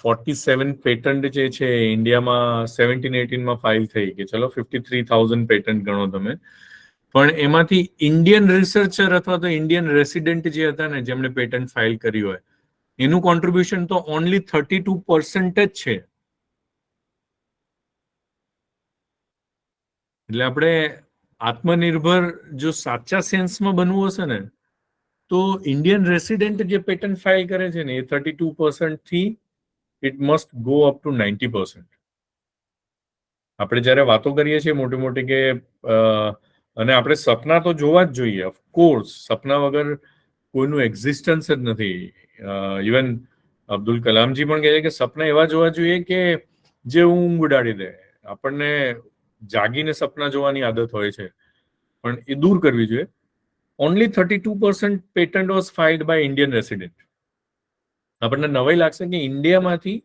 47 પેટન્ટ જે છે ઇન્ડિયામાં 17-18માં ફાઇલ થઈ કે ચલો 53,000 પેટન્ટ ગણો તમે, પણ એમાંથી ઇન્ડિયન રિસર્ચર અથવા તો ઇન્ડિયન રેસિડેન્ટ જે હતા ને જેમણે પેટન્ટ ફાઇલ કરી હોય એનું કોન્ટ્રીબ્યુશન તો ઓનલી 32% જ છે. એટલે આપણે આત્મનિર્ભર જો સાચા સેન્સમાં બનવું હશે ને તો ઇન્ડિયન રેસિડેન્ટ જે પેટન્ટ ફાઇલ કરે છે ને એ 32% થી it must go up to 90%. આપણે જ્યારે વાતો કરીએ છીએ મોટી મોટી કે અને આપણે સપના તો જોવા જ જોઈએ, ઓફકોર્સ સપના વગર કોઈનું એક્ઝિસ્ટન્સ જ નથી. ઇવન અબ્દુલ કલામજી પણ કહે છે કે સપના એવા જોવા જોઈએ કે જે ઊંઘ ઉડાડી દે. આપણને જાગીને સપના જોવાની આદત હોય છે, પણ એ દૂર કરવી જોઈએ. Only 32% patent was filed by Indian resident. આપણને નવાઈ લાગશે કે ઇન્ડિયામાંથી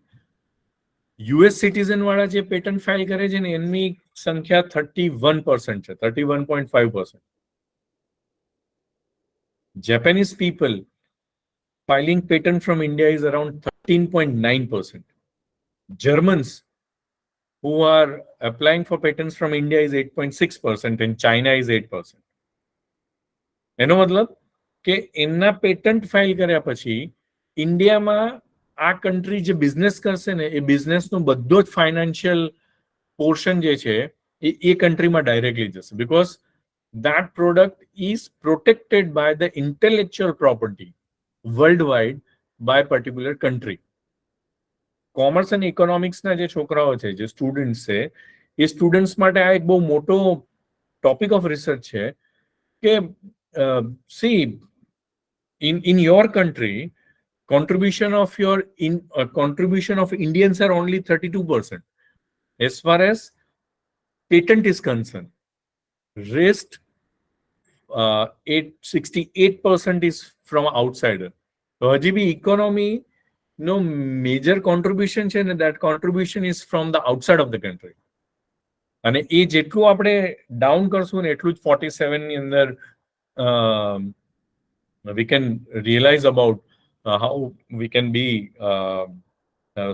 યુએસ સિટીઝન વાળા જે પેટન્ટ ફાઇલ કરે છે ને એની સંખ્યા 31% છે, 31.5%. Japanese people filing patent from India is around 13.9%. Germans who are applying for patents from India is 8.6% and China is 8%. એનો મતલબ કે એના પેટન્ટ ફાઇલ કર્યા પછી ઇન્ડિયામાં આ કન્ટ્રી જે બિઝનેસ કરશે ને એ બિઝનેસનો બધો જ ફાઇનાન્શિયલ પોર્શન જે છે એ કન્ટ્રીમાં ડાયરેક્ટલી જશે, because that product is protected by the intellectual property worldwide by particular country. Commerce અને ઇકોનોમિક્સના જે છોકરાઓ છે, જે સ્ટુડન્ટ્સ છે, એ સ્ટુડન્ટ્સ માટે આ એક બહુ મોટો ટોપિક ઓફ રિસર્ચ છે કે C in your country contribution of Indians are only 32% as far as patent is concerned. Rest 68% is from outsider. So હજી બી ઇકોનોમી નો મેજર કોન્ટ્રીબ્યુશન છે ને, that contribution is from the outside of the country. અને એ જેટલું આપણે down કરશું ને એટલું જ 47 ની અંદર we can realize about how we can be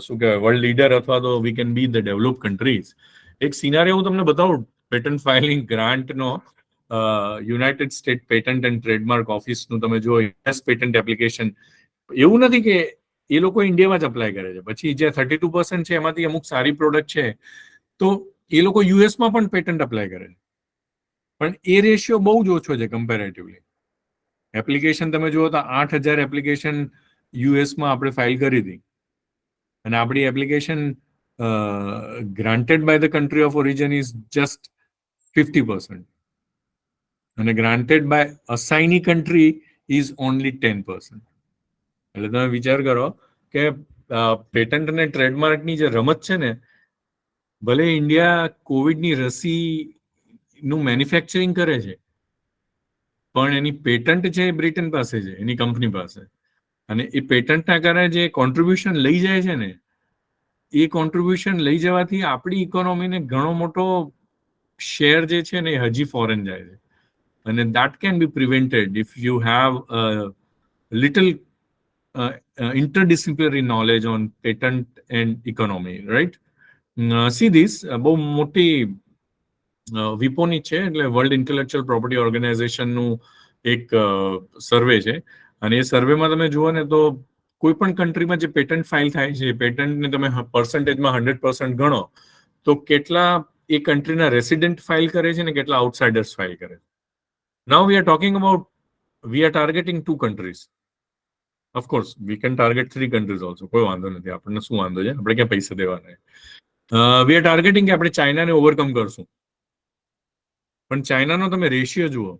શું કહેવાય વર્લ્ડ લીડર અથવા તો we can be the developed countries. એક સિનારીઓ હું તમને બતાવું પેટન્ટ ફાઇલિંગ ગ્રાન્ટનો. United State patent and trademark ઓફિસનું તમે જો યુએસ પેટન્ટ એપ્લિકેશન, એવું નથી કે એ લોકો ઇન્ડિયામાં જ અપ્લાય કરે છે, પછી જે 32% છે એમાંથી અમુક સારી પ્રોડક્ટ છે તો એ લોકો યુએસમાં પણ પેટન્ટ અપ્લાય કરે છે, પણ એ રેશિયો બહુ જ ઓછો છે કમ્પેરેટિવલી. એપ્લિકેશન તમે જુઓ તો 8,000 એપ્લિકેશન યુએસમાં આપણે ફાઇલ કરી હતી, અને આપણી application granted by the country of origin is just 50%, અને granted by assignee country is only 10%. એટલે તમે વિચાર કરો કે પેટન્ટ અને ટ્રેડમાર્કની જે રમત છે ને, ભલે ઇન્ડિયા કોવિડની રસીનું મેન્યુફેક્ચરિંગ કરે છે, પણ એની પેટન્ટ છે એ બ્રિટન પાસે છે, એની કંપની પાસે, અને એ પેટન્ટના કારણે જે કોન્ટ્રીબ્યુશન લઈ જાય છે ને, એ કોન્ટ્રીબ્યુશન લઈ જવાથી આપણી ઇકોનોમીને ઘણો મોટો શેર જે છે ને એ હજી ફોરેન જાય છે. અને that can be prevented if you have a little interdisciplinary knowledge on patent and economy, right? See this, બહુ મોટી વિપોની છે, એટલે વર્લ્ડ ઇન્ટેલેક્ચ્યુઅલ પ્રોપર્ટી ઓર્ગેનાઇઝેશનનું એક સર્વે છે, અને એ સર્વેમાં તમે જુઓ ને તો કોઈ પણ કન્ટ્રીમાં જે પેટન્ટ ફાઇલ થાય છે, પેટન્ટને તમે પર્સન્ટેજમાં 100% ગણો તો કેટલા એ કન્ટ્રીના રેસિડેન્ટ ફાઇલ કરે છે ને કેટલા આઉટસાઇડર્સ ફાઇલ કરે છે. Now we are talking about, we are targeting 2 countries. Of course, we can target 3 countries also. કોઈ વાંધો નથી, આપણને શું વાંધો છે, આપણે ક્યાં પૈસા દેવાના. We are targeting કે આપણે ચાઇનાને ઓવરકમ કરશું, પણ ચાઇનાનો તમે રેશિયો જુઓ,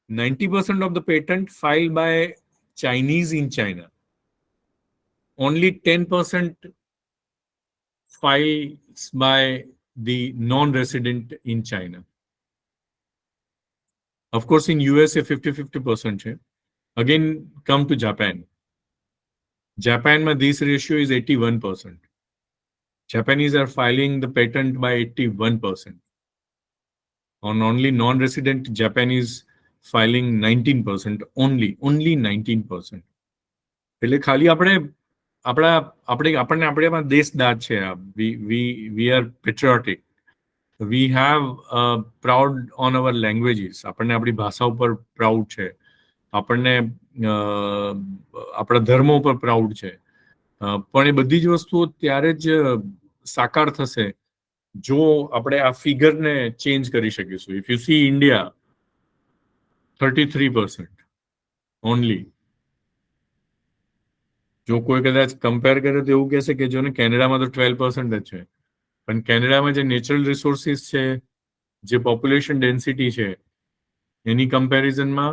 90% of the patent filed by Chinese in China. Only 10% files by the non-resident in China. Of course, in USA 50-50% છે. Again, come to Japan. Japan, this ratio is 81%. Japanese are filing the patent by 81%. On only non-resident Japanese filing 19%, only 19%. એટલે ખાલી આપણને દેશદાજ છે. We are patriotic. We have proud on our languages. આપણને આપણી ભાષા ઉપર proud છે, આપણને આપણા ધર્મ ઉપર પ્રાઉડ છે, પણ એ બધી જ વસ્તુઓ ત્યારે જ સાકાર થશે જો આપણે આ ફિગરને ચેન્જ કરી શકીશું. If you C India 33% only. જો કોઈ કદાચ કમ્પેર કરે તો એવું કહેશે કે જો ને કેનેડામાં તો 12% જ છે, પણ કેનેડામાં જે નેચરલ રિસોર્સિસ છે, જે પોપ્યુલેશન ડેન્સિટી છે, એની કમ્પેરિઝનમાં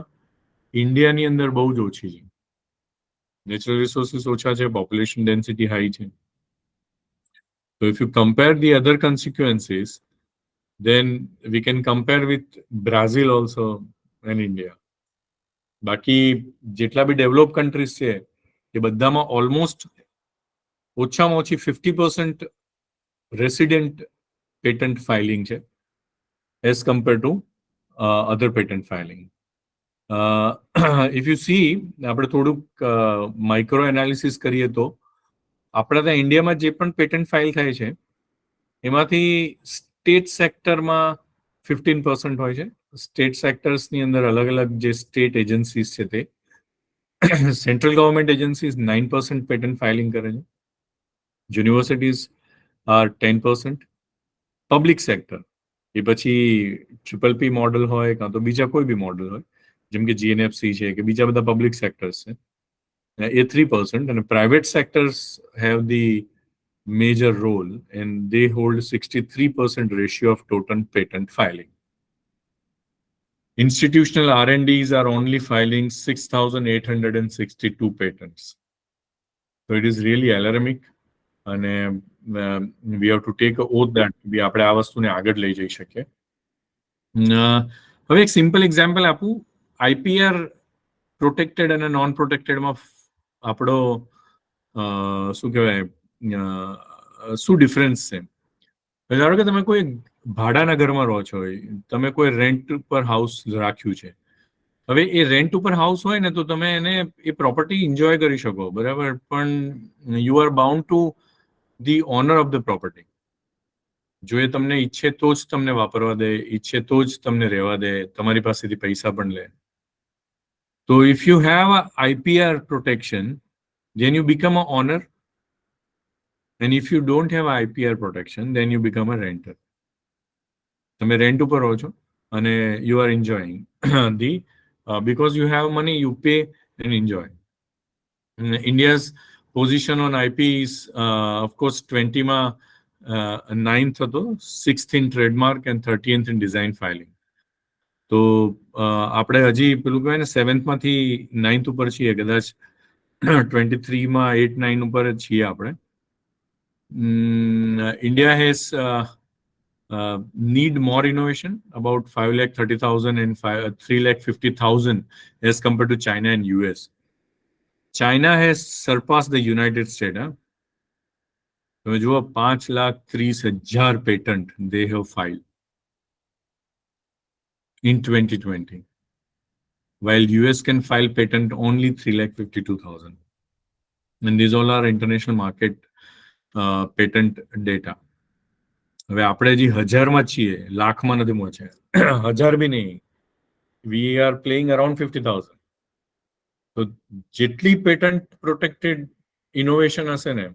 ઇન્ડિયાની અંદર બહુ જ ઓછી છે. નેચરલ રિસોર્સિસ ઓછા છે, પોપ્યુલેશન ડેન્સિટી હાઈ છે. So if you compare the other consequences, then we can compare with Brazil also and India. બાકી જેટલા બી ડેવલપ કન્ટ્રીઝ છે એ બધામાં ઓલમોસ્ટ ઓછામાં ઓછી 50% રેસિડેન્ટ પેટન્ટ ફાઇલિંગ છે as compare to other patent filing. If you C આપણે થોડુંક micro analysis કરીએ તો આપણા ત્યાં ઇન્ડિયામાં જે પણ પેટન્ટ ફાઇલ થાય છે એમાંથી સ્ટેટ સેક્ટરમાં 15% હોય છે. સ્ટેટ સેક્ટર્સની અંદર અલગ અલગ જે સ્ટેટ એજન્સીસ છે તે central government agencies 9% patent filing કરે છે. Universities are 10%. પબ્લિક સેક્ટર એ પછી PPP મોડલ હોય કાં તો બીજા કોઈ બી મોડલ હોય જેમ કે GNFC છે કે બીજા બધા પબ્લિક સેક્ટર્સ છે એ 3%. અને private sectors have the major role and they hold 63% ratio of total patent filing. Institutional R&Ds are only filing 6,862 patents. So it is really alarming and we have to take an oath that we આપણે આ વસ્તુને આગળ લઈ જઈ શકીએ. હવે એક simple example આપું. IPR પ્રોટેક્ટેડ અને નોન પ્રોટેક્ટેડમાં આપણો શું કહેવાય શું ડિફરન્સ છે? ધારો કે તમે કોઈ ભાડાના ઘરમાં રહો છો, તમે કોઈ રેન્ટ ઉપર હાઉસ રાખ્યું છે. હવે એ રેન્ટ ઉપર હાઉસ હોય ને તો તમે એને એ પ્રોપર્ટી એન્જોય કરી શકો, બરાબર, પણ you are bound to the honour of the property. જો એ તમને ઈચ્છે તો જ તમને વાપરવા દે, ઈચ્છે તો જ તમને રહેવા દે, તમારી પાસેથી પૈસા પણ લે. તો if you have IPR protection, then you become an owner. And if you don't have IPR protection, then you become a renter. તમે રેન્ટ ઉપર રહો છો અને you are enjoying the because you have money, you pay and enjoy. India's position on IP is of course 20માં 9th હતો, 6th in trademark and 30th in design filing. તો આપણે હજી પેલું કહેવાય ને 7th માંથી 9th ઉપર છીએ, કદાચ 23માં 8, 9 ઉપર જ છીએ આપણે. India has need more innovation, about 5,30,000 and 3,50,000 as compared to China and US. China has surpassed the United States. તમે જુઓ 5,30,000 patent they have filed in 2020, while US can file patent only 3,52,000. And these all are international market patent data. હવે આપણે હજી 1000માં છીએ, લાખમાં નથી પહોંચ્યા. 1000 બી નહીં, we are playing around 50,000. તો જેટલી પેટન્ટ પ્રોટેક્ટેડ ઇનોવેશન હશે ને,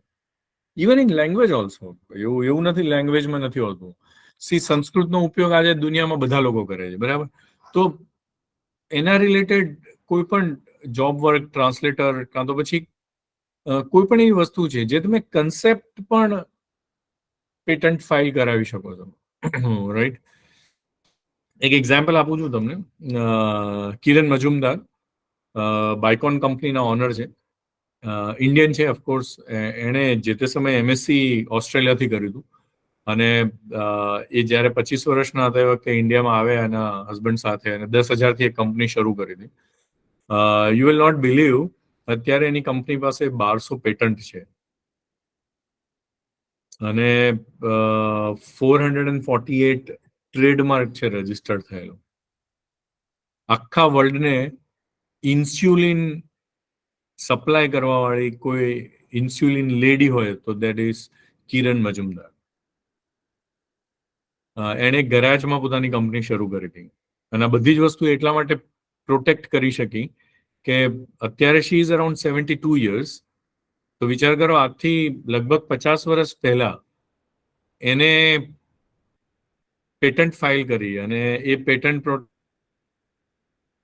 ઇવન ઇન લેંગ્વેજ ઓલ્સો, એવું નથી લેંગ્વેજમાં નથી હોતું. સી સંસ્કૃતનો ઉપયોગ આજે દુનિયામાં બધા લોકો કરે છે, બરાબર. તો એના રિલેટેડ કોઈ પણ જોબ વર્ક, ટ્રાન્સલેટર કાં તો પછી કોઈ પણ એવી વસ્તુ છે જે તમે કન્સેપ્ટ પણ પેટન્ટ ફાઇલ કરાવી શકો છો, રાઈટ. એક એક્ઝામ્પલ આપું છું તમને. કિરણ મજુમદાર બાયકોન કંપનીના ઓનર છે, ઇન્ડિયન છે ઓફકોર્સ. એણે જે તે સમયે MSc ઓસ્ટ્રેલિયાથી કર્યું હતું અને એ જ્યારે 25 વર્ષના હતા એ વખતે ઇન્ડિયામાં આવ્યા એના હસબન્ડ સાથે અને 10,000થી એક કંપની શરૂ કરી હતી. યુ વિલ નોટ બિલીવ, અત્યારે એની કંપની પાસે 1200 પેટન્ટ છે અને 448 ટ્રેડમાર્ક છે રજીસ્ટર્ડ થયેલો. આખા વર્લ્ડને ઇન્સ્યુલિન સપ્લાય કરવા વાળી કોઈ ઇન્સ્યુલિન લેડી હોય તો દેટ ઇઝ કિરણ મજુમદાર. એણે ગેરેજમાં પોતાની કંપની શરૂ કરી હતી અને આ બધી જ વસ્તુ એટલા માટે પ્રોટેક્ટ કરી શકી કે અત્યારે શી ઇઝ અરાઉન્ડ 72 years. તો વિચાર કરો, આજથી લગભગ 50 વર્ષ પહેલા એને પેટન્ટ ફાઇલ કરી અને એ પેટન્ટ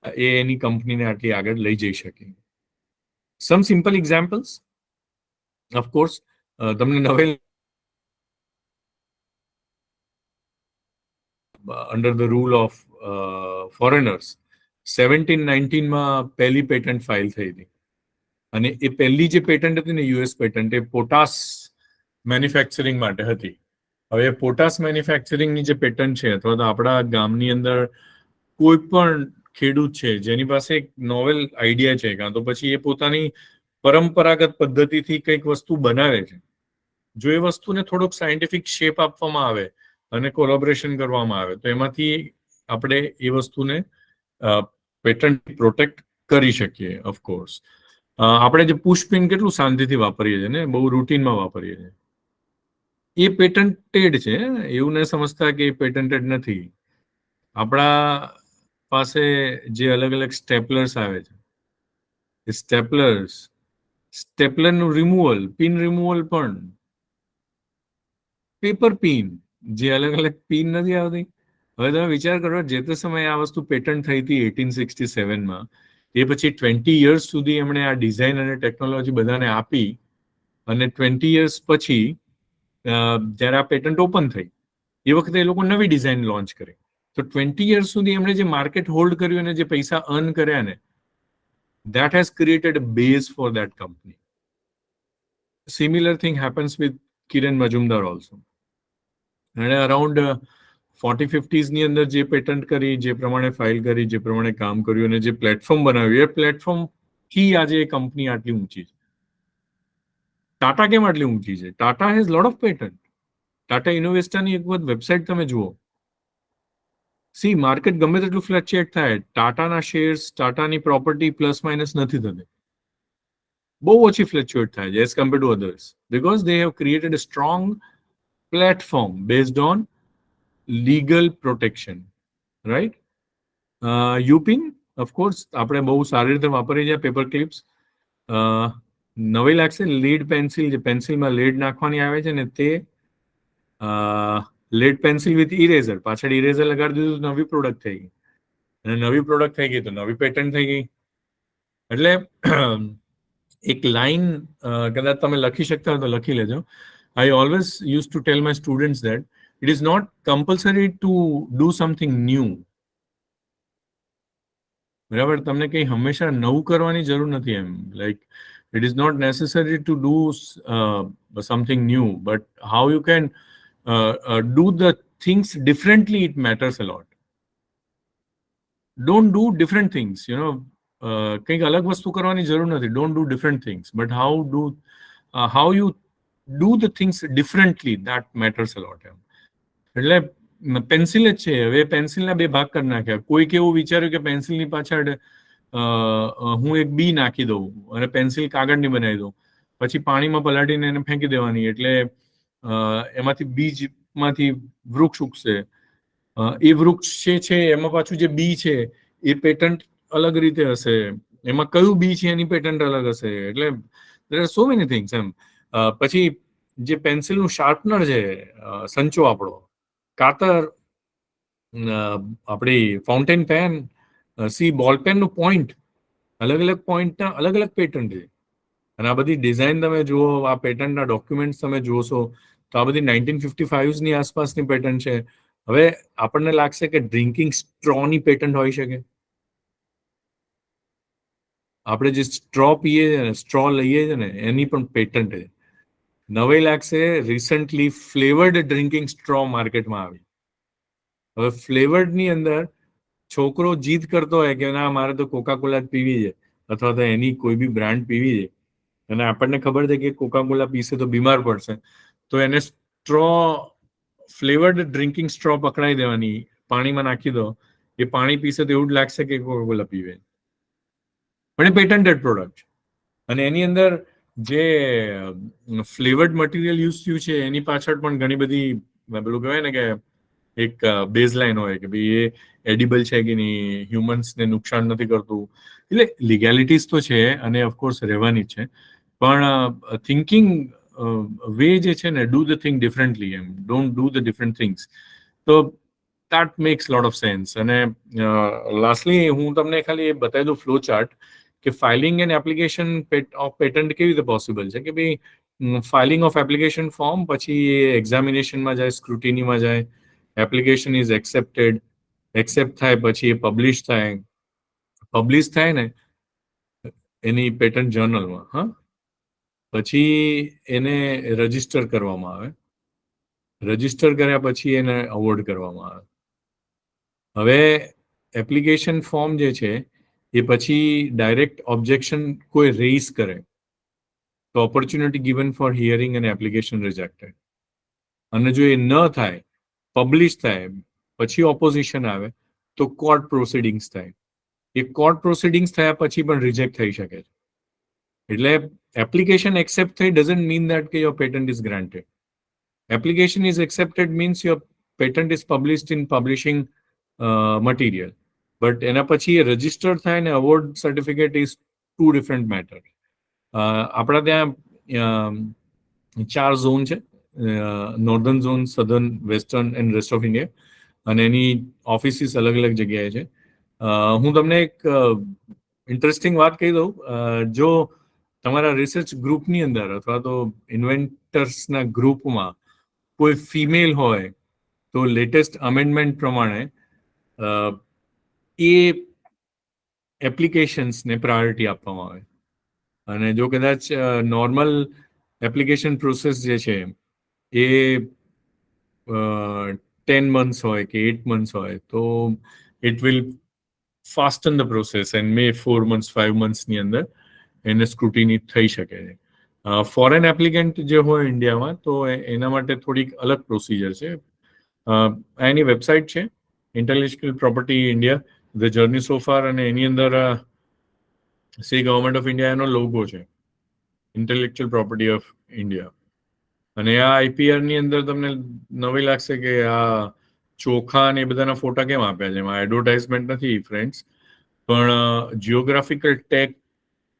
એ એની કંપનીને આટલી આગળ લઈ જઈ શકી. સમ સિમ્પલ એક્ઝામ્પલ્સ, ઓફકોર્સ તમને નવેલ under the rule of foreigners 1719માં પહેલી પેટન્ટ ફાઇલ થઈ હતી અને એ પહેલી જે પેટન્ટ હતી ને US પેટન્ટ એ પોટાસ મેન્યુફેક્ચરિંગ માટે હતી. હવે પોટાશ મેન્યુફેક્ચરિંગની જે પેટન્ટ છે, અથવા તો આપણા ગામની અંદર કોઈ પણ ખેડૂત છે જેની પાસે એક નોવેલ આઈડિયા છે, કાં તો પછી એ પોતાની પરંપરાગત પદ્ધતિથી કંઈક વસ્તુ બનાવે છે, જો એ વસ્તુને થોડોક સાયન્ટિફિક શેપ આપવામાં આવે અને કોલેબોરેશન કરવામાં આવે તો એમાંથી આપણે એ વસ્તુને પેટન્ટ પ્રોટેક્ટ કરી શકીએ. ઓફકોર્સ આપણે જે પુશ પિન કેટલું શાંતિથી વાપરીએ છીએ ને, બહુ રૂટીનમાં વાપરીએ છીએ, એ પેટન્ટેડ છે. એવું ન સમજતા કે એ પેટન્ટેડ નથી. આપણા પાસે જે અલગ અલગ સ્ટેપલર્સ આવે છે, એ સ્ટેપલરનું રિમૂવલ, પિન રિમૂવલ પણ, પેપર પિન, જે અલગ અલગ પિન નથી આવતી. હવે તમે વિચાર કરો, જે તે સમયે આ વસ્તુ પેટન્ટ થઈ હતી 1867માં, એ પછી 20 યર્સ સુધી એમણે આ ડિઝાઇન અને ટેકનોલોજી બધાને આપી, અને 20 યર્સ પછી જ્યારે આ પેટન્ટ ઓપન થઈ એ વખતે એ લોકો નવી ડિઝાઇન લોન્ચ કરી. તો 20 યર્સ સુધી એમણે જે માર્કેટ હોલ્ડ કર્યું અને જે પૈસા અર્ન કર્યા ને, that has created a base for that company. Similar thing happens with Kiran Majumdar also. And around 40-50s ની અંદર જે પેટન્ટ કરી, જે પ્રમાણે ફાઇલ કરી, જે પ્રમાણે કામ કર્યું અને જે પ્લેટફોર્મ બનાવ્યું, એ પ્લેટફોર્મ થી આજે એ કંપની આટલી ઊંચી છે. ટાટા કેમ આટલી ઊંચી છે? Tata has lot of patent. Tata ઇનોવેસ્ટાની એક વખત વેબસાઇટ તમે જુઓ. સી, માર્કેટ ગમે તેટલું ફ્લક્ચ્યુએટ થાય, ટાટાના શેર્સ, ટાટાની પ્રોપર્ટી પ્લસ માઇનસ નથી થતી. બહુ ઓછી ફ્લક્ચ્યુએટ થાય છે as compare to others, because they have created a strong platform based on legal protection, right? યુપિન, ઓફકોર્સ, આપણે બહુ સારી રીતે વાપરી છે પેપર ક્લિપ્સ. નવી લાગશે લીડ પેન્સિલ, જે પેન્સિલમાં લીડ નાખવાની આવે છે ને, તે લીડ પેન્સિલ વિથ ઇરેઝર, પાછળ ઇરેઝર લગાડી દીધું તો નવી પ્રોડક્ટ થઈ ગઈ, અને નવી પ્રોડક્ટ થઈ ગઈ તો નવી પેટન્ટ થઈ ગઈ. એટલે એક લાઈન કદાચ તમે લખી શકતા હોય તો લખી લેજો. I always use to tell my students that it is not compulsory to do something new. બરાબર? તમને કંઈ હંમેશા નવું કરવાની જરૂર નથી એમ. Like it is not necessary to do something new, but how you can do the things differently, it matters a lot. Don't do different things, કંઈક અલગ વસ્તુ કરવાની જરૂર નથી. Don't do different things, but how you do the things differently, that matters a lot. એટલે pencil જ છે. હવે પેન્સિલના બે ભાગ કરી નાખ્યા. કોઈક એવું વિચાર્યું કે પેન્સિલની પાછળ હું એક બી નાખી દઉં અને પેન્સિલ કાગળની બનાવી દઉં, પછી પાણીમાં પલાળીને એને ફેંકી દેવાની, એટલે એમાંથી બીજમાંથી વૃક્ષ ઉગશે. એ વૃક્ષ જે છે એમાં પાછું જે બી છે એ પેટન્ટ અલગ રીતે હશે, એમાં કયું બી છે એની પેટન્ટ અલગ હશે. એટલે there are so many things એમ. પછી જે પેન્સિલનું શાર્પનર છે, સંચો આપણો, કાતર, આપણી ફાઉન્ટેન પેન, સી બોલ પેનનું પોઈન્ટ, અલગ અલગ પોઈન્ટના અલગ અલગ પેટન્ટ છે. અને આ બધી ડિઝાઇન તમે જુઓ, આ પેટન્ટના ડોક્યુમેન્ટ્સ તમે જોશો તો આ બધી 1955ની આસપાસની પેટન્ટ છે. હવે આપણને લાગશે કે ડ્રિંકિંગ સ્ટ્રોની પેટન્ટ હોઈ શકે. આપણે જે સ્ટ્રો પીએ છીએ ને, સ્ટ્રો લઈએ છીએ ને, એની પણ પેટન્ટ છે. નવી લાગશે, રિસન્ટલી ફ્લેવર્ડ ડ્રિંકિંગ સ્ટ્રો માર્કેટમાં આવી. હવે ફ્લેવર્ડની અંદર છોકરો જીદ કરતો હોય કે ના, મારે તો કોકાકોલા જ પીવી છે, અથવા તો એની કોઈ બી બ્રાન્ડ પીવી છે, અને આપણને ખબર છે કે કોકાકોલા પીશે તો બીમાર પડશે, તો એને ફ્લેવર્ડ ડ્રિંકિંગ સ્ટ્રો પકડાઈ દેવાની, પાણીમાં નાખી દો, એ પાણી પીશે તો એવું જ લાગશે કે કોકાકોલા પીવે. પણ એ પેટન્ટેડ પ્રોડક્ટ. અને એની અંદર જે ફ્લેવર્ડ મટીરિયલ યુઝ થયું છે એની પાછળ પણ ઘણી બધી, પેલું કહેવાય ને કે એક બેઝલાઇન હોય કે ભાઈ એ એડિબલ છે કે નહીં, હ્યુમન્સને નુકસાન નથી કરતું. એટલે લીગેલિટીઝ તો છે અને ઓફકોર્સ રહેવાની જ છે, પણ થિંકિંગ વે જે છે ને, ડુ ધ થિંગ ડિફરન્ટલી, એમ don't do the different things. તો that makes lot of sense. અને લાસ્ટલી હું તમને ખાલી બતાવી દઉં ફ્લો ચાર્ટ કે filing and application of patent કેવી રીતે પોસિબલ છે. કે ભાઈ ફાઇલિંગ ઓફ એપ્લિકેશન ફોર્મ, પછી એક્ઝામિનેશનમાં જાય, સ્ક્રુટિનીમાં જાય, એપ્લિકેશન ઇઝ એક્સેપ્ટેડ, એક્સેપ્ટ થાય, પછી એ પબ્લિશ થાય ને એની પેટન્ટ જર્નલમાં, પછી એને રજીસ્ટર કરવામાં આવે, રજીસ્ટર કર્યા પછી એને અવોર્ડ કરવામાં આવે. હવે એપ્લિકેશન ફોર્મ જે છે એ પછી ડાયરેક્ટ ઓબ્જેક્શન કોઈ રેઇઝ કરે તો opportunity given for hearing and application rejected. અને જો એ ન થાય, પબ્લિશ થાય, પછી ઓપોઝિશન આવે તો કોર્ટ પ્રોસિડિંગ્સ થાય. એ કોર્ટ પ્રોસિડિંગ્સ થયા પછી પણ રિજેક્ટ થઈ શકે છે. એટલે એપ્લિકેશન એક્સેપ્ટ થઈ ડઝન્ટ મીન દેટ કે your patent is granted. Application is accepted means your patent is published in publishing material. But એના પછી એ રજીસ્ટર થાય ને award certificate is two different matter. આપણા ત્યાં 4 ઝોન છે, northern zone, southern, western and rest of India, અને એની ઓફિસીસ અલગ અલગ જગ્યાએ છે. હું તમને એક ઇન્ટરેસ્ટિંગ વાત કહી દઉં. જો તમારા રિસર્ચ ગ્રુપની અંદર અથવા તો ઇન્વેન્ટર્સના ગ્રુપમાં કોઈ ફિમેલ હોય તો લેટેસ્ટ અમેન્ડમેન્ટ પ્રમાણે એ એપ્લિકેશન્સને પ્રાયોરિટી આપવામાં આવે. અને જો કદાચ નોર્મલ એપ્લિકેશન પ્રોસેસ જે છે એ 10 months હોય કે 8 months હોય તો it will fasten the process and may 4 months, 5 months ની અંદર એને સ્ક્રુટિની થઈ શકે છે. ફોરેન એપ્લિકન્ટ જે હોય ઇન્ડિયામાં તો એના માટે થોડીક અલગ પ્રોસિજર છે. એની વેબસાઇટ છે intellectual property India, the journey so far, અને એની અંદર સી ગવર્મેન્ટ ઓફ ઇન્ડિયા એનો લોગો છે, ઇન્ટેલેક્ચ્યુઅલ પ્રોપર્ટી ઓફ ઇન્ડિયા. અને આ આઈપીઆર ની અંદર તમને નવી લાગશે કે આ ચોખા ને એ બધાના ફોટા કેમ આપ્યા છે. એમાં એડવર્ટાઇઝમેન્ટ નથી ફ્રેન્ડ્સ, પણ જિયોગ્રાફિકલ ટેગ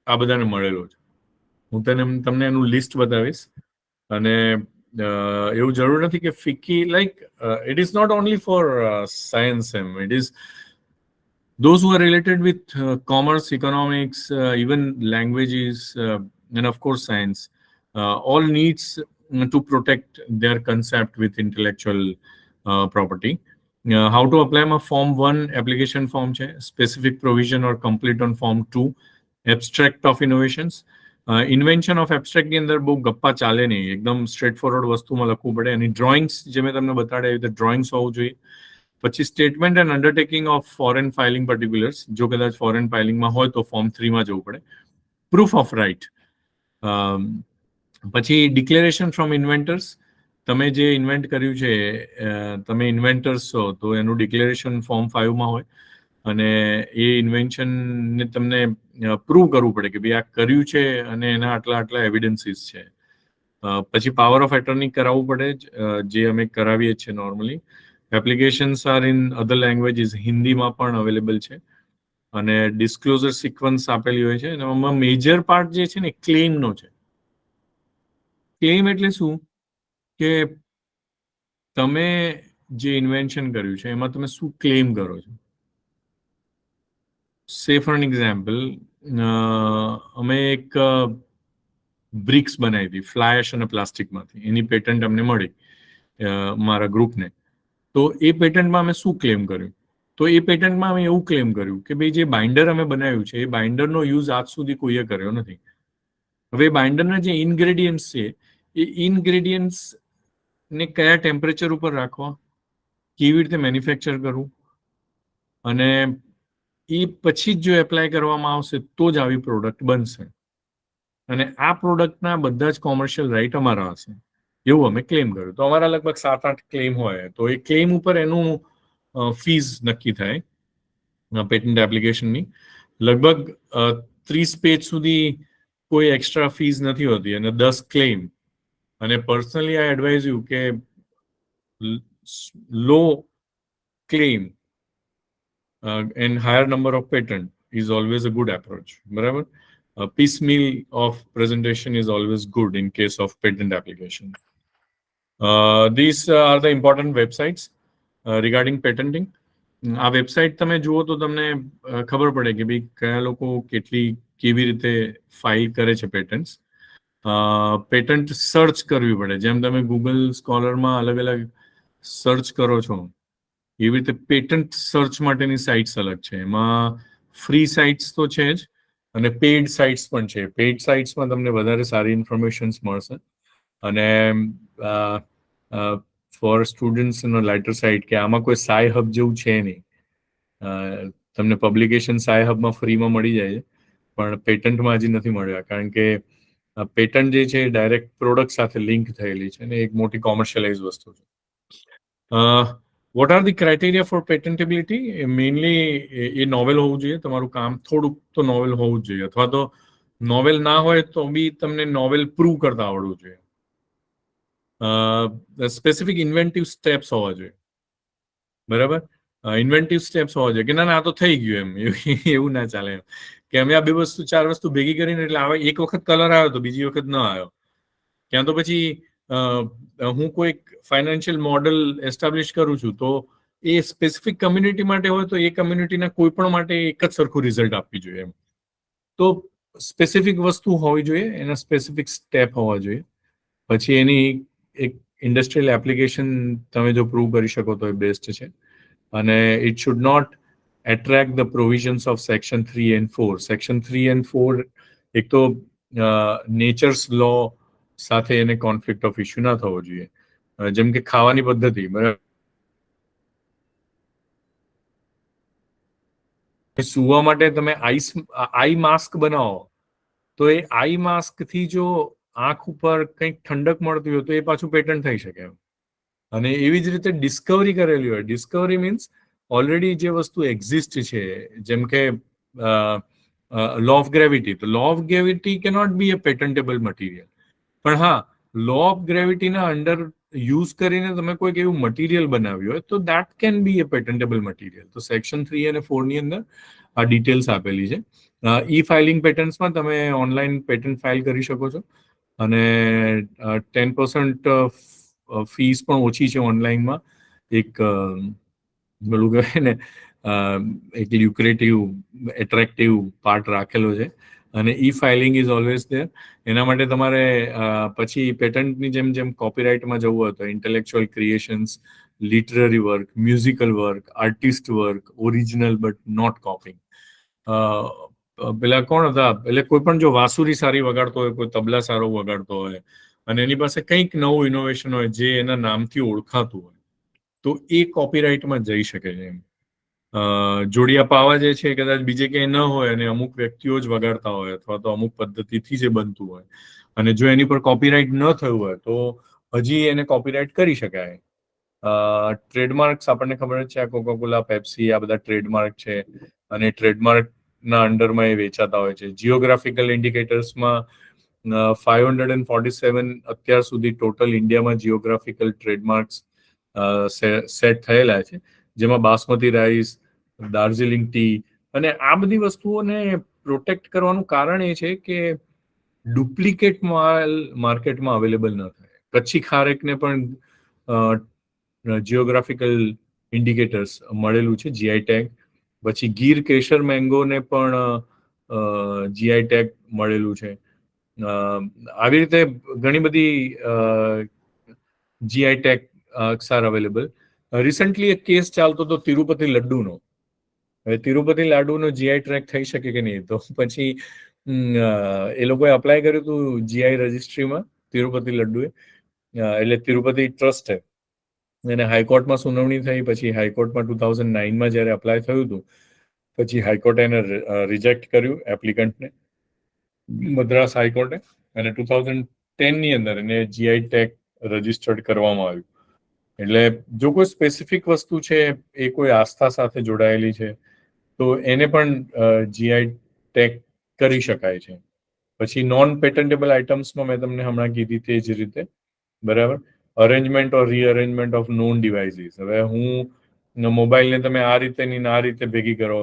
આ બધાને મળેલો છે. હું તમને એનું લિસ્ટ બતાવીશ. અને એવું જરૂર નથી કે FICCI, like it is not only for science એમ, it is those who are related with commerce, economics, even languages, and of course science, all needs to protect their concept with intellectual property. How to apply my form 1 application form છે, specific provision or complete on form 2, abstract of innovations. Invention of એબ્સ્ટ્રેક્ટની અંદર બહુ ગપ્પા ચાલે નહીં, એકદમ straight forward વસ્તુમાં લખવું પડે. એની ડ્રોઈંગ્સ જે મેં તમને બતાડ્યા એવી રીતે ડ્રોઈંગ્સ હોવું જોઈએ. પછી statement and undertaking of foreign filing પર્ટિક્યુલર્સ, જો કદાચ ફોરેન ફાઇલિંગમાં હોય તો ફોર્મ 3માં જવું પડે. Proof of right. પછી ડિક્લેરેશન ફ્રોમ ઇન્વેન્ટર્સ, તમે જે ઇન્વેન્ટ કર્યું છે, તમે ઇન્વેન્ટર્સ છો તો એનું ડિક્લેરેશન ફોર્મ 5માં હોય. અને એ ઇન્વેન્શનને તમને પ્રૂવ કરવું પડે કે ભાઈ આ કર્યું છે અને એના આટલા આટલા એવિડન્સીસ છે. પછી પાવર ઓફ એટર્ની કરાવવું પડે, જે અમે કરાવીએ છીએ normally. Applications are in other languages, હિન્દીમાં પણ અવેલેબલ છે. અને ડિસ્ક્લોઝર સિક્વન્સ આપેલી હોય છે. એમાં મેજર પાર્ટ જે છે ને ક્લેમનો છે. ક્લેમ એટલે શું કે તમે જે ઇન્વેન્શન કર્યું છે એમાં તમે શું ક્લેમ કરો છો. સે ફોર એન એક્ઝામ્પલ, અમે એક બ્રિક્સ બનાવી હતી ફ્લાય એશ અને પ્લાસ્ટિકમાંથી, એની પેટન્ટ અમને મળી મારા ગ્રુપને. તો એ પેટન્ટમાં અમે શું ક્લેમ કર્યું? તો એ પેટન્ટમાં અમે એવું ક્લેમ કર્યું કે ભાઈ જે બાઇન્ડર અમે બનાવ્યું છે એ બાઇન્ડરનો યુઝ આજ સુધી કોઈએ કર્યો નથી. હવે બાઇન્ડરના જે ઇન્ગ્રેડિયન્ટ્સ છે એ ઇન્ગ્રેડિયન્ટ્સ ને કયા ટેમ્પરેચર ઉપર રાખવા, કેવી રીતે મેન્યુફેક્ચર કરવું, અને એ પછી જ જો એપ્લાય કરવામાં આવશે તો જ આવી પ્રોડક્ટ બનશે. અને આ પ્રોડક્ટના બધા જ કોમર્શિયલ રાઇટ અમારા હશે, એવું અમે ક્લેમ કર્યું. તો અમારા લગભગ 7-8 ક્લેમ હોય. તો એ ક્લેમ ઉપર એનું ફીઝ નક્કી થાય પેટન્ટ એપ્લિકેશનની. લગભગ 30 પેજ સુધી કોઈ એક્સ્ટ્રા ફીઝ નથી હોતી અને 10 ક્લેમ. અને પર્સનલી આઈ એડવાઇઝ યુ કે લો claim and higher number of patent is always a good approach. બરાબર? Piecemeal of presentation is always good in case of patent application. These are the important websites regarding patenting. આ website તમે જુઓ તો તમને ખબર પડે કે ભાઈ કયા લોકો કેવી રીતે ફાઇલ કરે છે પેટન્ટ્સ. પેટન્ટ સર્ચ કરવી પડે, જેમ તમે ગૂગલ સ્કોલરમાં અલગ અલગ સર્ચ કરો છો એવી રીતે પેટન્ટ સર્ચ માટેની સાઇટ્સ અલગ છે. એમાં ફ્રી સાઇટ્સ તો છે જ અને પેઇડ સાઇટ્સ પણ છે. પેઇડ સાઇટ્સમાં તમને વધારે સારી ઇન્ફોર્મેશન્સ મળશે. અને for students no lighter side કે આમાં કોઈ સાઈ હબ જેવું છે નહીં. તમને પબ્લિકેશન સાઈ હબમાં ફ્રીમાં મળી જાય છે, પણ પેટન્ટમાં હજી નથી મળ્યા, કારણ કે પેટન્ટ જે છે ડાયરેક્ટ પ્રોડક્ટ સાથે લિંક થયેલી છે અને એક મોટી કોમર્શિયલાઇઝ વસ્તુ છે. What are the criteria for patentability? Mainly એ નોવેલ હોવું જોઈએ, તમારું કામ થોડુંક તો નોવેલ હોવું જ જોઈએ, અથવા તો નોવેલ ના હોય તો બી તમને નોવેલ પ્રૂવ કરતા આવડવું જોઈએ. સ્પેસિફિક ઇન્વેન્ટિવ સ્ટેપ્સ હોવા જોઈએ, બરાબર? ઇન્વેન્ટિવ સ્ટેપ્સ હોવા જોઈએ કે ના ના આ તો થઈ ગયું એમ, એવું ના ચાલે એમ કે અમે આ બે વસ્તુ 4 વસ્તુ ભેગી કરીને એટલે આવે એક વખત કલર આવ્યો તો બીજી વખત ન આવ્યો, ક્યાં તો પછી હું કોઈ ફાઇનાન્શિયલ મોડેલ એસ્ટાબ્લિશ કરું છું તો એ સ્પેસિફિક કમ્યુનિટી માટે હોય તો એ કમ્યુનિટીના કોઈ પણ માટે એક જ સરખું રિઝલ્ટ આપવી જોઈએ એમ. તો સ્પેસિફિક વસ્તુ હોવી જોઈએ, એના સ્પેસિફિક સ્ટેપ હોવા જોઈએ, પછી એની એક ઇન્ડસ્ટ્રીયલ એપ્લિકેશન તમે જો પ્રૂવ કરી શકો તો એ બેસ્ટ છે. અને it should not attract the provisions of section 3 and 4. Section 3 and 4 એક તો નેચર્સ લો સાથે એને કોન્ફ્લિક્ટ ઓફ ઇશ્યુ ના થવો જોઈએ. જેમ કે ખાવાની પદ્ધતિ, બરાબર, સુવા માટે તમે આઈ માસ્ક બનાવો તો એ આઈ માસ્ક થી જો આંખ ઉપર કંઈક ઠંડક મળતી હોય તો એ પાછું પેટન્ટ થઈ શકે એમ. અને એવી જ રીતે ડિસ્કવરી કરેલી હોય, ડિસ્કવરી મીન્સ ઓલરેડી જે વસ્તુ એક્ઝિસ્ટ છે, જેમ કે લો ઓફ ગ્રેવિટી, તો law of gravity cannot be a patentable material, પણ હા લો ઓફ ગ્રેવિટીના અંડર યુઝ કરીને તમે કોઈક એવું મટીરિયલ બનાવ્યું હોય તો that can be a patentable material. તો સેક્શન 3 અને 4 ની અંદર આ ડિટેલ્સ આપેલી છે. ઈ ફાઇલિંગ પેટન્ટ્સમાં તમે ઓનલાઈન પેટન્ટ ફાઇલ કરી શકો છો અને 10% ફીસ પણ ઓછી છે ઓનલાઈનમાં. એક બોલું કહેવાય ને એક લ્યુક્રેટિવ એટ્રેક્ટિવ પાર્ટ રાખેલો છે અને ઈ ફાઇલિંગ ઇઝ ઓલવેઝ ધેર. એના માટે તમારે પછી પેટન્ટની જેમ જેમ કોપીરાઇટમાં જવું હોય તો intellectual creations, literary work, musical work, artist work, original but not copying. પેલા કોણ હતા, એટલે કોઈ પણ જો વાંસુરી સારી વગાડતો હોય, કોઈ તબલા સારો વગાડતો હોય અને એની પાસે કંઈક નવું ઇનોવેશન હોય જે એના નામથી ઓળખાતું હોય તો એ કોપીરાઇટમાં જઈ શકે છે એમ. જોડિયા પાવા જે છે કદાચ બીજે ક્યાંય ન હોય અને અમુક વ્યક્તિઓ જ વગાડતા હોય અથવા તો અમુક પદ્ધતિથી જે બનતું હોય અને જો એની પર કોપીરાઇટ ન થયું હોય તો હજી એને કોપીરાઇટ કરી શકાય. ટ્રેડમાર્ક્સ આપણને ખબર જ છે, આ કોકાકોલા, પેપ્સી, આ બધા ટ્રેડમાર્ક છે અને ટ્રેડમાર્કના અંડરમાં એ વેચાતા હોય છે. જીઓગ્રાફિકલ ઇન્ડિકેટર્સમાં 547 અત્યાર સુધી ટોટલ ઇન્ડિયામાં જીઓગ્રાફિકલ ટ્રેડમાર્ક્સ સેટ થયેલા છે, જેમાં બાસમતી રાઈસ, દાર્જિલિંગ ટી અને આ બધી વસ્તુઓને પ્રોટેક્ટ કરવાનું કારણ એ છે કે ડુપ્લિકેટ માલ માર્કેટમાં અવેલેબલ ન થાય. કચ્છી ખારેકને પણ જીઓગ્રાફિકલ ઇન્ડિકેટર્સ મળેલું છે, જીઆઈ ટેગ. પછી ગીર કેસર મેંગોને પણ જીઆઈ ટેગ મળેલું છે. આવી રીતે ઘણી બધી GI tag R available. Recently એક કેસ ચાલતો હતો તિરુપતિ લડ્ડુનો. હવે તિરુપતિ લાડુનો જીઆઈ ટ્રેક થઈ શકે કે નહીં, તો પછી એ લોકોએ અપ્લાય કર્યું હતું જીઆઈ રજિસ્ટ્રીમાં તિરુપતિ લડ્ડુએ, એટલે તિરુપતિ ટ્રસ્ટે, અને હાઈકોર્ટમાં સુનાવણી થઈ. પછી હાઈકોર્ટમાં 2009માં જ્યારે અપ્લાય થયું હતું પછી હાઈકોર્ટે એને રિજેક્ટ કર્યું એપ્લિકન્ટને, મદ્રાસ હાઈકોર્ટે, અને 2010ની અંદર એને જીઆઈ ટેગ રજિસ્ટર્ડ કરવામાં આવ્યું. એટલે જો કોઈ સ્પેસિફિક વસ્તુ છે એ કોઈ આસ્થા સાથે જોડાયેલી છે તો એને પણ જીઆઈ ટેગ કરી શકાય છે. પછી નોન પેટન્ટેબલ આઇટમ્સમાં મેં તમને હમણાં કીધી તે જ રીતે, બરાબર, arrangement or rearrangement of known devices. હવે હું મોબાઈલને તમે આ રીતે ની આ રીતે ભેગી કરો,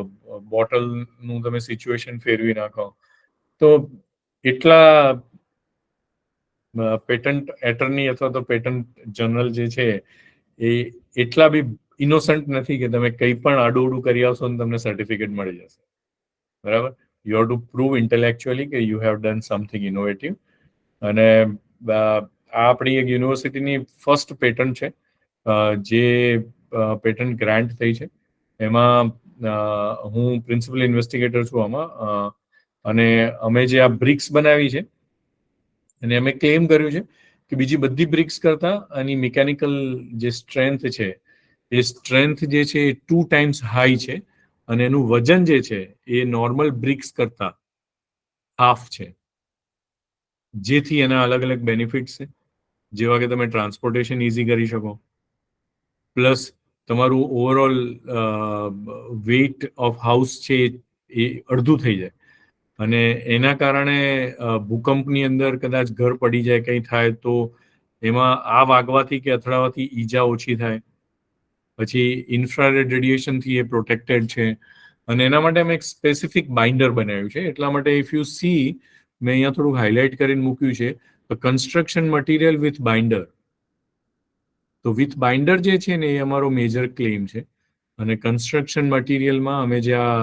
બોટલનું તમે સિચ્યુએશન ફેરવી નાખો, તો એટલા પેટન્ટ એટર્ની અથવા તો પેટન્ટ જનરલ જે છે એ એટલા બી ઇનોસન્ટ નથી કે તમે કંઈ પણ આડું કરી આવશો ને તમને સર્ટિફિકેટ મળી જશે, બરાબર. You have to prove intellectually કે you have done something innovative. અને આ આપણી એક યુનિવર્સિટીની ફર્સ્ટ પેટન્ટ છે જે પેટન્ટ ગ્રાન્ટ થઈ છે. એમાં હું પ્રિન્સિપલ ઇન્વેસ્ટિગેટર છું આમાં, અને અમે જે આ બ્રિક્સ બનાવી છે અને અમે ક્લેમ કર્યું છે કે બીજી બધી બ્રિક્સ કરતા આની મિકેનિકલ જે સ્ટ્રેન્થ છે એ સ્ટ્રેન્થ જે છે એ 2 times હાઈ છે અને એનું વજન જે છે એ નોર્મલ બ્રિક્સ કરતા હાફ છે, જેથી એના અલગ અલગ બેનિફિટ્સ છે, જેવા કે તમે ટ્રાન્સપોર્ટેશન ઇઝી કરી શકો, પ્લસ તમારું ઓવરઓલ વેઇટ ઓફ હાઉસ છે એ અડધું થઈ જાય અને એના કારણે ભૂકંપની અંદર કદાચ ઘર પડી જાય, કંઈ થાય તો એમાં આ વાગવાથી કે અથડાવાથી ઈજા ઓછી થાય. પછી ઇન્ફ્રારેડ રેડિયેશનથી એ પ્રોટેક્ટેડ છે અને એના માટે અમે એક સ્પેસિફિક બાઇન્ડર બનાવ્યું છે. એટલા માટે ઇફ યુ સી, મેં અહીંયા થોડુંક હાઇલાઇટ કરીને મૂક્યું છે, કન્સ્ટ્રક્શન મટીરિયલ વિથ બાઇન્ડર. તો વિથ બાઇન્ડર જે છે ને એ અમારો મેજર ક્લેમ છે અને કન્સ્ટ્રક્શન મટીરિયલમાં અમે જે આ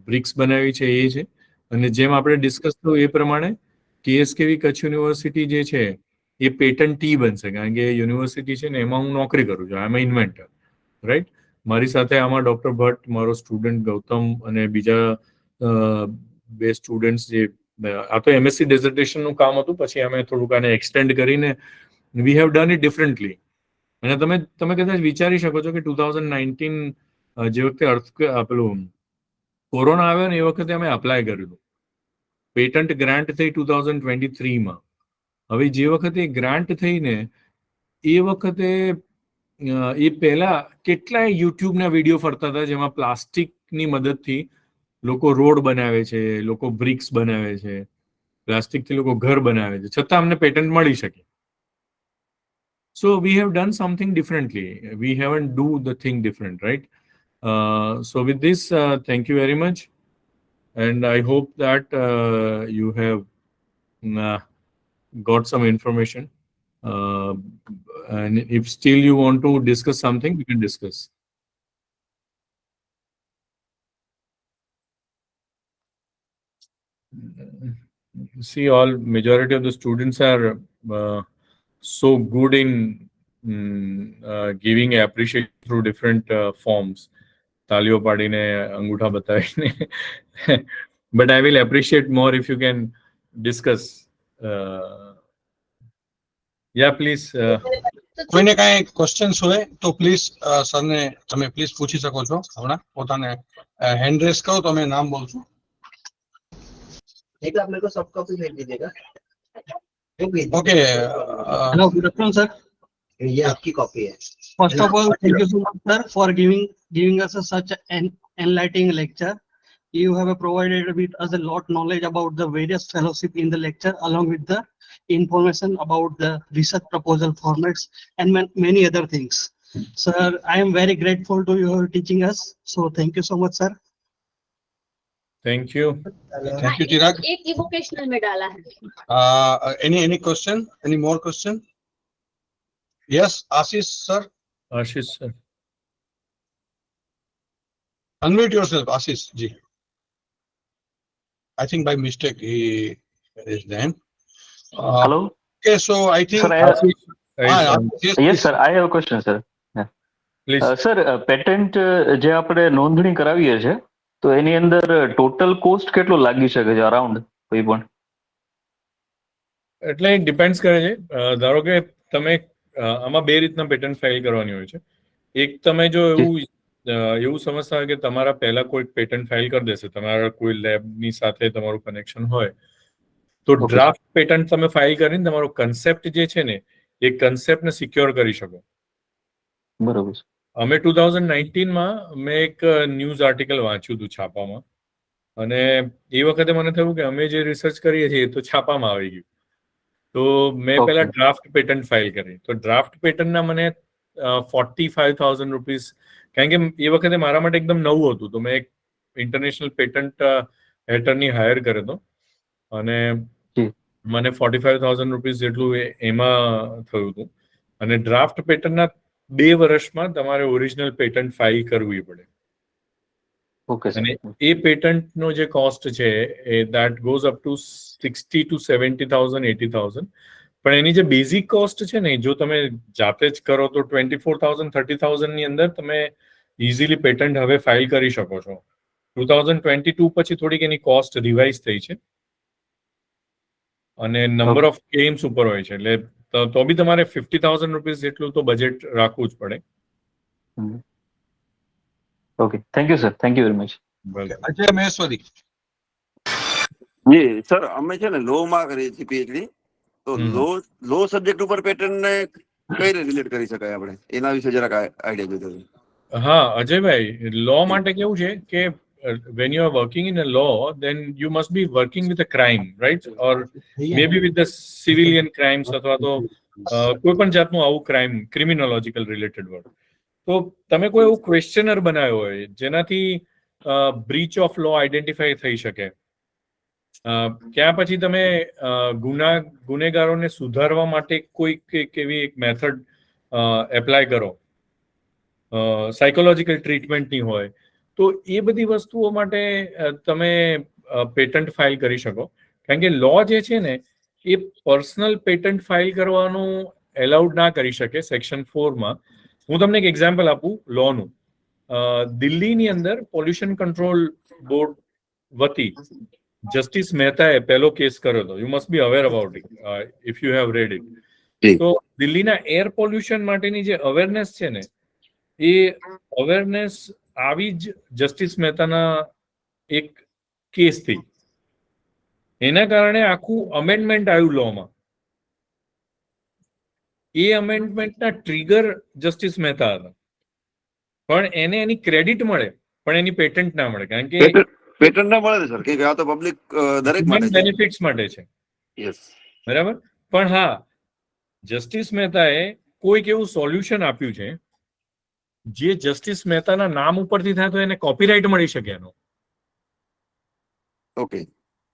બ્રિક્સ બનાવી છે એ છે. અને જેમ આપણે ડિસ્કસ થયું એ પ્રમાણે KSKV કચ્છ યુનિવર્સિટી જે છે એ પેટન્ટી બનશે, કારણ કે યુનિવર્સિટી છે ને એમાં હું નોકરી કરું છું, આઈ એમ ઇન્વેન્ટર, રાઈટ. મારી સાથે આમાં ડોક્ટર ભટ્ટ, મારો સ્ટુડન્ટ ગૌતમ અને બીજા 2 સ્ટુડન્ટ્સ જે, આ તો MSc ડેઝર્ટેશનનું કામ હતું, પછી અમે થોડુંક આને એક્સટેન્ડ કરીને we have done it differently. અને તમે કદાચ વિચારી શકો છો કે 2019 જે વખતે પેલું કોરોના આવ્યો ને એ વખતે અમે અપ્લાય કર્યું હતું, પેટન્ટ ગ્રાન્ટ થઈ 2023માં. હવે જે વખતે ગ્રાન્ટ થઈને એ વખતે એ પહેલા કેટલાય યુટ્યુબના વિડીયો ફરતા હતા જેમાં પ્લાસ્ટિકની મદદથી લોકો રોડ બનાવે છે, લોકો બ્રિક્સ બનાવે છે, પ્લાસ્ટિકથી લોકો ઘર બનાવે છે, છતાં અમને પેટન્ટ મળી શકે. So we have done something differently. We haven't do the thing different, right? So with this, thank you very much. And I hope that you have got some information. And if still you want to discuss something, we can discuss. See, all majority of the students are so good in giving appreciation through different forms. તાલીઓ પાડીને અંગૂઠા બતાવીને. But I will appreciate more if you can discuss. Yeah, please. કોઈને કાંઈ questions હોય તો please સરને તમે please પૂછી શકો છો. હમણાં પોતાને હેન્ડ રેસ કરો તો અમે નામ બોલશું. एक आप मेरे को सॉफ्ट कॉपी भेज दीजिएगा. Okay, Hello, good afternoon, sir. ये आपकी कॉपी है. First of all, thank you so much, sir, for giving us such an enlightening lecture. You have provided with us a lot knowledge about the various fellowship in the lecture, along with the information about the research proposal formats and many other things. Sir, I am very grateful to you for teaching us. So thank you so much, sir. Thank you. Thank you Chirag. एक इवोकेशनल में डाला है. Any question, any more question? Yes, Ashish sir, Ashish sir. unmute yourself, Ashish ji. I think by mistake he is then. Hello, Okay, so I think sir. I have, yes, yes, sir. I have a question, sir. Please. Sir, patent જે આપણે નોંધણી કરાવીએ છે તો એની અંદર total cost કેટલો લાગી શકે છે અરાઉન્ડ કોઈ પણ? એટલે ડિપેન્ડ્સ કરે છે. ધારો કે તમે આમાં 2 રીતના પેટન્ટ ફાઇલ કરવાની હોય છે. એક તમે જો એવું સમજતા હોય કે તમારા પહેલા કોઈ પેટન્ટ ફાઇલ કરી દેશે, તમારા કોઈ લેબની સાથે તમારું કનેક્શન હોય, તો ડ્રાફ્ટ પેટન્ટ તમે ફાઇલ કરીને તમારો કન્સેપ્ટ જે છે ને એ કન્સેપ્ટને સિક્યોર કરી શકો. બરોબર છે. અમે 2019માં મેં એક ન્યૂઝ આર્ટિકલ વાંચ્યું હતું છાપામાં, અને એ વખતે મને થયું કે અમે જે રિસર્ચ કરીએ છીએ એ તો છાપામાં આવી ગયું. તો મેં પહેલા ડ્રાફ્ટ પેટન્ટ ફાઇલ કરી. તો ડ્રાફ્ટ પેટન્ટના મને 45,000 રૂપીસ, કારણ કે એ વખતે મારા માટે એકદમ નવું હતું, તો મેં એક ઇન્ટરનેશનલ પેટન્ટ એટર્ની હાયર કર્યો હતો અને મને 45,000 રૂપીસ જેટલું એમાં થયું હતું. અને ડ્રાફ્ટ પેટન્ટના 2 વર્ષમાં તમારે ઓરિજિનલ પેટન્ટ ફાઇલ કરવી પડે. અને એ પેટન્ટનો જે કોસ્ટ છે એ that goes up to 60 to 70,000, 80,000. પણ એની જે બેઝિક કોસ્ટ છે ને, જો તમે જાતે જ કરો તો 24,000, 30,000 ની અંદર તમે ઇઝીલી પેટન્ટ હવે ફાઇલ કરી શકો છો. 2022 પછી થોડીક એની કોસ્ટ રિવાઇઝ થઈ છે. અને નંબર ઓફ ક્લેમ્સ ઉપર હોય છે, એટલે તો બી તમારે 50,000 રૂપીસ જેટલું તો બજેટ રાખવું જ પડે. Okay, thank you sir, thank you very much. Ajay Maheshwari. Ji sir, અમે છે ને લો માં કરીએ છીએ પીએચડી, તો હમ. લો સબ્જેક્ટ ઉપર પેટર્ન ને કઈ રીતે રિલેટ કરી શકાય આપણે, એના વિશે જરાક આઈડિયા જોઈતો હતો. હા અજયભાઈ, લો માટે કેવું છે કે when you are working in a law, then you must be working with a crime, right? Or maybe with the civilian crimes અથવા તો કોઈ પણ જાતનું આવું ક્રાઇમ, ક્રિમિનોલોજીકલ રિલેટેડ વર્ક. તો તમે કોઈ એવું ક્વેશ્ચનર બનાવ્યો હોય જેનાથી બ્રીચ ઓફ લો આઈડેન્ટિફાઈ થઈ શકે, ત્યાં પછી તમે ગુનેગારોને સુધારવા માટે કોઈક એવી એક મેથડ એપ્લાય કરો, સાયકોલોજીકલ ટ્રીટમેન્ટની હોય, તો એ બધી વસ્તુઓ માટે તમે પેટન્ટ ફાઇલ કરી શકો. કારણ કે લો જે છે ને એ પર્સનલ પેટન્ટ ફાઇલ કરવાનું એલાઉડ ના કરી શકે સેક્શન 4માં. હું તમને એક એક્ઝામ્પલ આપું લોનું. દિલ્હીની અંદર પોલ્યુશન કંટ્રોલ બોર્ડ વતી જસ્ટિસ મહેતાએ પહેલો કેસ કર્યો હતો. You must be aware about it if you have red it. તો દિલ્હીના એર પોલ્યુશન માટેની જે અવેરનેસ છે ને, એ અવેરનેસ આવી જ જસ્ટિસ મહેતાના એક કેસથી. એના કારણે આખું અમેન્ડમેન્ટ આવ્યું લોમાં. એ અમેન્ડમેન્ટના ટ્રિગર જસ્ટિસ મહેતા હતા, પણ એને એની ક્રેડિટ મળે પણ એની પેટન્ટ ના મળે, કારણ કે પેટર્ન ના મળે સર, કે આ તો પબ્લિક દરેક માટે છે, બેનિફિટ્સ માટે છે. યસ, બરાબર. પણ હા, જસ્ટિસ મહેતાએ કોઈક એવું સોલ્યુશન આપ્યું છે જે જસ્ટિસ મહેતાના નામ ઉપરથી થાય તો એને કોપીરાઇટ મળી શકે એનો. ઓકે.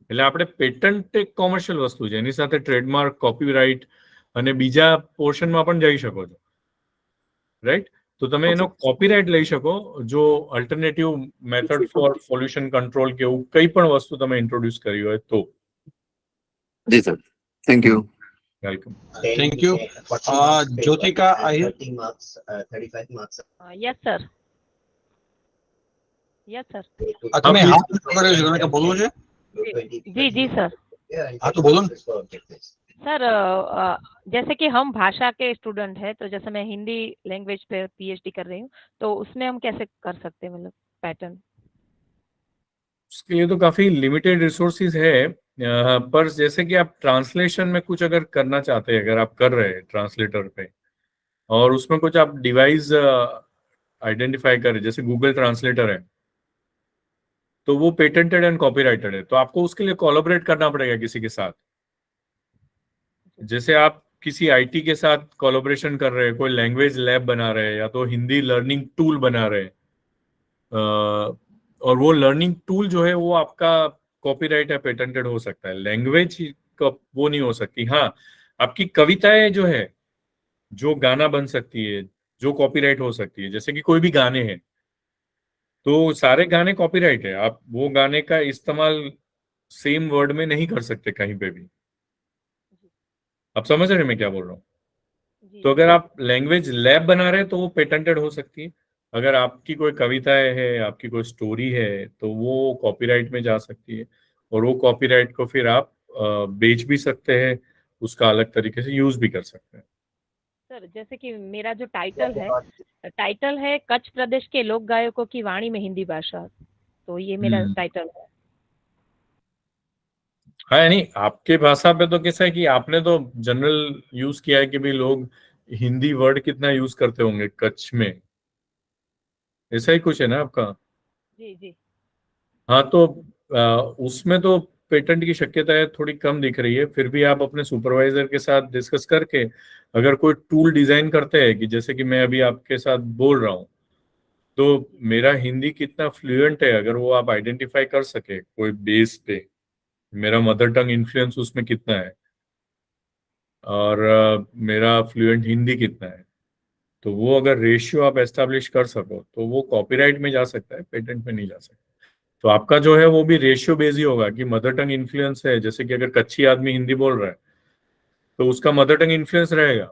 એટલે આપણે પેટન્ટ એક કોમર્શિયલ વસ્તુ છે, એની સાથે ટ્રેડમાર્ક, કોપીરાઇટ અને બીજા પોર્શનમાં પણ જઈ શકો છો, રાઈટ? તો તમે એનો કોપીરાઇટ લઈ શકો જો alternative method for pollution control કે એવું કઈ પણ વસ્તુ તમે ઇન્ટ્રોડ્યુસ કરી હોય તો. જી sir, thank you. Welcome. Thank you. Jyotika Ahir. 30 marks, 35 marks. yes sir. yes sir. તમે હાથ કર્યો છે, તમે કઈ બોલવું છે? जी जी सर. हाँ तो बोलो ना। सर जैसे कि हम भाषा के स्टूडेंट हैं, तो जैसे मैं हिंदी लैंग्वेज पे पीएचडी कर रही हूँ, तो उसमें हम कैसे कर सकते हैं, मतलब पैटर्न? उसके लिए तो काफी लिमिटेड रिसोर्सेज है, पर जैसे कि आप ट्रांसलेशन में कुछ अगर करना चाहते हैं, अगर आप कर रहे हैं ट्रांसलेटर पे और उसमें कुछ आप डिवाइस आइडेंटिफाई करें, जैसे गूगल ट्रांसलेटर है तो वो पेटेंटेड एंड कॉपीराइटेड है, तो आपको उसके लिए कोलैबोरेट करना पड़ेगा किसी के साथ. जैसे आप किसी आईटी के साथ कोलैबोरेशन कर रहे हैं, कोई लैंग्वेज लैब बना रहे हैं या तो हिंदी लर्निंग टूल बना रहे हैं, और वो लर्निंग टूल जो है वो आपका कॉपीराइट है, पेटेंटेड हो सकता है. लैंग्वेज वो नहीं हो सकती. हाँ, आपकी कविताएं जो है, जो गाना बन सकती है, जो कॉपीराइट हो सकती है, जैसे कि कोई भी गाने हैं तो सारे गाने कॉपीराइट है. आप वो गाने का इस्तेमाल सेम वर्ड में नहीं कर सकते कहीं पे भी. आप समझ रहे हैं मैं क्या बोल रहा हूँ? तो अगर आप लैंग्वेज लैब बना रहे हैं तो वो पेटेंटेड हो सकती है. अगर आपकी कोई कविताएं है, आपकी कोई स्टोरी है, तो वो कॉपीराइट में जा सकती है, और वो कॉपीराइट को फिर आप बेच भी सकते हैं, उसका अलग तरीके से यूज भी कर सकते हैं. सर जैसे कि मेरा जो टाइटल है कच्छ प्रदेश के लोक गायकों की वाणी में हिंदी भाषा, तो ये मेरा टाइटल है. हाँ, यानी आपके भाषा पे तो कैसा है कि आपने तो जनरल यूज किया है कि भाई लोग हिंदी वर्ड कितना यूज करते होंगे कच्छ में, ऐसा ही कुछ है ना आपका? जी जी. हाँ, तो उसमें तो पेटेंट की शक्यताएं थोड़ी कम दिख रही है. फिर भी आप अपने सुपरवाइजर के साथ डिस्कस करके अगर कोई टूल डिजाइन करते हैं कि जैसे कि मैं अभी आपके साथ बोल रहा हूँ, तो मेरा हिंदी कितना फ्लुएंट है, अगर वो आप आइडेंटिफाई कर सके कोई बेस पे, मेरा मदर टंग इन्फ्लुएंस उसमें कितना है और मेरा फ्लुएंट हिंदी कितना है, तो वो अगर रेशियो आप एस्टैब्लिश कर सको तो वो कॉपीराइट में जा सकता है, पेटेंट में नहीं जा सकता. तो आपका जो है वो भी रेशियो बेस ही होगा कि मदर टंग इन्फ्लुएंस है. जैसे कि अगर कच्ची आदमी हिंदी बोल रहा है तो उसका मदर टंग इन्फ्लुएंस रहेगा.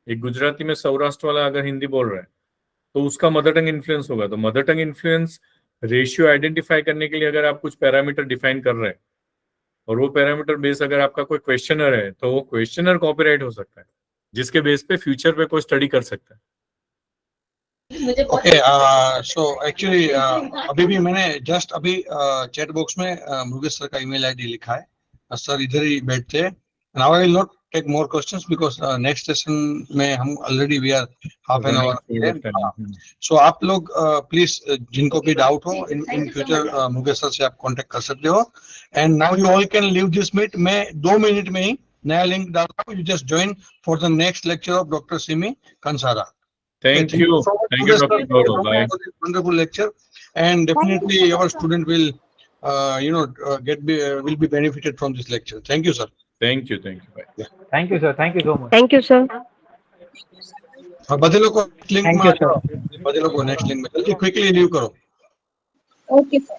एक गुजराती में सौराष्ट्र वाला अगर हिंदी बोल रहा है तो उसका मदर टंग इन्फ्लुएंस होगा. तो mother tongue influence ratio identify करने के लिए अगर आप कुछ पैरामीटर डिफाइन कर रहे हैं और वो पैरामीटर बेस अगर आपका कोई क्वेश्चनर है तो वो क्वेश्चनर कॉपीराइट हो सकता है, जिसके बेस पे फ्यूचर पे कोई स्टडी कर सकता है। ओके, सो एक्चुअली अभी भी मैंने जस्ट अभी चैट बॉक्स में मुकेश सर का ईमेल आईडी लिखा है, सर इधर ही बैठते हैं। Now I will not take more questions because next session में हम already we are half an hour. So आप लोग प्लीज जिनको भी डाउट हो इन फ्यूचर मुकेश सर से आप कांटेक्ट कर सकते हो। And now you all can leave this meet. मैं 2 मिनट में ही नया लिंक डालता हूँ, you just join for the next lecture of doctor Simi Kansara. Thank you, Dr. Gaurav. Bye. For this wonderful lecture, and definitely your student will, will be benefited from this lecture. Thank you, sir. Thank you. Bye. Thank you, sir. Thank you so much. Thank you, sir. बदलो को link Thank में you, sir. बदलो को next link में जल्दी quickly leave करो। Okay, sir.